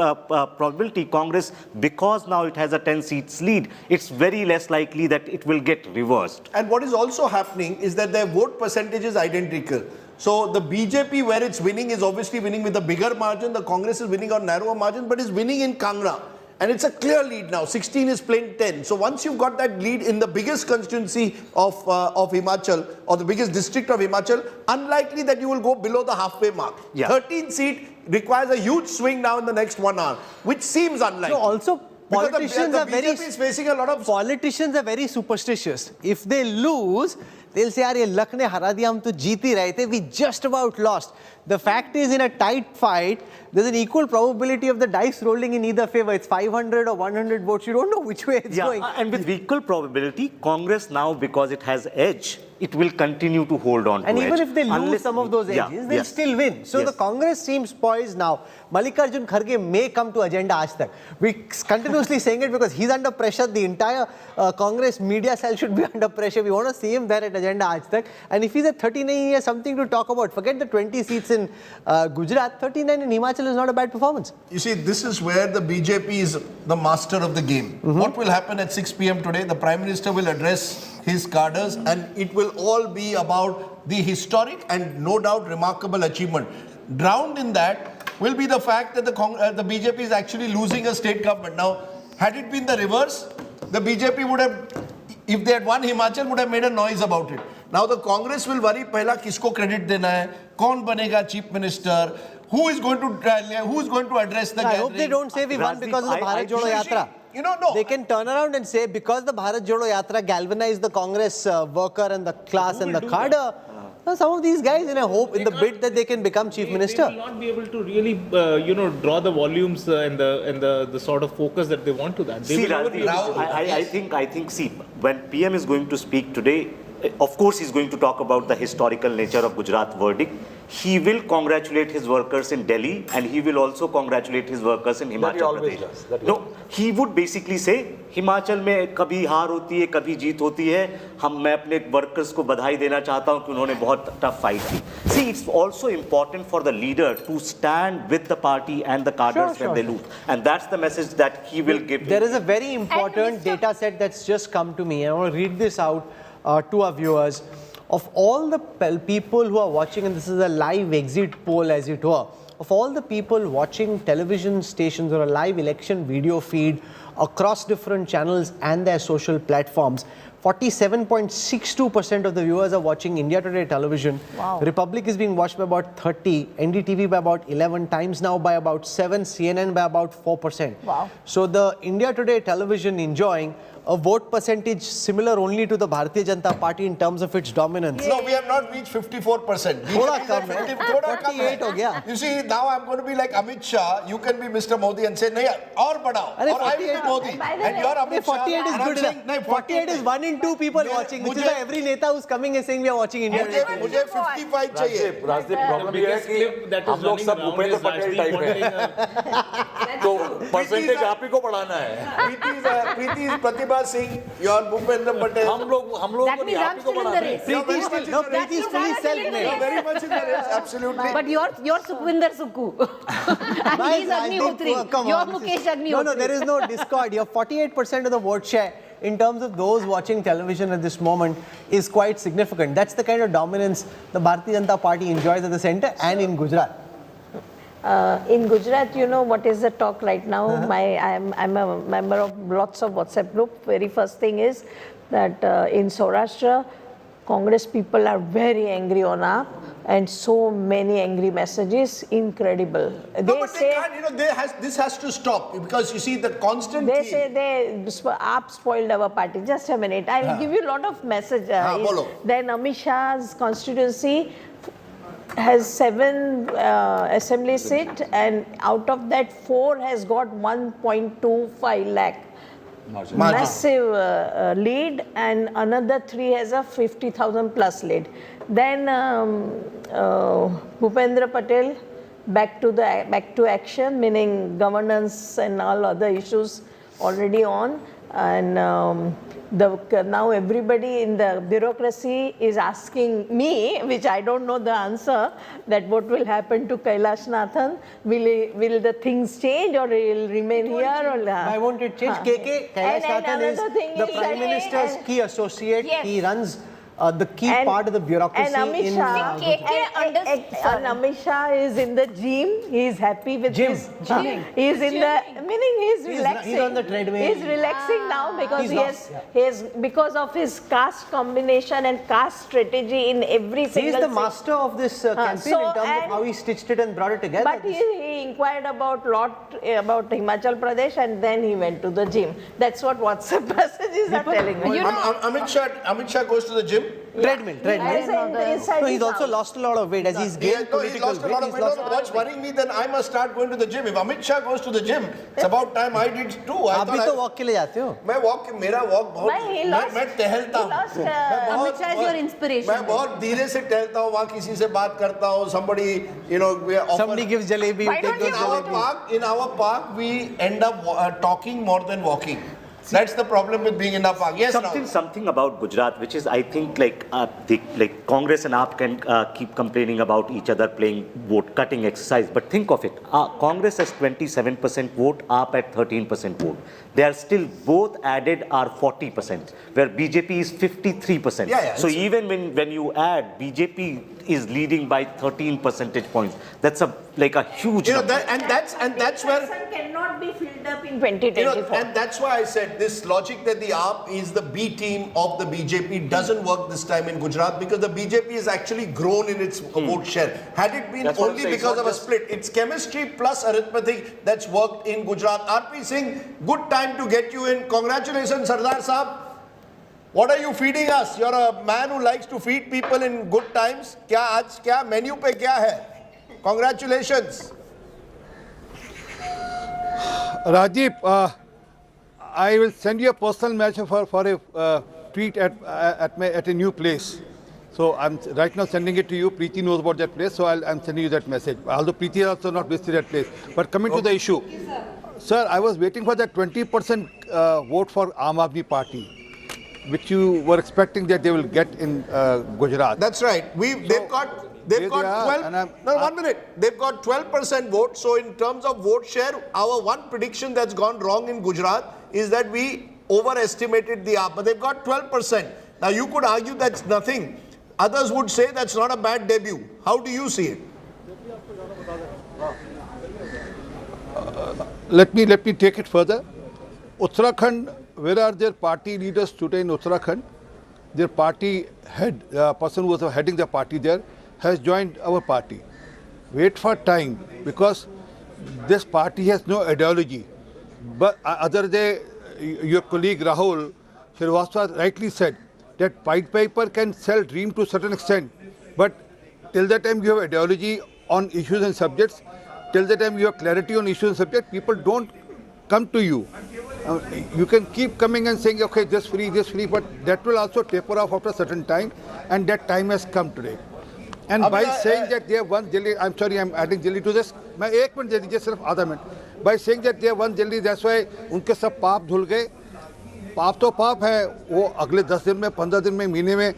Speaker 11: probability, Congress, because now it has a 10 seats lead, it's very less likely that it will get reversed.
Speaker 2: And what is also happening is that their vote percentage is identical. So the BJP, where it's winning, is obviously winning with a bigger margin. The Congress is winning on narrower margin, but is winning in Kangra. And it's a clear lead now. 16 is playing 10. So once you've got that lead in the biggest constituency of Himachal, or the biggest district of Himachal, unlikely that you will go below the halfway mark. 13 seat requires a huge swing now in the next 1 hour, which seems unlikely.
Speaker 3: So also, politicians are very
Speaker 2: BJP is facing a lot of...
Speaker 3: Politicians are very superstitious. If they lose, they'll say, "Yaar, ye luck ne hara diya, hum to jeet hi rahe the, we just about lost." The fact is, in a tight fight, there's an equal probability of the dice rolling in either favor. It's 500 or 100 votes. You don't know which way it's going.
Speaker 11: And with equal probability, Congress now, because it has edge, it will continue to hold on to
Speaker 3: and
Speaker 11: edge.
Speaker 3: even if they lose some of those edges, they'll still win. So the Congress seems poised now. Mallikarjun Kharge may come to agenda Aaj Tak. We're continuously saying it because he's under pressure. The entire Congress media cell should be under pressure. We want to see him there at agenda Aaj Tak. And if he's at 39, he has something to talk about. Forget the 20 seats in Gujarat. 39 in Himachal is not a bad performance.
Speaker 2: You see, this is where the BJP is the master of the game. What will happen at 6 p.m. today? The Prime Minister will address his cadres, and it will all be about the historic and no doubt remarkable achievement. Drowned in that will be the fact that the BJP is actually losing a state government. Now, had it been the reverse, the BJP would have, if they had won Himachal, would have made a noise about it. Now the Congress will worry, pehla kisko credit dena hai, kaun banega chief minister, who is going to address the gathering.
Speaker 3: I hope they don't say we won because of the Bharat Jodo Yatra.
Speaker 2: You know, no.
Speaker 3: They can turn around and say because the Bharat Jodo Yatra galvanized the Congress worker and the class and the cadre. Some of these guys, in a hope, in the bid that they can become chief minister.
Speaker 12: They will not be able to really, draw the volumes and the sort of focus that they want to that. They
Speaker 11: See,
Speaker 12: will never be able to.
Speaker 11: I think, see, when PM is going to speak today, of course he's going to talk about the historical nature of Gujarat verdict. He will congratulate his workers in Delhi, and he will also congratulate his workers in Himachal Pradesh. No, he would basically say, Himachal में कभी हार होती है, कभी जीत होती है. मैं अपने वर्कर्स को बधाई देना चाहता हूं कि उन्होंने बहुत टफ फाइट की. See, it's also important for the leader to stand with the party and the cadres when they lose, and that's the message that he will give.
Speaker 3: There is a very important data set that's just come to me. I want to read this out to our viewers. Of all the people who are watching, and this is a live exit poll as it were, of all the people watching television stations or a live election video feed across different channels and their social platforms, 47.62% of the viewers are watching India Today television.
Speaker 5: Wow.
Speaker 3: Republic is being watched by about 30, NDTV by about 11, Times Now by about 7, CNN by about 4%.
Speaker 5: Wow.
Speaker 3: So the India Today television enjoying a vote percentage similar only to the Bharatiya Janata Party in terms of its dominance.
Speaker 2: No, we have not reached 54%.
Speaker 3: Thoda kam hai. 48 ho gaya.
Speaker 2: You see, now I'm going to be like Amit Shah. You can be Mr. Modi and say, nahi, aur badao. Or I will be Modi. And you're Amit Shah.
Speaker 3: 48 is good enough. 48 is 1 in 2 people watching, which is why every neta who's coming is saying we are watching India.
Speaker 2: मुझे 55 चाहिए.
Speaker 7: Rajdeep problem ये है कि हम लोग सब Bhupendra Patel type हैं. तो परसेंटेज आप ही को बढ़ाना है.
Speaker 2: प्रीति is Pratibha Singh. You're Bhupendra Patel.
Speaker 7: हम लोग
Speaker 4: That means I'm still in the race.
Speaker 3: Preeti is fully self-made.
Speaker 2: You're very much in the race, absolutely.
Speaker 4: But you're Sukhvinder Sukhu. And he's Agnihotri. You're Mukesh Agnihotri.
Speaker 3: No, there is no discord. You're 48% of the vote share in terms of those watching television at this moment is quite significant. That's the kind of dominance the Bharatiya Janata Party enjoys at the centre and in Gujarat.
Speaker 5: In Gujarat, you know what is the talk right now? I'm a member of lots of WhatsApp group. Very first thing is that in Saurashtra, Congress people are very angry on AAP, and so many angry messages, incredible.
Speaker 2: No, but they can't, you know, this has to stop, because you see the constant
Speaker 5: They say AAP spoiled our party. Just a minute, I will give you a lot of messages. Then Amit Shah's constituency has 7 assembly seats, and out of that 4 has got 1.25 lakh. Massive lead, and another 3 has a 50,000 plus lead. Then Bhupendra Patel back to action, meaning governance and all other issues already on, and now everybody in the bureaucracy is asking me, which I don't know the answer, that what will happen to Kailash Nathan? Will the things change, or will remain here?
Speaker 3: Why won't it change? KK, Kailash Nathan is the Prime Minister's key associate.
Speaker 5: Yes.
Speaker 3: He runs the key part of the bureaucracy.
Speaker 5: And Amit Shah,
Speaker 3: in
Speaker 5: Amit Shah is in the gym. He is happy with his gym. He is in the meaning. He is relaxing.
Speaker 3: He's on the treadmill.
Speaker 5: He is relaxing now because
Speaker 3: he
Speaker 5: has because of his caste combination and caste strategy in every single.
Speaker 3: He is the master of this campaign in terms of how he stitched it and brought it together.
Speaker 5: But he inquired about Himachal Pradesh and then he went to the gym. That's what WhatsApp messages are telling me.
Speaker 2: Amit Shah goes to the gym.
Speaker 3: Treadmill. No, he's also lost a lot of weight as he's gained
Speaker 2: he's lost a lot of weight. What's worrying me, then I must start going to the gym. If Amit Shah goes to the gym, it's about time I did too.
Speaker 3: आप भी तो walk के लिए जाते हो?
Speaker 2: मेरा walk बहुत मैं टहलता हूँ.
Speaker 4: Amit Shah is your inspiration.
Speaker 2: मैं बहुत धीरे से टहलता हूँ. वहाँ किसी से बात करता हूँ.
Speaker 3: Somebody gives jalebi.
Speaker 2: In our park, we end up talking more than walking. That's the problem with being in our park. Yes,
Speaker 11: something about Gujarat, which is, I think, like Congress and AAP can keep complaining about each other playing vote cutting exercise. But think of it: Congress has 27% vote, AAP at 13% vote. They are still both added are 40%, where BJP is 53%. So even when you add, BJP is leading by 13 percentage points. That's a huge number.
Speaker 2: And that's where
Speaker 5: cannot be filled up in 2024.
Speaker 2: And that's why I said this logic that the AAP is the B team of the BJP doesn't work this time in Gujarat, because the BJP has actually grown in its vote share. Had it been only because of a split, it's chemistry plus arithmetic that's worked in Gujarat. RP Singh, good time to get you in. Congratulations, Sardar Saab. What are you feeding us? You're a man who likes to feed people in good times. Kya menu pe kya hai? Congratulations.
Speaker 1: Rajiv, I will send you a personal message for a tweet at a new place. So I'm right now sending it to you. Preeti knows about that place, so I'm sending you that message. Although Preeti also not visited that place. But coming to the issue, sir, I was waiting for that 20% vote for Aam Aadmi Party, which you were expecting that they will get in Gujarat.
Speaker 2: That's right. They've got 12. No, 1 minute. They've got 12% vote. So in terms of vote share, our one prediction that's gone wrong in Gujarat is that we overestimated the AAP. But they've got 12%. Now you could argue that's nothing. Others would say that's not a bad debut. How do you see it?
Speaker 1: Let me take it further. Uttarakhand, where are their party leaders today in Uttarakhand? Their party head, the person who was heading the party there, has joined our party. Wait for time, because this party has no ideology. But other day, your colleague Rahul Srivastava rightly said that white paper can sell dream to a certain extent, but till the time you have ideology on issues and subjects, till the time you have clarity on issues and subjects, people don't come to you. You can keep coming and saying, okay, this free, but that will also taper off after a certain time, and that time has come today. And by saying that they have won Delhi, I'm sorry, I'm adding Delhi to this. मैं एक minute दे दीजिए सिर्फ आधा minute. By saying that they have won Delhi, that's why उनके सब पाप धुल गए. पाप तो पाप है, वो अगले 10 दिन में, 15 दिन में, महीने में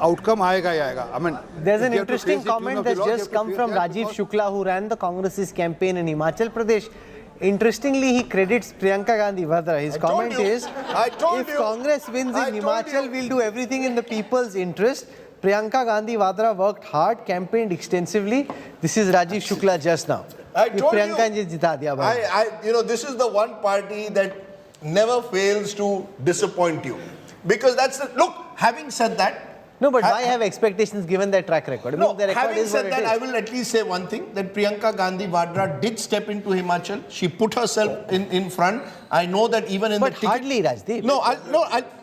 Speaker 1: outcome आएगा ही आएगा. I mean,
Speaker 3: there's an interesting comment that's just come from Rajiv Shukla, who ran the Congress's campaign in Himachal Pradesh. Interestingly, he credits Priyanka Gandhi Vadra. His comment is, if Congress wins in Himachal, we'll do everything in the people's interest. Priyanka Gandhi Vadra worked hard, campaigned extensively. This is Rajiv Shukla just now.
Speaker 2: I told you, this is the one party that never fails to disappoint you. Because that's the, look, having said that,
Speaker 3: no, but why have expectations given their track record?
Speaker 2: No, having said that, I will at least say one thing, that Priyanka Gandhi Vadra did step into Himachal. She put herself in front. I know that even in
Speaker 3: but
Speaker 2: the ticket...
Speaker 3: hardly, Rajdeep.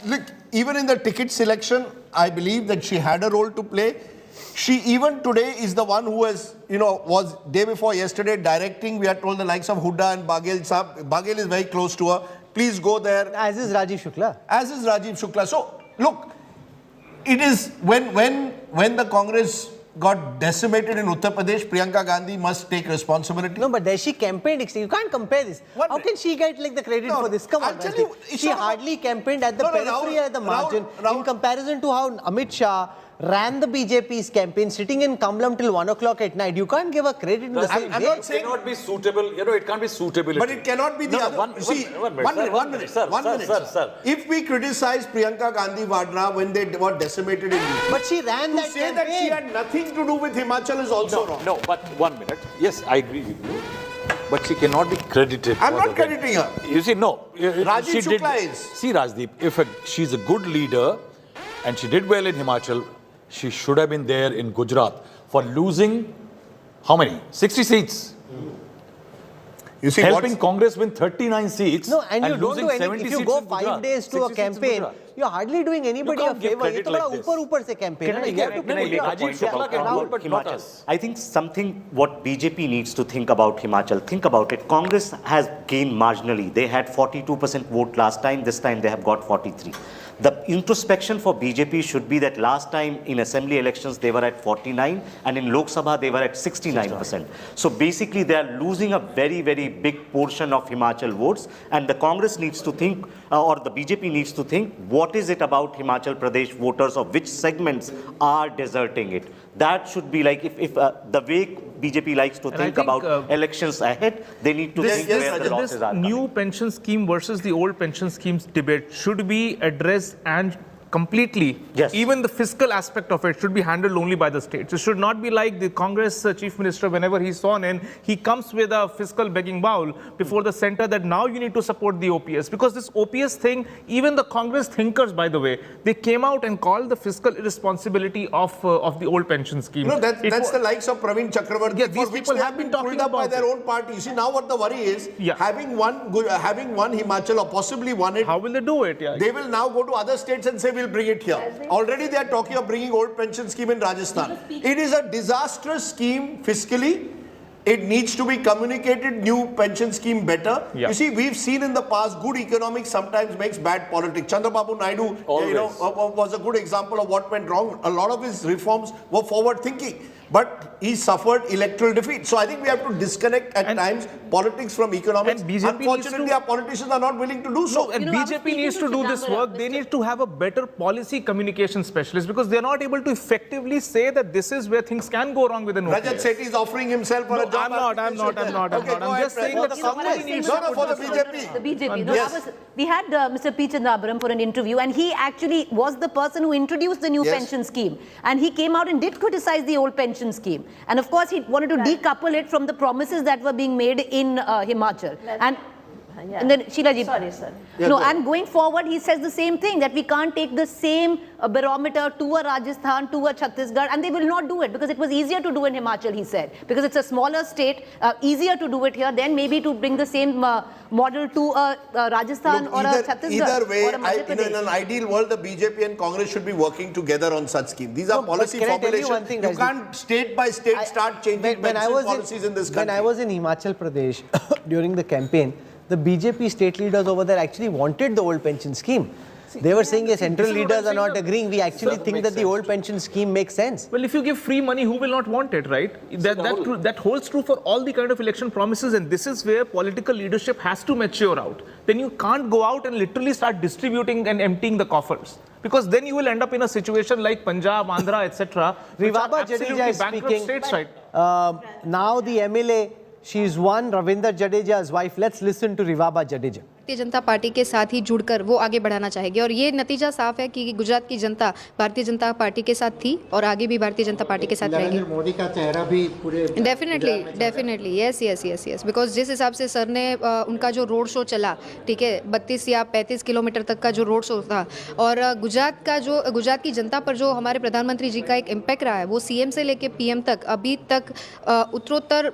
Speaker 2: Look, even in the ticket selection, I believe that she had a role to play. She even today is the one who has, was day before yesterday directing. We are told the likes of Hooda and Baghel. Baghel is very close to her. Please go there.
Speaker 3: As is Rajiv Shukla.
Speaker 2: As is Rajiv Shukla. So, look, it is when the Congress got decimated in Uttar Pradesh, Priyanka Gandhi must take responsibility.
Speaker 3: No, but there she campaigned. You can't compare this. How can she get the credit for this? Come on, she hardly campaigned at the periphery, at the margin. In comparison to how Amit Shah, ran the BJP's campaign, sitting in Kamlam till 1 o'clock at night. You can't give a credit in the same way.
Speaker 7: It cannot be suitable. It can't be suitability.
Speaker 2: But it cannot be the other.
Speaker 7: One minute, sir.
Speaker 2: If we criticize Priyanka Gandhi Vadra when they were decimated in UP,
Speaker 3: but she ran that
Speaker 2: campaign. To say that she had nothing to do with Himachal is also wrong.
Speaker 7: No, but 1 minute. Yes, I agree with you. But she cannot be credited.
Speaker 2: I'm not crediting her.
Speaker 7: You see, no.
Speaker 2: Rajiv Shukla is.
Speaker 7: See, Rajdeep, if she's a good leader and she did well in Himachal, she should have been there in Gujarat for losing how many? 60 seats.
Speaker 2: You see,
Speaker 7: helping Congress win 39 seats.
Speaker 3: No, and you don't do anything. If you go 5
Speaker 7: Gujarat,
Speaker 3: days to a campaign, you're hardly doing anybody a favor. It's a upper campaign.
Speaker 11: I think something what BJP needs to think about Himachal. Think about it. Congress has gained marginally. They had 42% vote last time. This time they have got 43. The introspection for BJP should be that last time in assembly elections they were at 49 and in Lok Sabha they were at 69%. So basically they are losing a very, very big portion of Himachal votes, and the Congress needs to think or the BJP needs to think what is it about Himachal Pradesh voters or which segments are deserting it. That should be like if the way BJP likes to think about elections ahead, they need to think where the losses are.
Speaker 12: This new pension scheme versus the old pension schemes debate should be addressed and completely.
Speaker 11: Yes.
Speaker 12: Even the fiscal aspect of it should be handled only by the states. It should not be like the Congress chief minister, whenever he's sworn in, he comes with a fiscal begging bowl before the center that now you need to support the OPS. Because this OPS thing, even the Congress thinkers, by the way, they came out and called the fiscal irresponsibility of the old pension scheme.
Speaker 2: No, that's the likes of Praveen Chakravarti.
Speaker 12: Yeah, these people have been talking
Speaker 2: up by
Speaker 12: about
Speaker 2: their own party. You see, now what the worry is, having one Himachal or possibly won it.
Speaker 12: How will they do it? Yeah.
Speaker 2: They will now go to other states and say, we'll bring it here. Already they are talking of bringing old pension scheme in Rajasthan. It is a disastrous scheme fiscally. It needs to be communicated, new pension scheme better. Yeah. You see, we've seen in the past, good economics sometimes makes bad politics. Chandrababu Naidu was a good example of what went wrong. A lot of his reforms were forward thinking. But he suffered electoral defeat. So I think we have to disconnect at times politics from economics. Unfortunately, our politicians are not willing to do so.
Speaker 12: No, and BJP needs to do this work. They need to have a better policy communication specialist because they are not able to effectively say that this is where things can go wrong with an OPS.
Speaker 2: Rajat Sethi is offering himself for a job.
Speaker 12: I'm not. I'm just saying that somebody needs to
Speaker 2: for the BJP.
Speaker 4: The BJP. No, we had Mr. P. Chandabaram for an interview, and he actually was the person who introduced the new pension scheme. And he came out and did criticize the old pension scheme, and of course he wanted to decouple it from the promises that were being made in Himachal. And then Sheila ji, and going forward he says the same thing, that we can't take the same barometer to a Rajasthan, to a Chhattisgarh, and they will not do it because it was easier to do in Himachal, he said, because it's a smaller state, easier to do it here than maybe to bring the same model to a Rajasthan or a Chhattisgarh.
Speaker 2: Either way, in an ideal world, the BJP and Congress should be working together on such schemes. These are policy formulations. You can't state by state start changing pension policies in this country.
Speaker 3: When I was in Himachal Pradesh during the campaign, the BJP state leaders over there actually wanted the old pension scheme. They were saying, yes, central leaders are not agreeing. We actually think that the old pension scheme makes sense.
Speaker 12: Well, if you give free money, who will not want it, right? That holds true for all the kind of election promises, and this is where political leadership has to mature out. Then you can't go out and literally start distributing and emptying the coffers. Because then you will end up in a situation like Punjab, Andhra, etc.
Speaker 3: Rivaba Jadeja is speaking.
Speaker 12: States, right?
Speaker 3: Now the MLA, she's one, Ravinder Jadeja's wife. Let's listen to Rivaba Jadeja.
Speaker 8: Bharatiya Janata party के साथ ही जुड़कर वो आगे बढ़ाना चाहेगी और ये नतीजा साफ है कि गुजरात की जनता भारतीय जनता पार्टी के साथ थी और आगे भी भारतीय जनता पार्टी के साथ रहेगी।
Speaker 22: नरेंद्र मोदी का चेहरा भी पूरे
Speaker 8: डेफिनेटली यस बिकॉज जिस हिसाब से सर ने उनका जो रोड शो चला, ठीक है, 32 या 35 किलोमीटर तक का जो रोड शो था, और गुजरात की जनता पर जो हमारे प्रधानमंत्री जी का एक इम्पैक्ट रहा है, वो सीएम से लेके पीएम तक अभी तक उत्तरोत्तर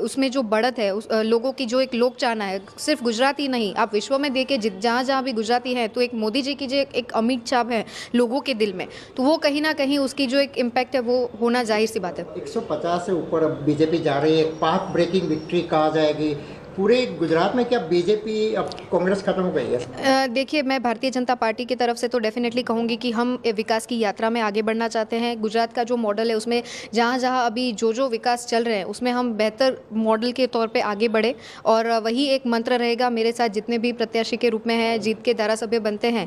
Speaker 8: उसमें जो बढ़त है, लोगों की जो एक लोक चाहना है, सिर्फ गुजरात ही नहीं, आप विश्व में देखें जहाँ भी गुजराती हैं, तो एक मोदी जी की जो एक अमिट छाप है लोगों के दिल में, तो वो कहीं ना कहीं उसकी जो एक इम्पैक्ट है वो होना जाहिर सी बात है।
Speaker 22: 150 से ऊपर अब बीजेपी जा रही है, पाथ ब्रेकिंग विक्ट्री कहा जाएगी, पूरे गुजरात में क्या बीजेपी अब कांग्रेस खत्म हो गई है?
Speaker 8: देखिए, मैं भारतीय जनता पार्टी की तरफ से तो डेफिनेटली कहूँगी कि हम विकास की यात्रा में आगे बढ़ना चाहते हैं। गुजरात का जो मॉडल है उसमें जहाँ अभी जो विकास चल रहे हैं उसमें हम बेहतर मॉडल के तौर पे आगे बढ़े, और वही एक मंत्र रहेगा। मेरे साथ जितने भी प्रत्याशी के रूप में हैं, जीत के धारासभ्य बनते हैं,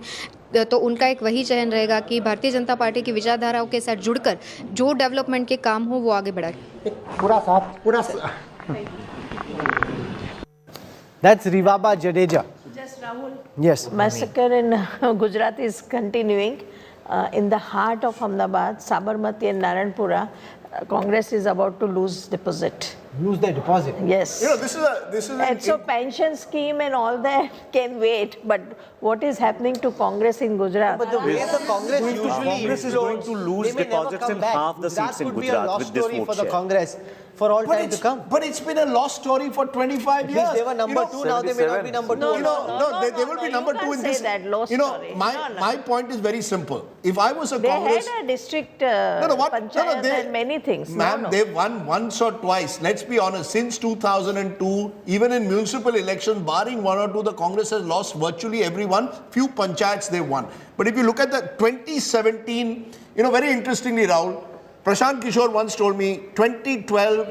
Speaker 8: तो उनका एक वही चयन रहेगा कि भारतीय जनता पार्टी की विचारधाराओं के साथ जुड़कर जो डेवलपमेंट के काम हो वो आगे बढ़ाए।
Speaker 3: That's Rivaba Jadeja.
Speaker 5: Just Rahul.
Speaker 3: Yes.
Speaker 5: Massacre in Gujarat is continuing. In the heart of Ahmedabad, Sabarmati and Narayanpura, Congress is about to lose deposit.
Speaker 3: Lose their deposit?
Speaker 5: Yes.
Speaker 2: You know, this is
Speaker 5: And so pension scheme and all that can wait, but what is happening to Congress in Gujarat?
Speaker 3: But the way the Congress usually
Speaker 11: Congress is going to lose deposits in half the seats in Gujarat with this vote
Speaker 3: for the
Speaker 11: share.
Speaker 3: Congress for all time to come.
Speaker 2: But it's been a lost story for 25 years.
Speaker 3: They were number two, now they may not be number two.
Speaker 2: They will be number two in this.
Speaker 5: That lost story.
Speaker 2: My point is very simple. If I was a Congress...
Speaker 5: They had a district panchayat and many things.
Speaker 2: Ma'am, they've won once or twice. Let's be honest. Since 2002, even in municipal elections, barring one or two, the Congress has lost virtually everyone. Few panchayats they won. But if you look at the 2017, very interestingly, Rahul, Prashant Kishore once told me 2012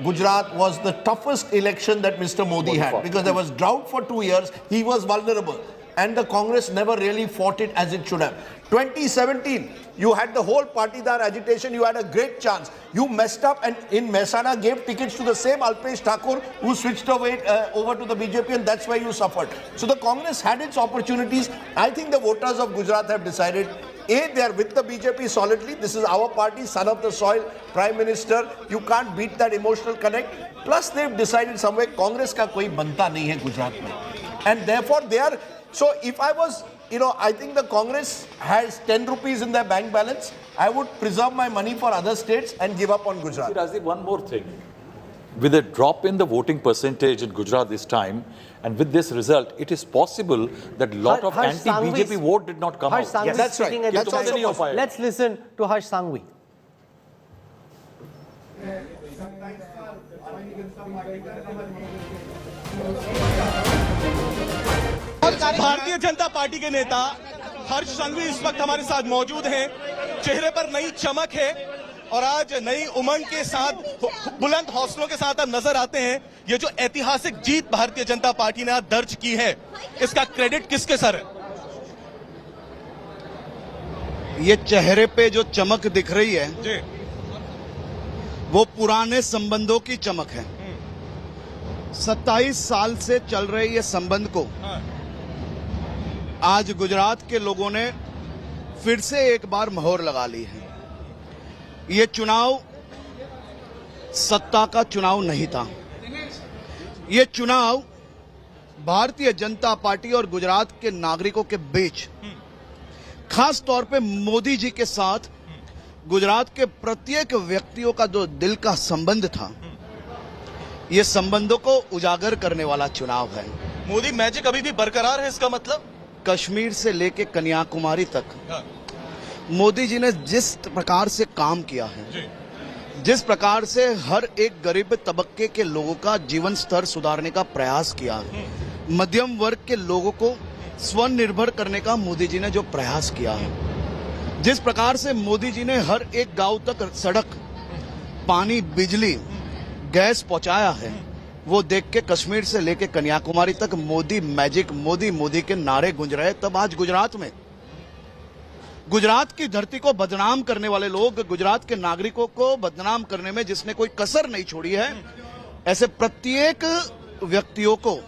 Speaker 2: Gujarat was the toughest election that Mr. Modi had because there was drought for 2 years. He was vulnerable and the Congress never really fought it as it should have. 2017, you had the whole Patidar agitation. You had a great chance. You messed up and in Mehsana gave tickets to the same Alpesh Thakur who switched over to the BJP, and that's why you suffered. So the Congress had its opportunities. I think the voters of Gujarat have decided they are with the BJP solidly. This is our party, son of the soil, Prime Minister. You can't beat that emotional connect. Plus, they've decided somewhere Congress ka koi banta nahi hai Gujarat mein. And therefore, they are... So, if I was, I think the Congress has 10 rupees in their bank balance. I would preserve my money for other states and give up on Gujarat.
Speaker 7: See, Rajdeep, one more thing. With a drop in the voting percentage in Gujarat this time, and with this result, it is possible that a lot of anti-BJP vote did not come out.
Speaker 3: Yes, that's right.
Speaker 7: That's also possible.
Speaker 3: Let's listen to Harsh Sanghvi.
Speaker 21: Bharatiya Janata party के नेता हर्ष संघवी इस वक्त हमारे साथ मौजूद हैं। चेहरे पर नई चमक है और आज नई उमंग के साथ, बुलंद हौसलों के साथ अब नजर आते हैं। ये जो ऐतिहासिक जीत भारतीय जनता पार्टी ने आज दर्ज की है, इसका क्रेडिट किसके सर है? ये चेहरे पे जो चमक दिख रही है वो पुराने संबंधों की चमक है। 27 साल से चल रहे ये संबंध को आज गुजरात के लोगों ने फिर से एक बार मोहर लगा ली है। ये चुनाव सत्ता का चुनाव नहीं था। ये चुनाव भारतीय जनता पार्टी और गुजरात के नागरिकों के बीच, खास तौर पे मोदी जी के साथ गुजरात के प्रत्येक व्यक्तियों का जो दिल का संबंध था, ये संबंधों को उजागर करने वाला चुनाव है। मोदी मैजिक अभी भी बरकरार है, इसका मतलब कश्मीर से लेके कन्याकुमारी तक मोदी जी ने जिस प्रकार से काम किया है, जिस प्रकार से हर एक गरीब तबके के लोगों का जीवन स्तर सुधारने का प्रयास किया है, मध्यम वर्ग के लोगों को स्वनिर्भर करने का मोदी जी ने जो प्रयास किया है, जिस प्रकार से मोदी जी ने हर एक गांव तक सड़क, पानी, बिजली, गैस पहुंचाया है, वो देख के कश्मीर से लेके कन्याकुमारी तक मोदी मैजिक, मोदी के नारे गूंज रहे। तब आज गुजरात में, गुजरात की धरती को बदनाम करने वाले लोग, गुजरात के नागरिकों को बदनाम करने में जिसने कोई कसर नहीं छोड़ी है, ऐसे प्रत्येक व्यक्तियों को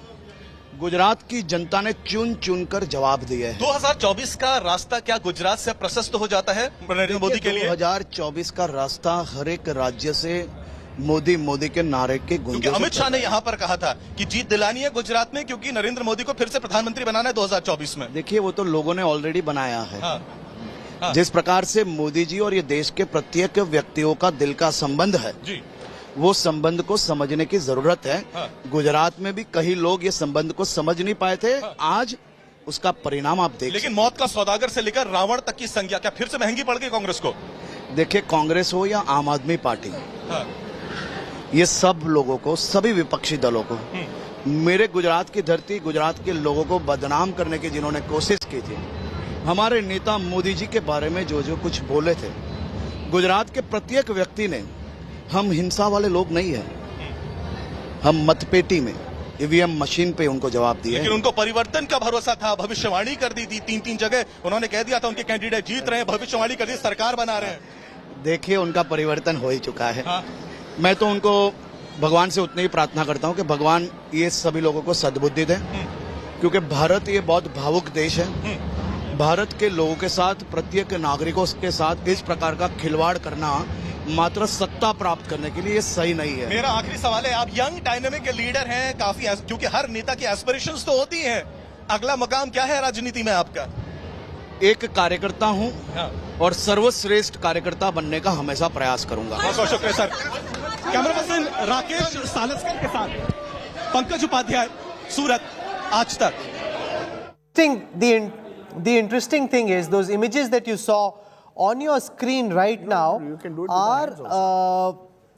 Speaker 21: गुजरात की जनता ने चुन चुन कर जवाब दिए हैं। 2024 का रास्ता क्या गुजरात से प्रशस्त हो जाता है नरेंद्र मोदी के लिए? 2024 का रास्ता हर एक राज्य से मोदी के नारे के गूंजे। अमित शाह ने यहाँ पर कहा था कि जीत दिलानी है गुजरात में क्योंकि नरेंद्र मोदी को फिर से प्रधानमंत्री बनाना है 2024 में। देखिए, वो तो लोगों ने ऑलरेडी बनाया है। जिस प्रकार से मोदी जी और ये देश के प्रत्येक व्यक्तियों का दिल का संबंध है, वो संबंध को समझने की जरूरत है। गुजरात में भी कई लोग ये संबंध को समझ नहीं पाए थे। आज उसका परिणाम आप देखिए। लेकिन मौत का सौदागर से लेकर रावण तक की संज्ञा क्या फिर से महंगी पड़ गई कांग्रेस को? देखिए, कांग्रेस हो या आम आदमी पार्टी, ये सब लोगों को, सभी विपक्षी दलों को मेरे गुजरात की धरती, गुजरात के लोगों को बदनाम करने की जिन्होंने कोशिश की थी, हमारे नेता मोदी जी के बारे में जो जो कुछ बोले थे, गुजरात के प्रत्येक व्यक्ति ने, हम हिंसा वाले लोग नहीं हैं, हम मतपेटी में ईवीएम मशीन पे उनको जवाब दिए।
Speaker 10: लेकिन उनको परिवर्तन का भरोसा था, भविष्यवाणी कर दी थी, 3-3 जगह उन्होंने कह दिया था उनके कैंडिडेट जीत रहे हैं, भविष्यवाणी कर दी, सरकार बना रहे हैं।
Speaker 21: देखिए उनका परिवर्तन हो ही चुका है। हाँ। मैं तो उनको भगवान से उतनी ही प्रार्थना करता हूं कि भगवान ये सभी लोगों को सद्बुद्धि दें, क्योंकि भारत ये बहुत भावुक देश है। भारत के लोगों के साथ, प्रत्येक नागरिकों के साथ इस प्रकार का खिलवाड़ करना मात्र सत्ता प्राप्त करने के लिए सही नहीं है।
Speaker 10: मेरा आखिरी सवाल है, आप यंग डायनेमिक लीडर हैं काफी, क्योंकि हर नेता की एस्पिरेशंस तो होती हैं, अगला मुकाम क्या है राजनीति में आपका?
Speaker 21: एक कार्यकर्ता हूं और सर्वश्रेष्ठ कार्यकर्ता बनने का हमेशा प्रयास करूंगा।
Speaker 10: बहुत बहुत शुक्रिया sir. Camera person Rakesh Salaskar के साथ पंकज उपाध्याय, सूरत, आज तक।
Speaker 3: The interesting thing is those images that you saw on your screen right now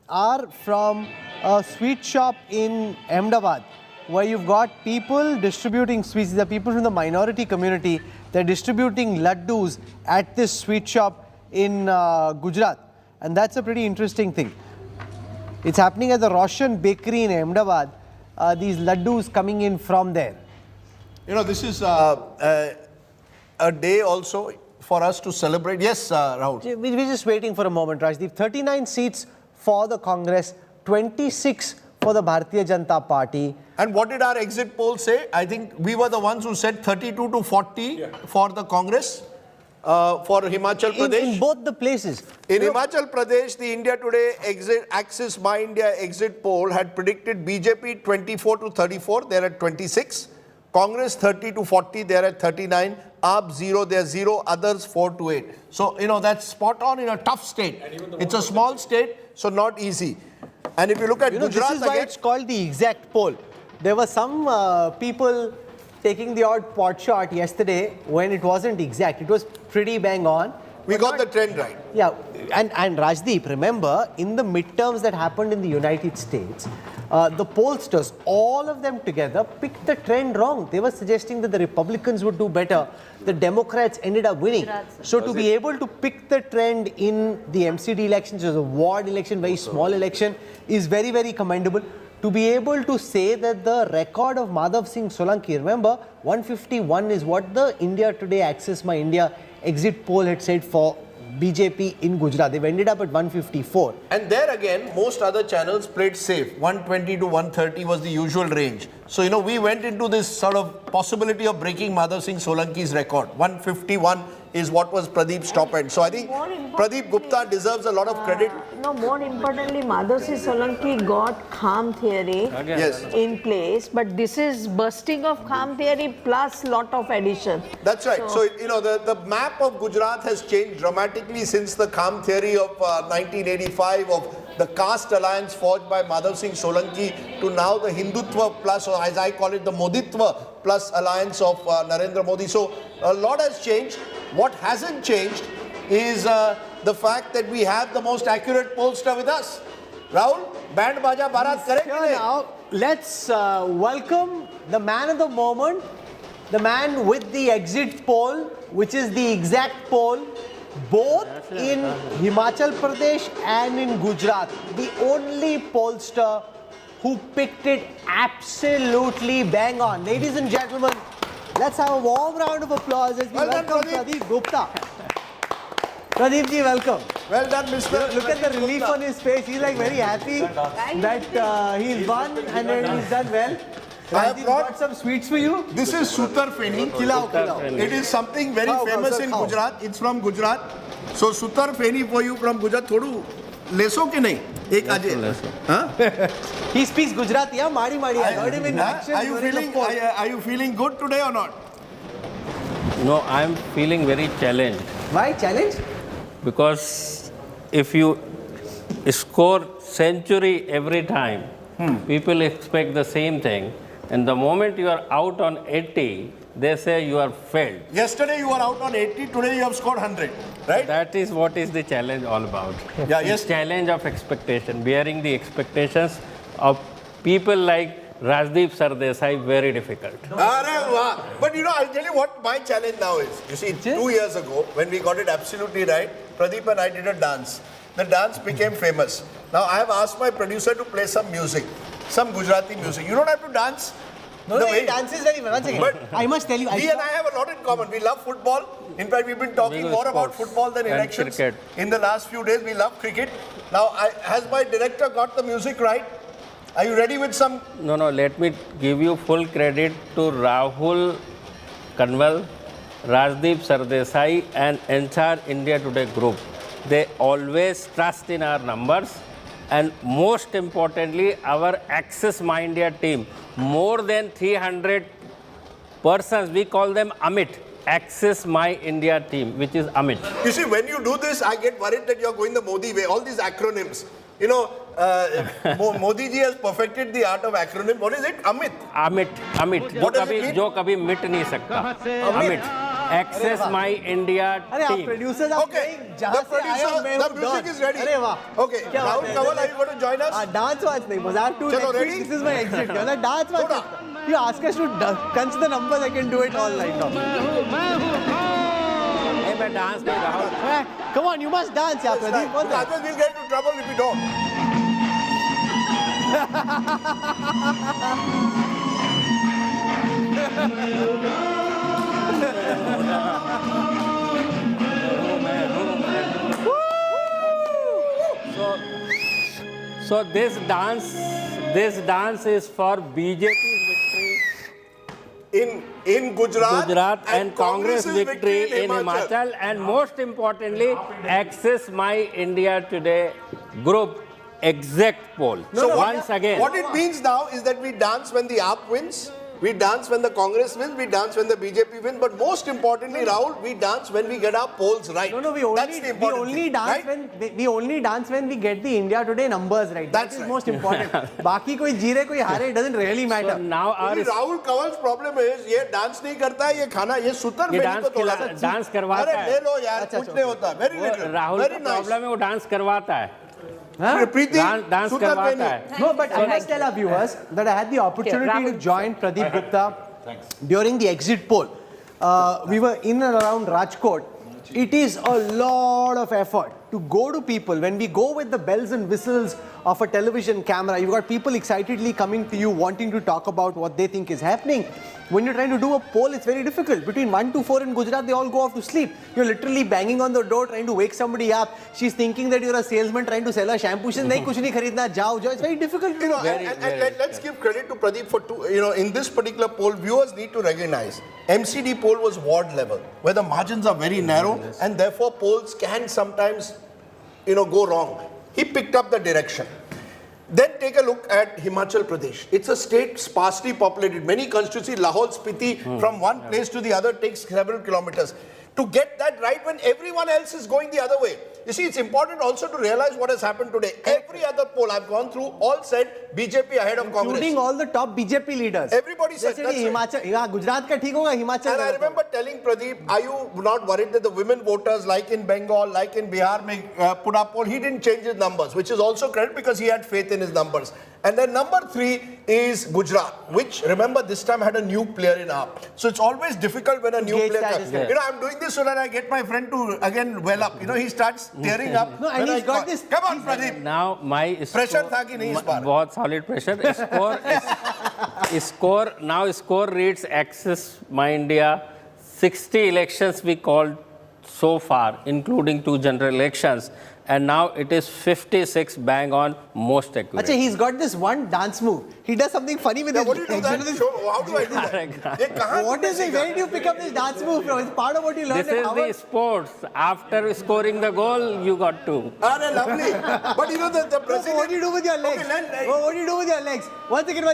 Speaker 3: are from a sweet shop in Ahmedabad, where you've got people distributing sweets. These are people from the minority community. They're distributing laddus at this sweet shop in Gujarat, and that's a pretty interesting thing. It's happening at the Roshan Bakery in Ahmedabad. These laddus coming in from there.
Speaker 2: You know, this is a day also for us to celebrate. Yes, Rahul.
Speaker 3: We're just waiting for a moment, Rajdeep. 39 seats for the Congress, 26 for the Bharatiya Janata Party.
Speaker 2: And what did our exit poll say? I think we were the ones who said 32 to 40 for the Congress, for Himachal Pradesh.
Speaker 3: In both the places.
Speaker 2: In Himachal Pradesh, the India Today Axis My India exit poll had predicted BJP 24 to 34, they're at 26. Congress 30 to 40, they're at 39. AAP 0, they're 0. Others 4 to 8. So, you know, that's spot on in a tough state. It's a small state, so not easy. And if you look at Gujarat
Speaker 3: this is why it's called the exact poll. There were some people taking the odd pot shot yesterday when it wasn't exact. It was pretty bang on.
Speaker 2: We got the trend right.
Speaker 3: Yeah, and Rajdeep, remember, in the midterms that happened in the United States, the pollsters, all of them together, picked the trend wrong. They were suggesting that the Republicans would do better. The Democrats ended up winning. So to be able to pick the trend in the MCD elections, which was a ward election, very small election, is very, very commendable. To be able to say that the record of Madhav Singh Solanki, remember, 151 is what the India Today Access My India exit poll had said for BJP in Gujarat. They've ended up at 154.
Speaker 2: And there again, most other channels played safe. 120 to 130 was the usual range. So, you know, we went into this sort of possibility of breaking Madhav Singh Solanki's record. 151 is what was Pradeep's top end. So I think Pradeep Gupta deserves a lot of credit.
Speaker 5: No, more importantly, Madhav Singh Solanki got calm theory in place, but this is bursting of calm theory plus lot of addition.
Speaker 2: That's right. So you know, the map of Gujarat has changed dramatically since the calm theory of 1985 of the caste alliance forged by Madhav Singh Solanki to now the Hindutva plus, or as I call it, the Moditva plus alliance of Narendra Modi. So a lot has changed. What hasn't changed is the fact that we have the most accurate pollster with us. Rahul, band baja Bharat correct?
Speaker 3: Now, let's welcome the man of the moment, the man with the exit poll, which is the exact poll, both in Himachal Pradesh and in Gujarat. The only pollster who picked it absolutely bang on. Ladies and gentlemen, let's have a warm round of applause as we welcome Pradeep Gupta. Pradeep ji, welcome.
Speaker 2: Well done, Mr.
Speaker 3: Look at the relief on his face. He's like very happy that he's won and then he's done well.
Speaker 2: I have
Speaker 3: brought some sweets for you.
Speaker 2: This is Sutar Feni. It is something very famous in Gujarat. It's from Gujarat. So Sutar Feni for you from Gujarat. Thodu leso ke nahi? Ek aaj.
Speaker 3: He speaks Gujarati, yeah? Madi madi. I heard him in action.
Speaker 2: Are you feeling good today or not?
Speaker 14: No, I am feeling very challenged.
Speaker 3: Why challenged?
Speaker 14: Because if you score century every time, people expect the same thing. And the moment you are out on 80, they say you are failed.
Speaker 2: Yesterday you were out on 80, today you have scored 100, right?
Speaker 14: That is what is the challenge all about.
Speaker 2: Yeah, yes.
Speaker 14: Challenge of expectation, bearing the expectations of people like Rajdeep Sardesai, very difficult.
Speaker 2: But I'll tell you what my challenge now is. You see, 2 years ago, when we got it absolutely right, Pradeep and I did a dance. The dance became famous. Now I have asked my producer to play some music, some Gujarati music. You don't have to dance.
Speaker 3: No, he dances very well. Once again,
Speaker 2: but
Speaker 3: I must tell you,
Speaker 2: he and I have a lot in common. We love football. In fact, we've been talking more about football than elections.
Speaker 14: Cricket.
Speaker 2: In the last few days, we love cricket. Now, has my director got the music right? Are you ready with some?
Speaker 14: No, let me give you full credit to Rahul Kanwal, Rajdeep Sardesai and entire India Today group. They always trust in our numbers, and most importantly, our Access My India team. More than 300 persons, we call them Amit, Access My India team, which is Amit.
Speaker 2: You see, when you do this, I get worried that you're going the Modi way. All these acronyms. Modi ji has perfected the art of acronym. What is it? Amit.
Speaker 14: What does it mean? जो कभी मिट नहीं सकता. Amit. Access My India team.
Speaker 3: Producers are
Speaker 2: okay. The music is ready. Okay. Rahul Kanwal, are you going to join us?
Speaker 3: Dance watch nahi. Bazaar 2 next week. This is my exit. Dance watch. You ask us to crunch the numbers, I can do it all night long.
Speaker 14: Hey, मैं dance नहीं रहा.
Speaker 3: Come on, you must dance, yeah, Pradeep.
Speaker 2: Otherwise, we'll get into trouble if we don't.
Speaker 14: So this dance is for BJP's victory
Speaker 2: in Gujarat
Speaker 14: and Congress victory in Himachal, and most importantly, Access My India Today group exec poll. Once again,
Speaker 2: what it means now is that we dance when the AAP wins. We dance when the Congress wins, we dance when the BJP wins, but most importantly, Rahul, we dance when we get our polls right.
Speaker 3: We only dance when we get the India Today numbers right. That is most important. Baki koi jeere, koi hare, it doesn't really matter.
Speaker 14: So now
Speaker 2: Rahul Kanwal's problem is, ये dance नहीं करता है, ये खाना, ये सुतर में नहीं तो थोड़ा सा
Speaker 14: dance करवाता है.
Speaker 2: अरे ले लो यार, कुछ नहीं होता. Very little.
Speaker 14: राहुल का प्रॉब्लम है, वो डांस करवाता है.
Speaker 2: Dance
Speaker 14: करवाता है.
Speaker 3: No, but I must tell our viewers that I had the opportunity to join Pradeep Gupta during the exit poll. We were in and around Rajkot. It is a lot of effort to go to people. When we go with the bells and whistles of a television camera, you've got people excitedly coming to you, wanting to talk about what they think is happening. When you're trying to do a poll, it's very difficult. Between 1 to 4 in Gujarat, they all go off to sleep. You're literally banging on the door, trying to wake somebody up. She's thinking that you're a salesman trying to sell her shampoo. She's nahi kuch nahi kharidna, jao. It's very difficult.
Speaker 2: Let's give credit to Pradeep for in this particular poll, viewers need to recognize MCD poll was ward level, where the margins are very narrow, and therefore polls can sometimes go wrong. He picked up the direction. Then take a look at Himachal Pradesh. It's a state sparsely populated. Many constituencies, Lahore, Spiti, from one place to the other takes several kilometers. To get that right when everyone else is going the other way. You see, it's important also to realize what has happened today. Every other poll I've gone through all said BJP ahead of Congress.
Speaker 3: Including all the top BJP leaders.
Speaker 2: Everybody said that's
Speaker 3: Himachal, Gujarat ka theek hoga, Himachal.
Speaker 2: And I remember telling Pradeep, are you not worried that the women voters, like in Bengal, like in Bihar, may put up poll? He didn't change his numbers, which is also credit because he had faith in his numbers. And then number 3 is Gujarat, which, remember, this time had a new player in AAP. So it's always difficult when a new player comes. I'm doing this so that I get my friend to, again, well up. He starts tearing up.
Speaker 3: No, and he's got this.
Speaker 2: Come on, Pradeep.
Speaker 14: Now, my
Speaker 2: pressure tha ki nahi is baar.
Speaker 14: बहुत solid pressure. Score reads Access My India. 60 elections we called so far, including 2 general elections. And now it is 56 bang on, most accurate.
Speaker 3: Achha, he's got this one dance move. He does something funny with his legs.
Speaker 2: How do I do that?
Speaker 3: What is it? Where did you pick up this dance move from? It's part of what you learned
Speaker 14: at Harvard. This is the sports. After scoring the goal, you got 2.
Speaker 2: Lovely. But the president...
Speaker 3: So what do you do with your legs? What do you do with your legs? One second.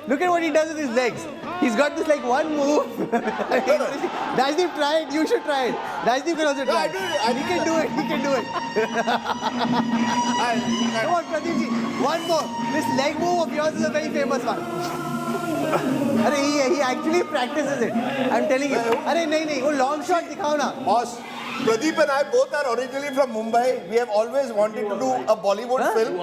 Speaker 3: Look at what he does with his legs. He's got this one move. Rajdeep, try it. You should try it. Rajdeep can also try it. He can do it. Come on, Pradeep ji. One more. This leg move of yours is a very famous one. He actually practices it. I'm telling you. Nahi. Wo long shot dikhao na.
Speaker 2: Boss, Pradeep and I both are originally from Mumbai. We have always wanted to do a Bollywood film.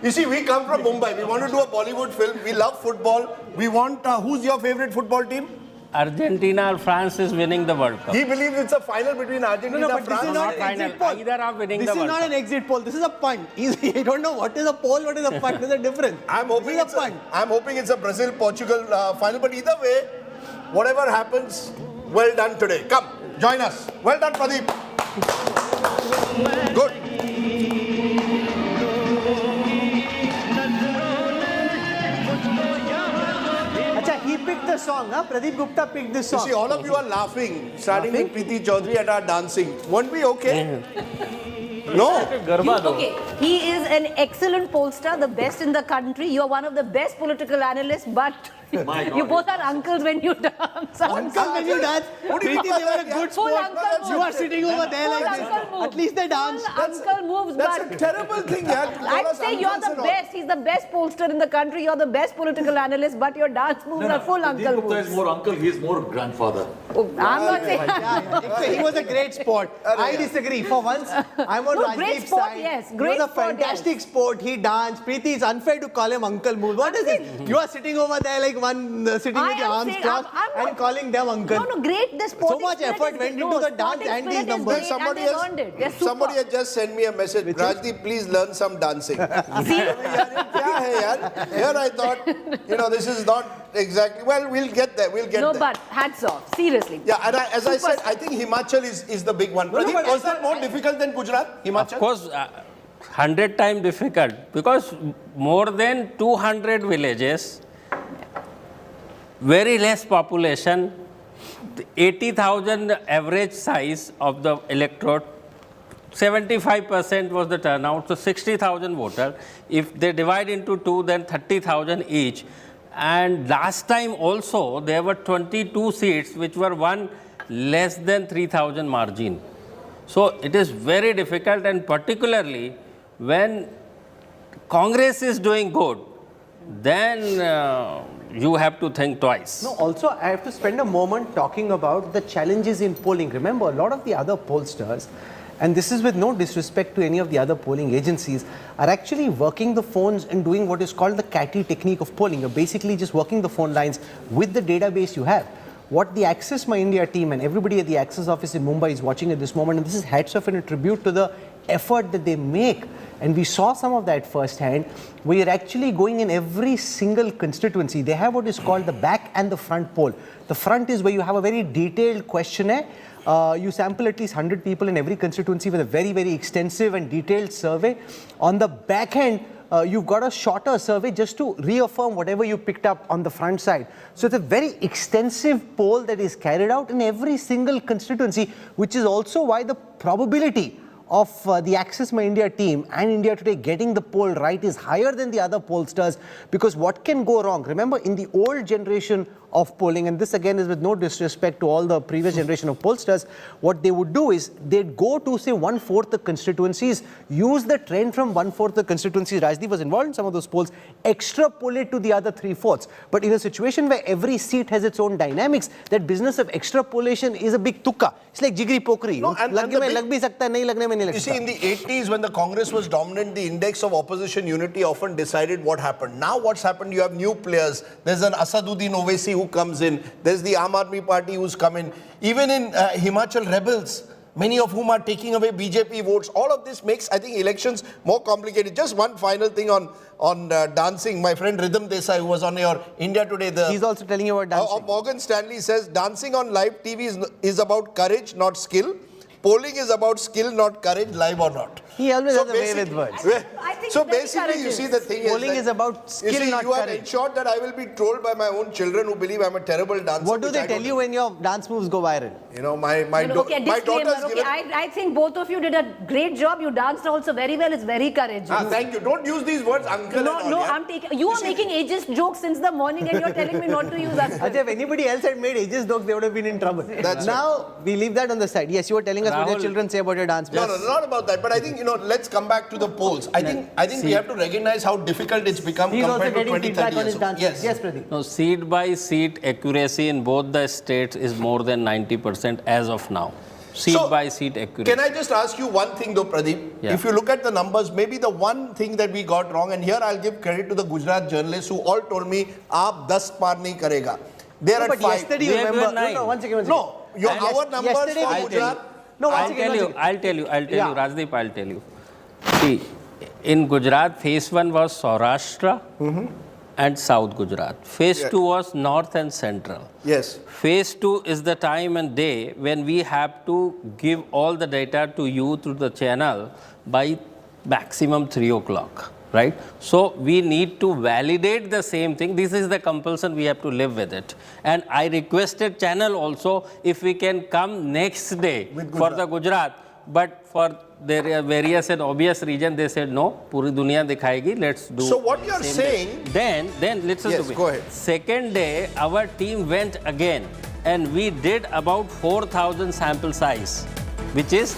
Speaker 2: You see, we come from Mumbai. We want to do a Bollywood film. We love football. We want, who's your favorite football team?
Speaker 14: Argentina or France is winning the World Cup.
Speaker 2: He believes it's a final between Argentina and France.
Speaker 3: This is not an exit poll.
Speaker 14: Either are winning
Speaker 3: this
Speaker 14: the
Speaker 3: is
Speaker 14: World
Speaker 3: not
Speaker 14: Cup.
Speaker 3: an exit poll. This is a punt. I don't know what is a poll, what is a punt. There's a difference.
Speaker 2: I'm hoping it's a Brazil-Portugal final. But either way, whatever happens, well done today. Come, join us. Well done, Pradeep. Good.
Speaker 3: He picked the song, huh? Pradeep Gupta picked this song.
Speaker 2: You see, all of you are laughing, starting with Preeti Chaudhary at our dancing. Won't we okay? No.
Speaker 4: Okay, he is an excellent pollster, the best in the country. You are one of the best political analysts, but you both are uncles when you dance.
Speaker 3: Uncle when you dance? Preeti, they were a good sport. You are sitting over there like this. At least they dance.
Speaker 4: Uncle moves,
Speaker 2: That's a terrible thing, yeah.
Speaker 4: I'd say you're the best. He's the best pollster in the country. You're the best political analyst, but your dance moves are full uncle moves.
Speaker 7: Gupta is more uncle, he is more grandfather.
Speaker 4: Oh, I'm not saying.
Speaker 3: He was a great sport. I disagree. For once, I'm on Rajdeep's side.
Speaker 4: Yes,
Speaker 3: he
Speaker 4: great
Speaker 3: was a fantastic sport. He danced. Preeti, it's unfair to call him Uncle Moves. What is it? You are sitting over there like one, sitting with your arms crossed and calling them uncle.
Speaker 4: No, great. The
Speaker 3: so much effort went into the dance and these numbers.
Speaker 2: Somebody has just sent me a message. Rajdeep, please learn some dancing. Here I thought, this is not exactly. Well, we'll get there. We'll get there.
Speaker 4: No, but hats off. Seriously.
Speaker 2: Yeah, and as I said, I think Himachal is the big one. Pradeep, was that more difficult than Gujarat? Himachal?
Speaker 14: Of course, 100 times difficult because more than 200 villages, very less population, 80,000 average size of the electorate, 75% was the turnout, so 60,000 voters. If they divide into two, then 30,000 each. And last time also, there were 22 seats which were won less than 3,000 margin. So it is very difficult, and particularly when Congress is doing good, then you have to think twice.
Speaker 3: No, also I have to spend a moment talking about the challenges in polling. Remember, a lot of the other pollsters, and this is with no disrespect to any of the other polling agencies, are actually working the phones and doing what is called the catty technique of polling. You're basically just working the phone lines with the database you have. What the Access My India team and everybody at the Access office in Mumbai is watching at this moment, and this is hats off and a tribute to the effort that they make. And we saw some of that firsthand. We are actually going in every single constituency. They have what is called the back and the front poll. The front is where you have a very detailed questionnaire. You sample at least 100 people in every constituency with a very, very extensive and detailed survey. On the back end, you've got a shorter survey just to reaffirm whatever you picked up on the front side. So it's a very extensive poll that is carried out in every single constituency, which is also why the probability of the Access My India team and India Today getting the poll right is higher than the other pollsters, because what can go wrong? Remember, in the old generation of polling, and this again is with no disrespect to all the previous generation of pollsters, what they would do is they'd go to say 1/4 the constituencies, use the trend from 1/4 the constituencies, Rajdeep was involved in some of those polls, extrapolate to the other 3/4. But in a situation where every seat has its own dynamics, that business of extrapolation is a big tukka. It's like jigri pokri.
Speaker 2: No,
Speaker 3: You
Speaker 2: see, in the 80s when the Congress was dominant, the index of opposition unity often decided what happened. Now what's happened, you have new players. There's an Asaduddin Owaisi who comes in. There's the Aam Aadmi Party who's come in. Even in Himachal rebels, many of whom are taking away BJP votes. All of this makes, I think, elections more complicated. Just one final thing on dancing. My friend Rhythm Desai, who was on your India Today,
Speaker 3: he's also telling you about dancing.
Speaker 2: Morgan Stanley says, dancing on live TV is about courage, not skill. Polling is about skill, not courage, live or not.
Speaker 3: He always has a way with words.
Speaker 2: So basically, you see, the thing
Speaker 3: polling is about skill, not
Speaker 2: you have
Speaker 3: courage.
Speaker 2: ensured that I will be trolled by my own children who believe I'm a terrible dancer.
Speaker 3: What do they tell you when your dance moves go viral?
Speaker 2: You know, my
Speaker 4: Disclaimer,
Speaker 2: daughter's given...
Speaker 4: I think both of you did a great job. You danced also very well. It's very courageous.
Speaker 2: Thank you. Don't use these words, uncle.
Speaker 4: I'm taking. You are making ageist jokes since the morning, and you're telling me not to use uncle.
Speaker 3: Ajay, if anybody else had made ageist jokes, they would have been in trouble. Now we leave that on the side. Yes, you were telling us what your children say about your dance.
Speaker 2: No, not about that. But I think, let's come back to the polls. I think we have to recognize how difficult it's become compared to 20, 30 years ago.
Speaker 3: Yes, Pradeep.
Speaker 14: No, seat by seat accuracy in both the states is more than 90% as of now. seat by seat accuracy.
Speaker 2: Can I just ask you one thing though, Pradeep?
Speaker 14: Yeah.
Speaker 2: If you look at the numbers, maybe the one thing that we got wrong, and here I'll give credit to the Gujarat journalists who all told me, "Aap 10 par nahi karega." They are at 5.
Speaker 3: Yesterday, you remember? No, one second.
Speaker 2: No, our numbers for Gujarat.
Speaker 14: I'll tell you, Rajdeep, I'll tell you. See, in Gujarat, phase 1 was Saurashtra and South Gujarat. Phase 2 was North and Central.
Speaker 2: Yes.
Speaker 14: Phase 2 is the time and day when we have to give all the data to you through the channel by maximum 3 o'clock. Right? So we need to validate the same thing. This is the compulsion, we have to live with it. And I requested channel also if we can come next day for the Gujarat. But for their various and obvious reason, they said no, puri dunia dikhayegi, let's do.
Speaker 2: So what you are saying?
Speaker 14: Then listen to me.
Speaker 2: Go ahead.
Speaker 14: Second day, our team went again and we did about 4,000 sample size, which is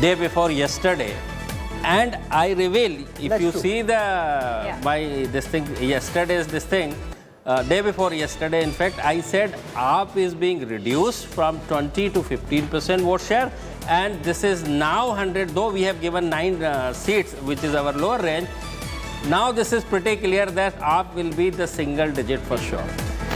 Speaker 14: day before yesterday. And I reveal, if you see the yesterday's day before yesterday, in fact, I said AAP is being reduced from 20 to 15% vote share, and this is now 100. Though we have given 9 seats, which is our lower range. Now this is pretty clear that AAP will be the single digit for sure.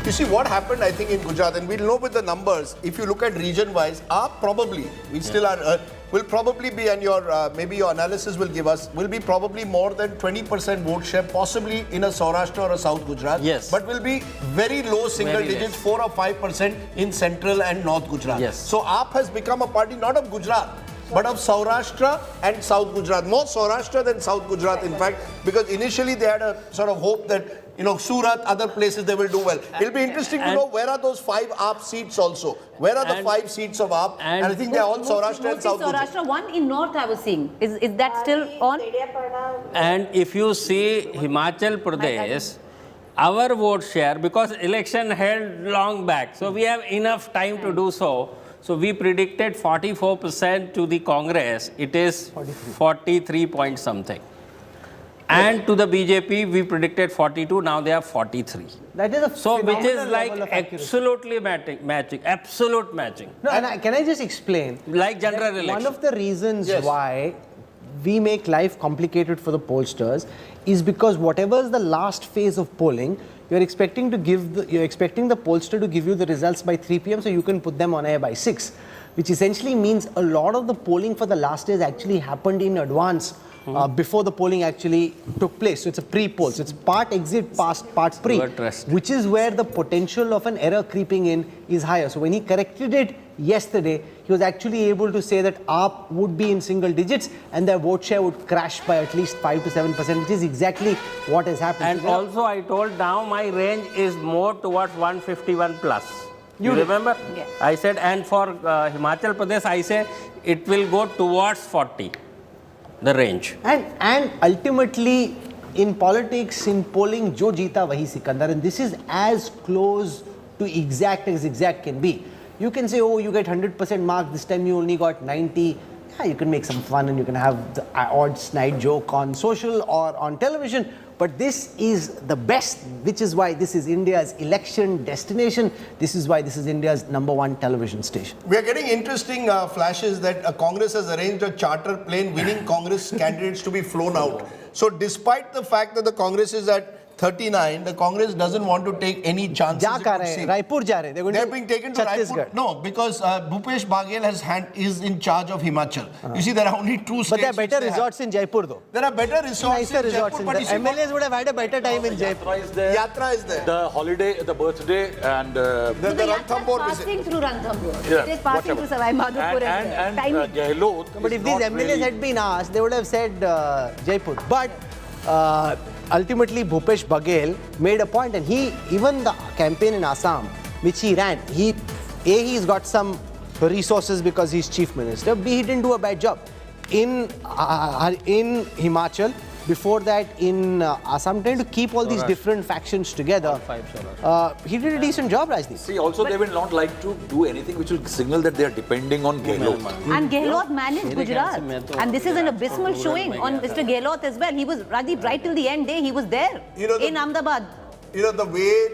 Speaker 2: You see what happened, I think, in Gujarat, and we'll know with the numbers. If you look at region-wise, AAP probably, we still are, will probably be, and your maybe your analysis will give us, will be probably more than 20% vote share, possibly in a Saurashtra or a South Gujarat.
Speaker 14: Yes.
Speaker 2: But will be very low single digits, 4 or 5% in Central and North Gujarat.
Speaker 14: Yes.
Speaker 2: So AAP has become a party not of Gujarat, but of Saurashtra and South Gujarat. More Saurashtra than South Gujarat, in fact, because initially they had a sort of hope that, Surat, other places they will do well. It'll be interesting to know where are those 5 AAP seats also. Where are the 5 seats of AAP? And I think they're all Saurashtra and South Gujarat.
Speaker 4: Saurashtra, one in North I was seeing. Is that still on?
Speaker 14: And if you see Himachal Pradesh, our vote share, because election held long back, so we have enough time to do so. So we predicted 44% to the Congress. It is 43 point something. And to the BJP, we predicted 42. Now they are 43.
Speaker 3: That is a
Speaker 14: which is like
Speaker 3: accuracy.
Speaker 14: absolutely matching, absolute matching.
Speaker 3: No, and can I just explain?
Speaker 14: Like general election.
Speaker 3: One of the reasons why we make life complicated for the pollsters is because whatever is the last phase of polling, you're expecting the pollster to give you the results by 3 p.m. so you can put them on air by 6, which essentially means a lot of the polling for the last days actually happened in advance. Before the polling actually took place. So it's a pre-poll. So it's part exit, part pre, which is where the potential of an error creeping in is higher. So when he corrected it yesterday, he was actually able to say that AAP would be in single digits and their vote share would crash by at least 5 to 7%, which is exactly what has happened.
Speaker 14: And also I told now my range is more towards 151 plus. You remember?
Speaker 4: Yeah.
Speaker 14: I said, and for Himachal Pradesh, I say it will go towards 40. The range.
Speaker 3: And ultimately, in politics, in polling, jo jeeta wahi Sikandar, and this is as close to exact as exact can be. You can say, oh, you get 100% mark, this time you only got 90. Yeah, you can make some fun and you can have the odd snide joke on social or on television, but this is the best, which is why this is India's election destination. This is why this is India's #1 television station.
Speaker 2: We are getting interesting flashes that Congress has arranged a charter plane winning Congress candidates to be flown out. So despite the fact that the Congress is at 39, the Congress doesn't want to take any chances.
Speaker 3: Raipur ja rahe.
Speaker 2: They're being taken to Raipur. No, because Bhupesh Baghel is in charge of Himachal. You see, there are only 2 states.
Speaker 3: But there are better resorts in Jaipur, though.
Speaker 2: There are better resorts in Jaipur.
Speaker 3: But the MLAs would have had a better time in Jaipur.
Speaker 2: Yatra is there.
Speaker 7: The holiday, the birthday, and
Speaker 2: the Ranthambore visit.
Speaker 4: Passing through Ranthambore.
Speaker 7: Yeah,
Speaker 4: it is passing through Savai Madhopur.
Speaker 7: And Gehlot.
Speaker 3: But if these MLAs had been asked, they would have said Jaipur. But ultimately, Bhupesh Baghel made a point, and even the campaign in Assam, which he ran, he's got some resources because he's chief minister. B, he didn't do a bad job. In Himachal, before that in Assam, trying to keep all these different factions together. He did a decent job, Rajdeep.
Speaker 7: See, also they will not like to do anything which will signal that they are depending on Gehlot.
Speaker 4: And Gehlot managed Gujarat. And this is an abysmal showing on Mr. Gehlot as well. He was, Rajdeep, right till the end day, he was there in Ahmedabad.
Speaker 2: The way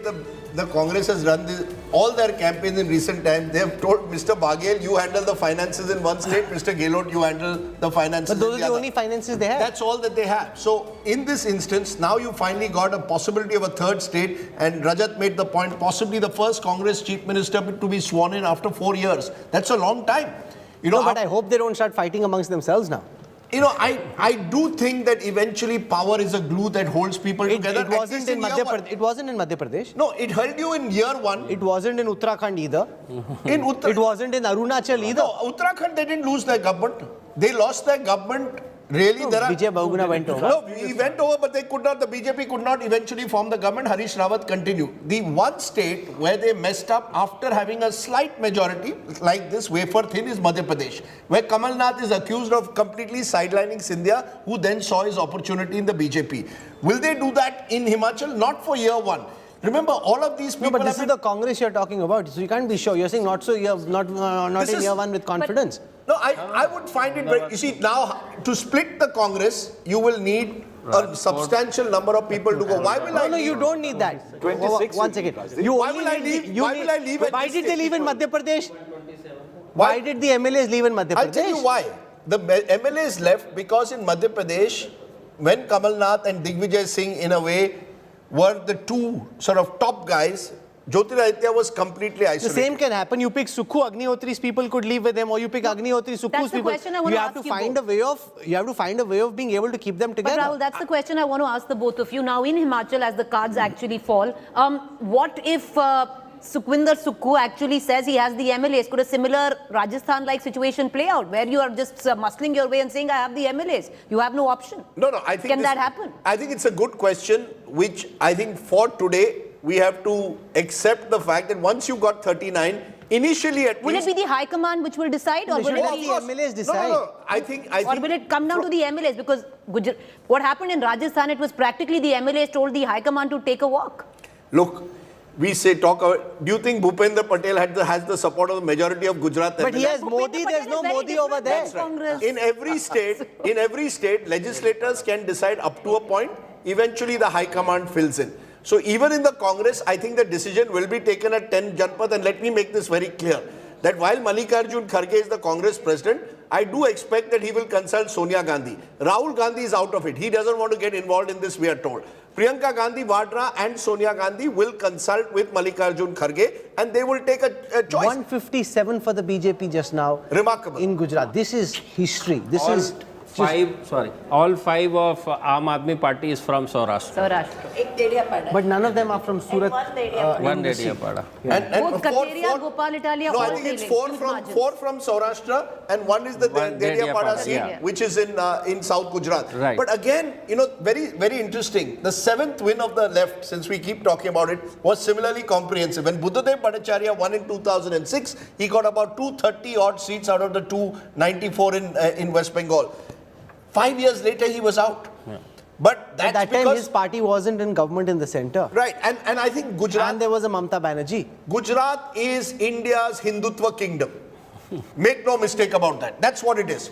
Speaker 2: the Congress has run all their campaigns in recent times, they have told Mr. Baghel, you handle the finances in one state, Mr. Gehlot, you handle the finances in the other.
Speaker 3: But those are the only finances they have.
Speaker 2: That's all that they have. So in this instance, now you finally got a possibility of a third state, and Rajat made the point, possibly the first Congress chief minister to be sworn in after 4 years. That's a long time.
Speaker 3: But I hope they don't start fighting amongst themselves now.
Speaker 2: I do think that eventually power is a glue that holds people together.
Speaker 3: It wasn't in Madhya Pradesh.
Speaker 2: No, it held you in year one.
Speaker 3: It wasn't in Uttarakhand either. It wasn't in Arunachal either.
Speaker 2: No, Uttarakhand, they didn't lose their government. They lost their government. Really,
Speaker 3: Vijay Bahuguna went over.
Speaker 2: No, he went over, but they could not. The BJP could not eventually form the government. Harish Rawat continued. The one state where they messed up after having a slight majority like this, wafer thin, is Madhya Pradesh, where Kamal Nath is accused of completely sidelining Scindia, who then saw his opportunity in the BJP. Will they do that in Himachal? Not for year one. Remember, all of these people.
Speaker 3: No, but this is the Congress you're talking about, so you can't be sure. You're saying not in year one with confidence.
Speaker 2: No, I would find it very. You see, now to split the Congress, you will need a substantial number of people to go. Why will I?
Speaker 3: No, you don't need that.
Speaker 2: 26.
Speaker 3: One second.
Speaker 2: Why will I leave? Why will I leave?
Speaker 3: Why did they leave in Madhya Pradesh? Why did the MLAs leave in Madhya Pradesh?
Speaker 2: I'll tell you why. The MLAs left because in Madhya Pradesh, when Kamal Nath and Digvijay Singh, in a way, were the two sort of top guys, Jyotiraditya was completely isolated.
Speaker 3: The same can happen. You pick Sukhu Agnihotri's people could leave with them, or you pick Agnihotri's Sukhu's people. You have to find a way of being able to keep them together.
Speaker 4: But Rahul, that's the question I want to ask the both of you. Now in Himachal, as the cards actually fall, what if Sukhwinder Sukhu actually says he has the MLAs? Could a similar Rajasthan-like situation play out, where you are just muscling your way and saying, I have the MLAs? You have no option.
Speaker 2: No, I think
Speaker 4: Can that happen?
Speaker 2: I think it's a good question, which I think for today, we have to accept the fact that once you got 39, initially at
Speaker 4: least... Will it be the High Command which will decide, or will it be
Speaker 3: the MLAs decide?
Speaker 2: No. I think
Speaker 4: or will it come down to the MLAs? Because what happened in Rajasthan, it was practically the MLAs told the High Command to take a walk.
Speaker 2: Look, we say do you think Bhupendra Patel has the support of the majority of Gujarat?
Speaker 3: But he has Modi, there's no Modi over there.
Speaker 2: That's right. In every state, legislators can decide up to a point. Eventually, the High Command fills in. So even in the Congress, I think the decision will be taken at 10 Janpath. And let me make this very clear, that while Mallikarjun Kharge is the Congress president, I do expect that he will consult Sonia Gandhi. Rahul Gandhi is out of it. He doesn't want to get involved in this, we are told. Priyanka Gandhi Vadra and Sonia Gandhi will consult with Mallikarjun Kharge, and they will take a choice.
Speaker 3: 157 for the BJP just now.
Speaker 2: Remarkable.
Speaker 3: In Gujarat. This is history. This is...
Speaker 14: all five of Aam Aadmi Party is from Saurashtra.
Speaker 3: But none of them are from Surat.
Speaker 14: One Dediyapada.
Speaker 4: Both Kateria, Gopal Italia,
Speaker 2: no, I think it's four from Saurashtra, and one is the Dediyapada seat, which is in South Gujarat.
Speaker 14: Right.
Speaker 2: But again, very, very interesting. The seventh win of the left, since we keep talking about it, was similarly comprehensive. When Buddhadev Bhattacharya won in 2006, he got about 230 odd seats out of the 294 in West Bengal. 5 years later, he was out.
Speaker 3: Yeah.
Speaker 2: But that's
Speaker 3: at that time, his party wasn't in government in the center.
Speaker 2: Right, and I think Gujarat...
Speaker 3: And there was a Mamata Banerjee.
Speaker 2: Gujarat is India's Hindutva kingdom. Make no mistake about that. That's what it is.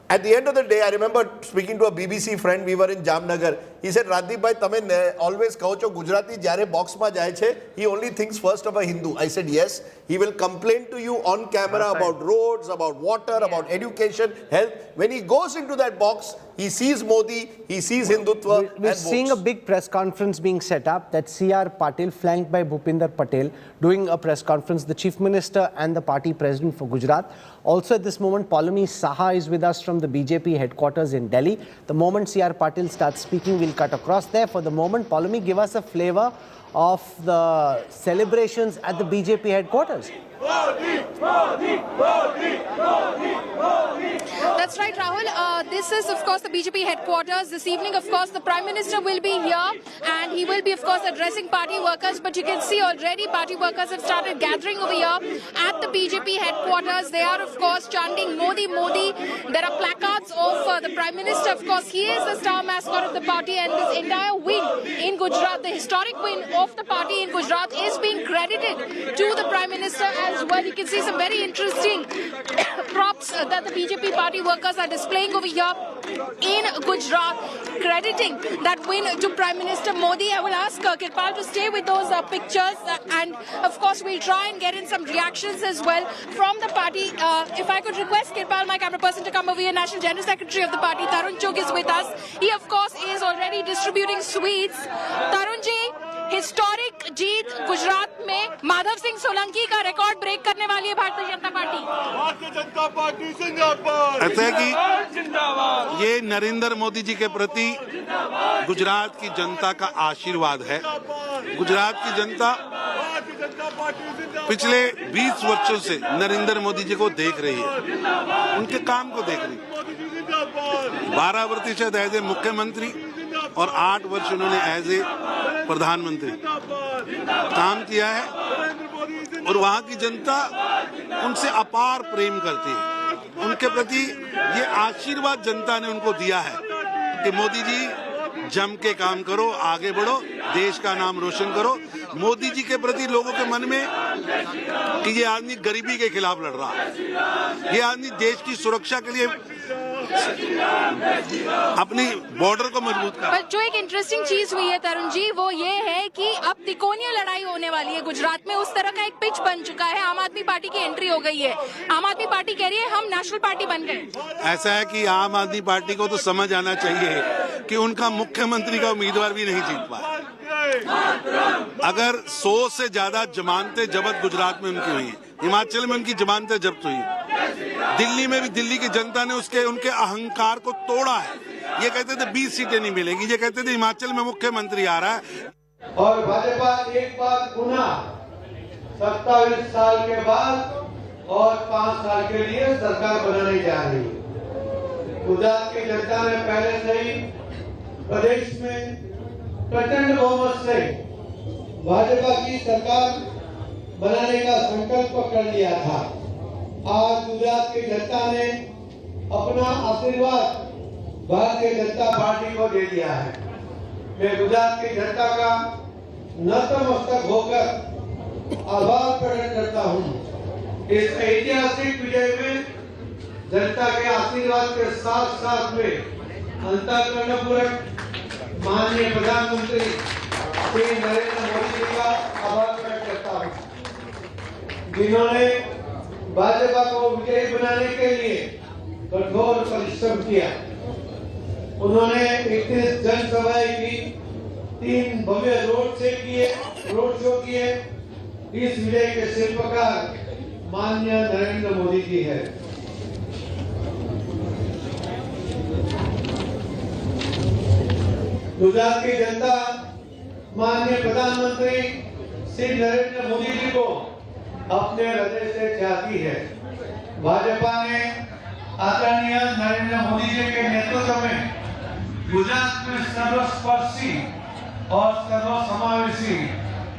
Speaker 2: At the end of the day, I remember speaking to a BBC friend, we were in Jamnagar. He said, Radhip bhai, tame always kaho cho Gujarati jare box ma jaye che, he only thinks first of a Hindu. I said, yes. He will complain to you on camera about roads, about water, about education, health. When he goes into that box, he sees Modi, he sees Hindutva.
Speaker 3: We're seeing a big press conference being set up, that C.R. Patil, flanked by Bhupinder Patel, doing a press conference, the Chief Minister and the party president for Gujarat. Also at this moment, Paulami Saha is with us from the BJP headquarters in Delhi. The moment C.R. Patil starts speaking, we'll cut across there. For the moment, Paulami, give us a flavor of the celebrations at the BJP headquarters.
Speaker 15: That's right, Rahul. This is, of course, the BJP headquarters. This evening, of course, the Prime Minister will be here and he will be, of course, addressing party workers. But you can see already party workers have started gathering over here at the BJP headquarters. They are, of course, chanting Modi, Modi. There are placards of the Prime Minister. Of course, he is the star mascot of the party, and this entire win in Gujarat, the historic win of the party in Gujarat is being credited to the Prime Minister as well. You can see some very interesting props that the BJP party workers are displaying over here in Gujarat, crediting that win to Prime Minister Modi. I will ask Kirpal to stay with those pictures and of course we'll try and get in some reactions as well from the party. If I could request Kirpal, my camera person, to come over here. National General Secretary of the party, Tarun Chugh, is with us. He of course is already distributing sweets. Tarun ji, historic जीत गुजरात में माधव सिंह सोलंकी का record break करने वाली है Bharatiya Janata party.
Speaker 21: Bharatiya Janata party जिंदाबाद। ऐसा है कि ये नरेंद्र मोदी जी के प्रति गुजरात की जनता का आशीर्वाद है। गुजरात की जनता पिछले 20 वर्षों से नरेंद्र मोदी जी को देख रही है, उनके काम को देख रही है। 12 वर्ष एज ए मुख्यमंत्री और 8 वर्ष उन्होंने एज ए प्रधानमंत्री काम किया है और वहां की जनता उनसे अपार प्रेम करती है। उनके प्रति ये आशीर्वाद जनता ने उनको दिया है कि मोदी जी जम के काम करो, आगे बढ़ो, देश का नाम रोशन करो। मोदी जी के प्रति लोगों के मन में कि ये आदमी गरीबी के खिलाफ लड़ रहा है, ये आदमी देश की सुरक्षा के लिए अपनी बॉर्डर को मजबूत कर।
Speaker 15: पर जो एक इंटरेस्टिंग चीज हुई है तरुण जी, वो ये है कि अब तिकोनिया लड़ाई होने वाली है गुजरात में। उस तरह का एक पिच बन चुका है। आम आदमी पार्टी की एंट्री हो गई है। आम आदमी पार्टी कह रही है हम नेशनल पार्टी बन गए।
Speaker 21: ऐसा है कि आम आदमी पार्टी को तो समझ आना चाहिए कि उनका मुख्यमंत्री का उम्मीदवार भी नहीं जीत पाया। अगर 100 से ज्यादा जमानतें जब्त गुजरात में उनकी हुई, हिमाचल में उनकी जमानतें जब्त हुई, दिल्ली में भी दिल्ली की जनता ने उनके अहंकार को तोड़ा है। ये कहते थे 20 सीटें नहीं मिलेंगी, ये कहते थे हिमाचल में मुख्यमंत्री आ रहा है।
Speaker 16: और भाजपा एक बार पुनः 27 साल के बाद और 5 साल के लिए सरकार बनाने जा रही है। गुजरात की जनता ने पहले से ही प्रदेश में प्रचंड बहुमत से भाजपा की सरकार बनाने का संकल्प कर लिया था। आज गुजरात की जनता ने अपना आशीर्वाद भारतीय जनता पार्टी को दे दिया है। मैं गुजरात की जनता का नतमस्तक होकर आभार प्रकट करता हूं। इस ऐतिहासिक विजय में जनता के आशीर्वाद के साथ साथ में अंतःकरणपूर्वक माननीय प्रधानमंत्री श्री नरेंद्र मोदी जी का आभार प्रकट करता हूं, जिन्होंने भाजपा को विजयी बनाने के लिए कठोर परिश्रम किया। उन्होंने 31 जनसभाएं की, 3 भव्य रोड शो किए। इस विजय के शिल्पकार माननीय नरेंद्र मोदी जी है। गुजरात की जनता माननीय प्रधानमंत्री श्री नरेंद्र मोदी जी को अपने हृदय से चाहती है। भाजपा ने आदरणीय नरेंद्र मोदी जी के नेतृत्व में गुजरात में सर्वस्पर्शी और सर्वसमावेशी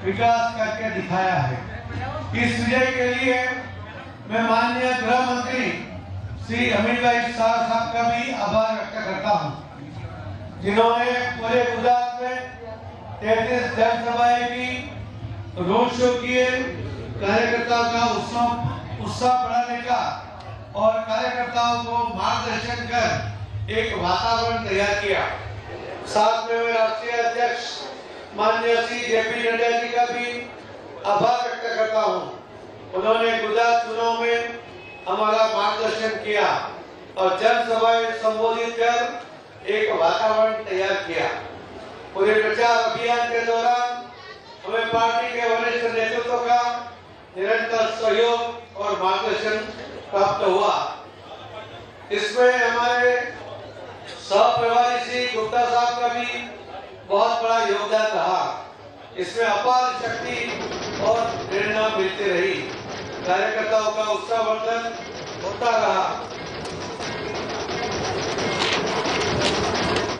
Speaker 16: विकास करके दिखाया है। इस विजय के लिए मैं माननीय गृह मंत्री श्री अमित भाई शाह साहब का भी आभार व्यक्त करता हूं, जिन्होंने पूरे गुजरात में 33 जनसभाएं की, रोड शो किए, कार्यकर्ताओं का उत्साह बढ़ाने का और कार्यकर्ताओं को मार्गदर्शन कर एक वातावरण तैयार किया। साथ में मैं राष्ट्रीय अध्यक्ष माननीय श्री जेपी नड्डा जी का भी आभार व्यक्त करता हूं। उन्होंने गुजरात चुनाव में हमारा मार्गदर्शन किया और जनसभाएं संबोधित कर एक वातावरण तैयार किया। पूरे प्रचार अभियान के दौरान हमें पार्टी के वरिष्ठ नेतृत्व का निरंतर सहयोग और मार्गदर्शन प्राप्त हुआ। इसमें हमारे सहप्रभारी श्री गुप्ता साहब का भी बहुत बड़ा योगदान रहा। इसमें अपार शक्ति और प्रेरणा मिलती रही। कार्यकर्ताओं का उत्साहवर्धन होता रहा।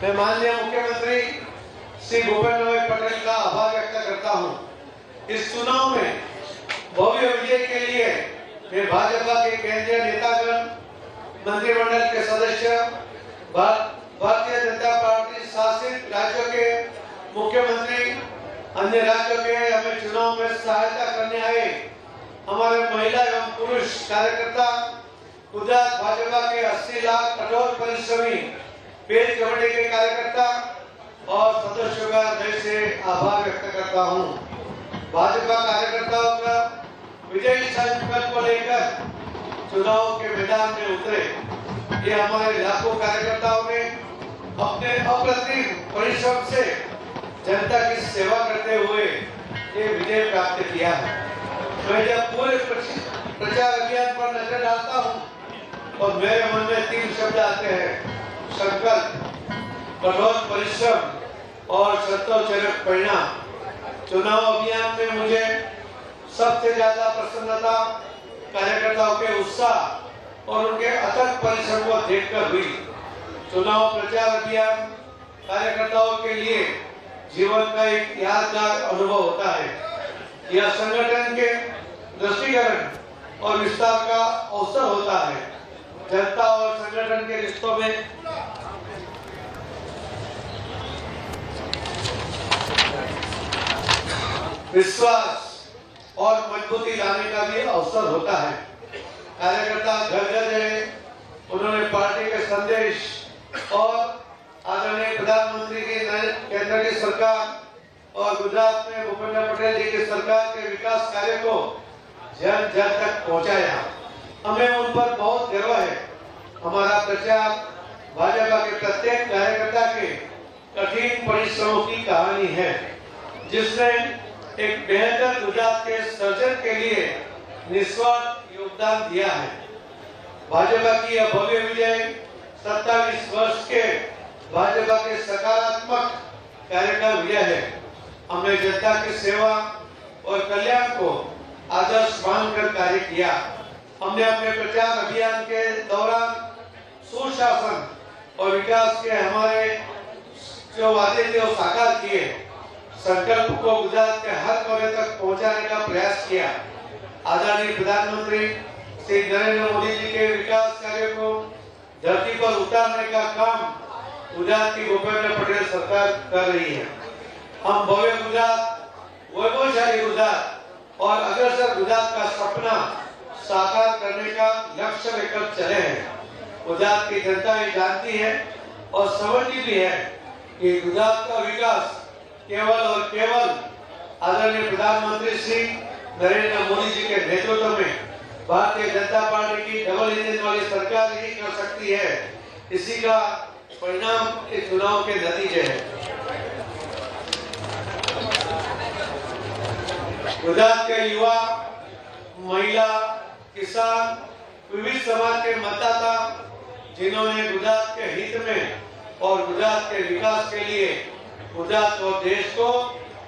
Speaker 16: मैं माननीय मुख्यमंत्री श्री भूपेंद्र भाई पटेल का आभार व्यक्त करता हूं। इस चुनाव में भव्य विजय के लिए मैं भाजपा के केंद्रीय नेतागण, मंत्रिमंडल के सदस्य, भारतीय जनता पार्टी शासित राज्यों के मुख्यमंत्री अन्य राज्यों के हमें चुनाव में सहायता करने आए हमारे महिला एवं पुरुष कार्यकर्ता, गुजरात भाजपा के 80 लाख कठोर परिश्रमी पेज कमेटी के कार्यकर्ता और सदस्यों का हृदय से आभार व्यक्त करता हूं। भाजपा कार्यकर्ताओं का विजयी संकल्प को लेकर चुनाव के मैदान में उतरे। ये हमारे लाखों कार्यकर्ताओं ने अपने अप्रतिम परिश्रम से जनता की सेवा करते हुए ये विजय प्राप्त किया है। मैं जब पूरे प्रचार अभियान पर नजर डालता हूँ और मेरे मन में 3 शब्द आते हैं: संकल्प, कठोर परिश्रम और संतोषजनक परिणाम। चुनाव अभियान में मुझे सबसे ज्यादा प्रसन्नता कार्यकर्ताओं के उत्साह और उनके अथक परिश्रम को देखकर हुई। चुनाव प्रचार अभियान कार्यकर्ताओं के लिए जीवन का एक यादगार अनुभव होता है। यह संगठन के दृष्टिकरण और विस्तार का अवसर होता है। जनता और संगठन के रिश्तों में विश्वास और मजबूती लाने का भी अवसर होता है। कार्यकर्ता घर घर गए, उन्होंने पार्टी के संदेश और आदरणीय प्रधानमंत्री की केंद्र की सरकार और गुजरात में भूपेंद्र पटेल जी की सरकार के विकास कार्य को जन जन तक पहुंचाया। हमें उन पर बहुत गर्व है। हमारा प्रचार भाजपा के प्रत्येक कार्यकर्ता के कठिन परिश्रमों की कहानी है, जिसने एक बेहतर गुजरात के सर्जन के लिए निस्वार्थ योगदान दिया है। भाजपा की यह भव्य विजय 27 वर्ष के भाजपा के सकारात्मक कार्य का विजय है। हमने जनता की सेवा और कल्याण को आदर्श मानकर कार्य किया। हमने अपने प्रचार अभियान के दौरान सुशासन और विकास के हमारे जो वादे थे वो साकार किए। संकल्प को गुजरात के हर कोने तक पहुंचाने का प्रयास किया। आदरणीय प्रधानमंत्री श्री नरेंद्र मोदी जी के विकास कार्य को धरती पर उतारने का काम गुजरात की भूपेंद्र पटेल सरकार कर रही है। हम भव्य गुजरात, वैभवशाली गुजरात और अग्रसर गुजरात का सपना साकार करने का लक्ष्य लेकर चले हैं। गुजरात की जनता ये जानती है और समझती भी है कि गुजरात का विकास केवल और केवल आदरणीय प्रधानमंत्री श्री नरेंद्र मोदी जी के नेतृत्व में भारतीय जनता पार्टी की डबल इंजन वाली सरकार ही कर सकती है। इसी का परिणाम इस चुनाव के नतीजे हैं। गुजरात के युवा, महिला, किसान, विविध समाज के मतदाता जिन्होंने गुजरात के हित में और गुजरात के विकास के लिए गुजरात और देश को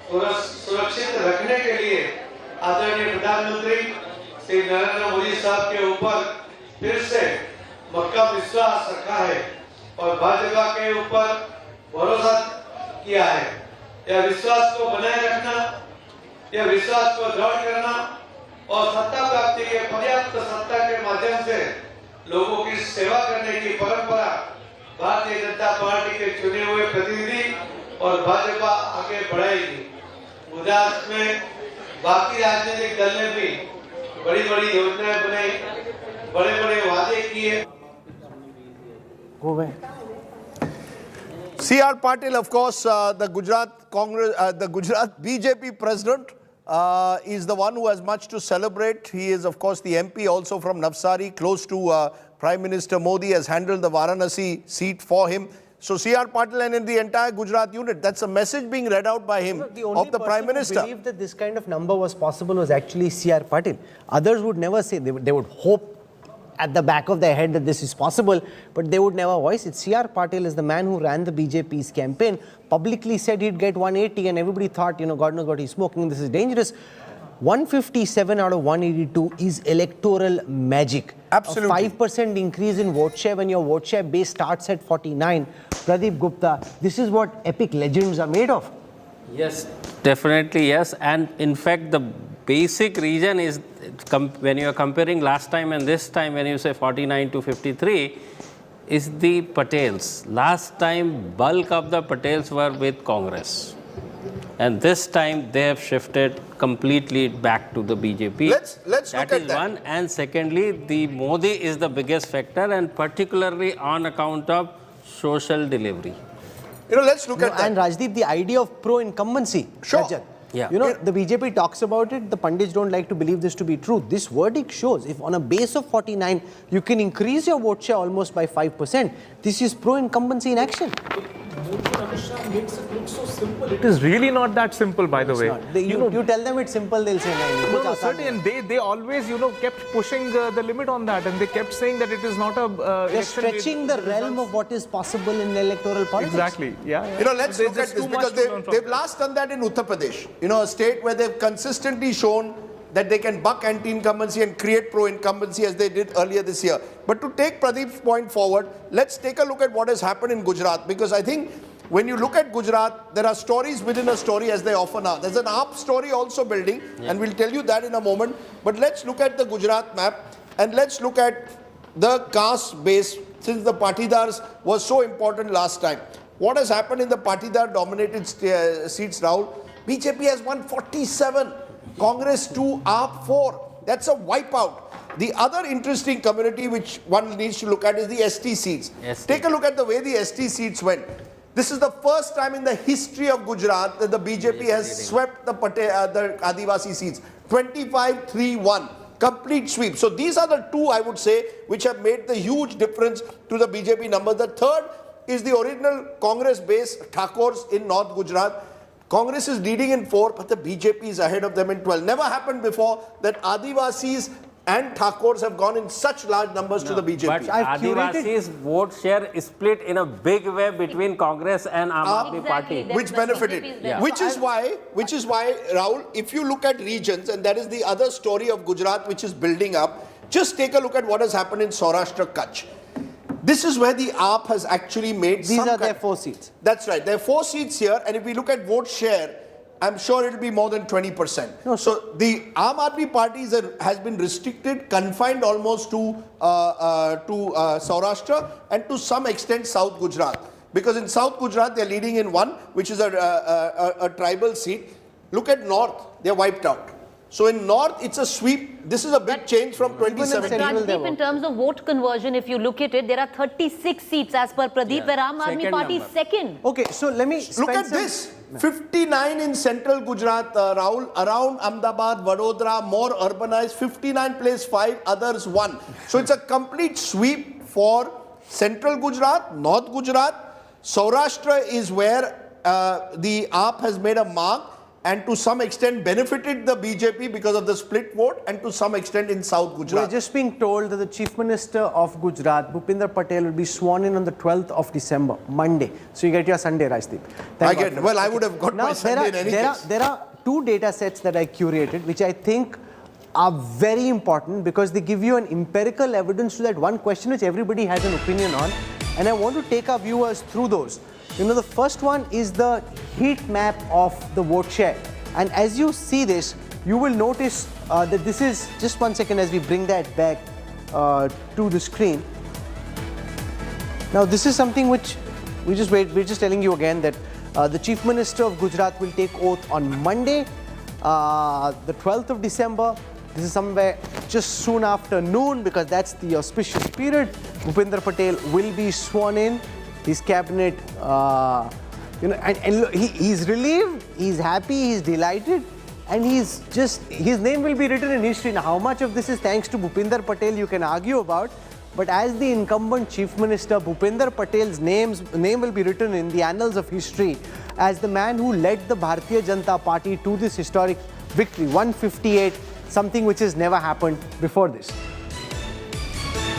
Speaker 16: सुरक्षित रखने के लिए आदरणीय प्रधानमंत्री श्री नरेंद्र मोदी साहब के ऊपर फिर से मक्कम विश्वास रखा है और भाजपा के ऊपर भरोसा किया है। यह विश्वास को बनाए रखना, यह विश्वास को दृढ़ करना और सत्ता प्राप्ति के पर्याप्त सत्ता के माध्यम से लोगों की सेवा करने की परंपरा भारतीय जनता पार्टी के चुने हुए प्रतिनिधि और भाजपा आगे बढ़ाएगी। गुजरात में बाकी राजनीतिक दल ने भी बड़ी बड़ी योजनाएं बनाई, बड़े बड़े वादे किए।
Speaker 2: C.R. Patil, of course, the Gujarat Congress, the Gujarat BJP president, is the one who has much to celebrate. He is, of course, the MP also from Navsari, close to Prime Minister Modi, has handled the Varanasi seat for him. So C.R. Patil and in the entire Gujarat unit, that's a message being read out by him of the Prime Minister.
Speaker 3: Who believed that this kind of number was possible was actually C.R. Patil. Others would never say, they would hope at the back of their head that this is possible, but they would never voice it. C.R. Patil is the man who ran the BJP's campaign, publicly said he'd get 180 and everybody thought, you know, God knows what he's smoking, this is dangerous. 157 out of 182 is electoral magic.
Speaker 2: Absolutely.
Speaker 3: A 5% increase in vote share when your vote share base starts at 49. Pradeep Gupta, this is what epic legends are made of.
Speaker 14: Yes, definitely yes. And in fact, the basic reason is when you are comparing last time and this time, when you say 49 to 53, is the Patels. Last time, bulk of the Patels were with Congress. And this time they have shifted completely back to the BJP.
Speaker 2: Let's look at
Speaker 14: That is one. And secondly, the Modi is the biggest factor, and particularly on account of social delivery.
Speaker 2: Let's look at that.
Speaker 3: And Rajdeep, the idea of pro-incumbency.
Speaker 2: Sure.
Speaker 3: Rajat,
Speaker 14: Yeah.
Speaker 3: the BJP talks about it. The Pandits don't like to believe this to be true. This verdict shows if on a base of 49, you can increase your vote share almost by 5%. This is pro-incumbency in action.
Speaker 12: Makes it look so simple. It is really not that simple, by the way.
Speaker 3: You tell them it's simple, they'll say no.
Speaker 12: No, certainly, and they always, kept pushing the limit on that, and they kept saying that it is not a.
Speaker 3: They're stretching the realm of what is possible in electoral politics.
Speaker 12: Exactly. Yeah.
Speaker 2: Let's look at this because they've last done that in Uttar Pradesh. A state where they've consistently shown that they can buck anti-incumbency and create pro-incumbency as they did earlier this year. But to take Pradeep's point forward, let's take a look at what has happened in Gujarat, because I think when you look at Gujarat, there are stories within a story, as they often are. There's an AAP story also building, and we'll tell you that in a moment. But let's look at the Gujarat map, and let's look at the caste base, since the Patidars was so important last time. What has happened in the Patidar-dominated seats, Rahul? BJP has won 47. Congress 2, AAP 4. That's a wipeout. The other interesting community which one needs to look at is the ST seats. Take a look at the way the ST seats went. This is the first time in the history of Gujarat that the BJP has swept the Adivasi seats. 25-3-1. Complete sweep. So these are the two, I would say, which have made the huge difference to the BJP numbers. The third is the original Congress base, Thakors in North Gujarat. Congress is leading in 4, but the BJP is ahead of them in 12. Never happened before that Adivasis and Thakors have gone in such large numbers to the BJP.
Speaker 14: But Adivasis vote share is split in a big way between Congress and Aam Aadmi Party.
Speaker 2: Which benefited.
Speaker 14: Yeah.
Speaker 2: Which is why, Rahul, if you look at regions, and that is the other story of Gujarat which is building up, just take a look at what has happened in Saurashtra, Kutch. This is where the AAP has actually made
Speaker 3: These are their 4 seats.
Speaker 2: That's right. There are 4 seats here, and if we look at vote share, I'm sure it'll be more than 20%.
Speaker 3: No,
Speaker 2: so the Aam Aadmi Party has been restricted, confined almost to Saurashtra and to some extent South Gujarat. Because in South Gujarat, they're leading in 1, which is a tribal seat. Look at North, they're wiped out. So in North, it's a sweep. This is a big change from 2017.
Speaker 4: In terms of vote conversion, if you look at it, there are 36 seats as per Pradeep, where Aam Aadmi Party is second.
Speaker 3: Okay, so let me
Speaker 2: look at this. 59 in central Gujarat, Rahul, around Ahmedabad, Vadodara, more urbanized. 59 place 5, others 1. So it's a complete sweep for central Gujarat, North Gujarat. Saurashtra is where the AAP has made a mark, and to some extent benefited the BJP because of the split vote, and to some extent in South Gujarat.
Speaker 3: We're just being told that the Chief Minister of Gujarat, Bhupinder Patel, will be sworn in on the 12th of December, Monday. So you get your Sunday, Rajdeep.
Speaker 2: I would have got my Sunday in any case.
Speaker 3: There are 2 data sets that I curated, which I think are very important because they give you an empirical evidence to that one question which everybody has an opinion on. And I want to take our viewers through those. The first one is the heat map of the vote share. And as you see this, you will notice that this is, just 1 second as we bring that back to the screen. Now this is something which, we're just telling you again that the Chief Minister of Gujarat will take oath on Monday, the 12th of December. This is somewhere just soon after noon because that's the auspicious period. Bhupinder Patel will be sworn in. His cabinet, and look, he's relieved, he's happy, he's delighted, and his name will be written in history. Now, how much of this is thanks to Bhupinder Patel, you can argue about, but as the incumbent Chief Minister, Bhupinder Patel's name will be written in the annals of history as the man who led the Bharatiya Janata Party to this historic victory, 158, something which has never happened before this.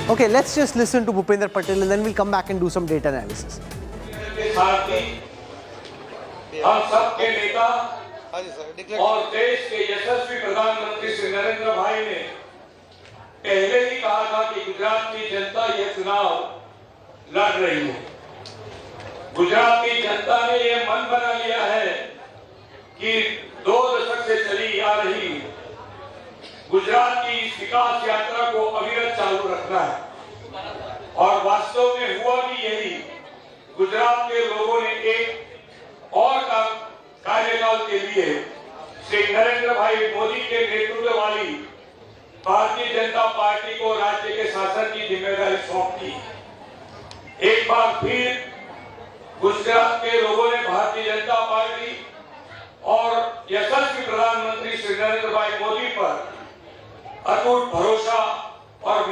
Speaker 3: Okay, let's just listen to Bhupinder Patel and then we'll come back and do some data analysis.
Speaker 17: हम सब के नेता और देश के यशस्वी प्रधानमंत्री श्री नरेंद्र भाई ने पहले ही कहा था कि गुजरात की जनता ये चुनाव लड़ रही है। गुजरात की जनता ने ये मन बना लिया है कि 2 दशक से चली आ रही गुजरात की इस विकास यात्रा को अविरत चालू रखना है और वास्तव में हुआ भी यही। गुजरात के लोगों ने एक और काम कार्यकाल के लिए श्री नरेंद्र भाई मोदी के नेतृत्व वाली भारतीय जनता पार्टी को राज्य के शासन की जिम्मेदारी सौंप दी। एक बार फिर गुजरात के लोगों ने भारतीय जनता पार्टी और यशस्वी प्रधानमंत्री श्री नरेंद्र भाई मोदी पर अटूट भरोसा और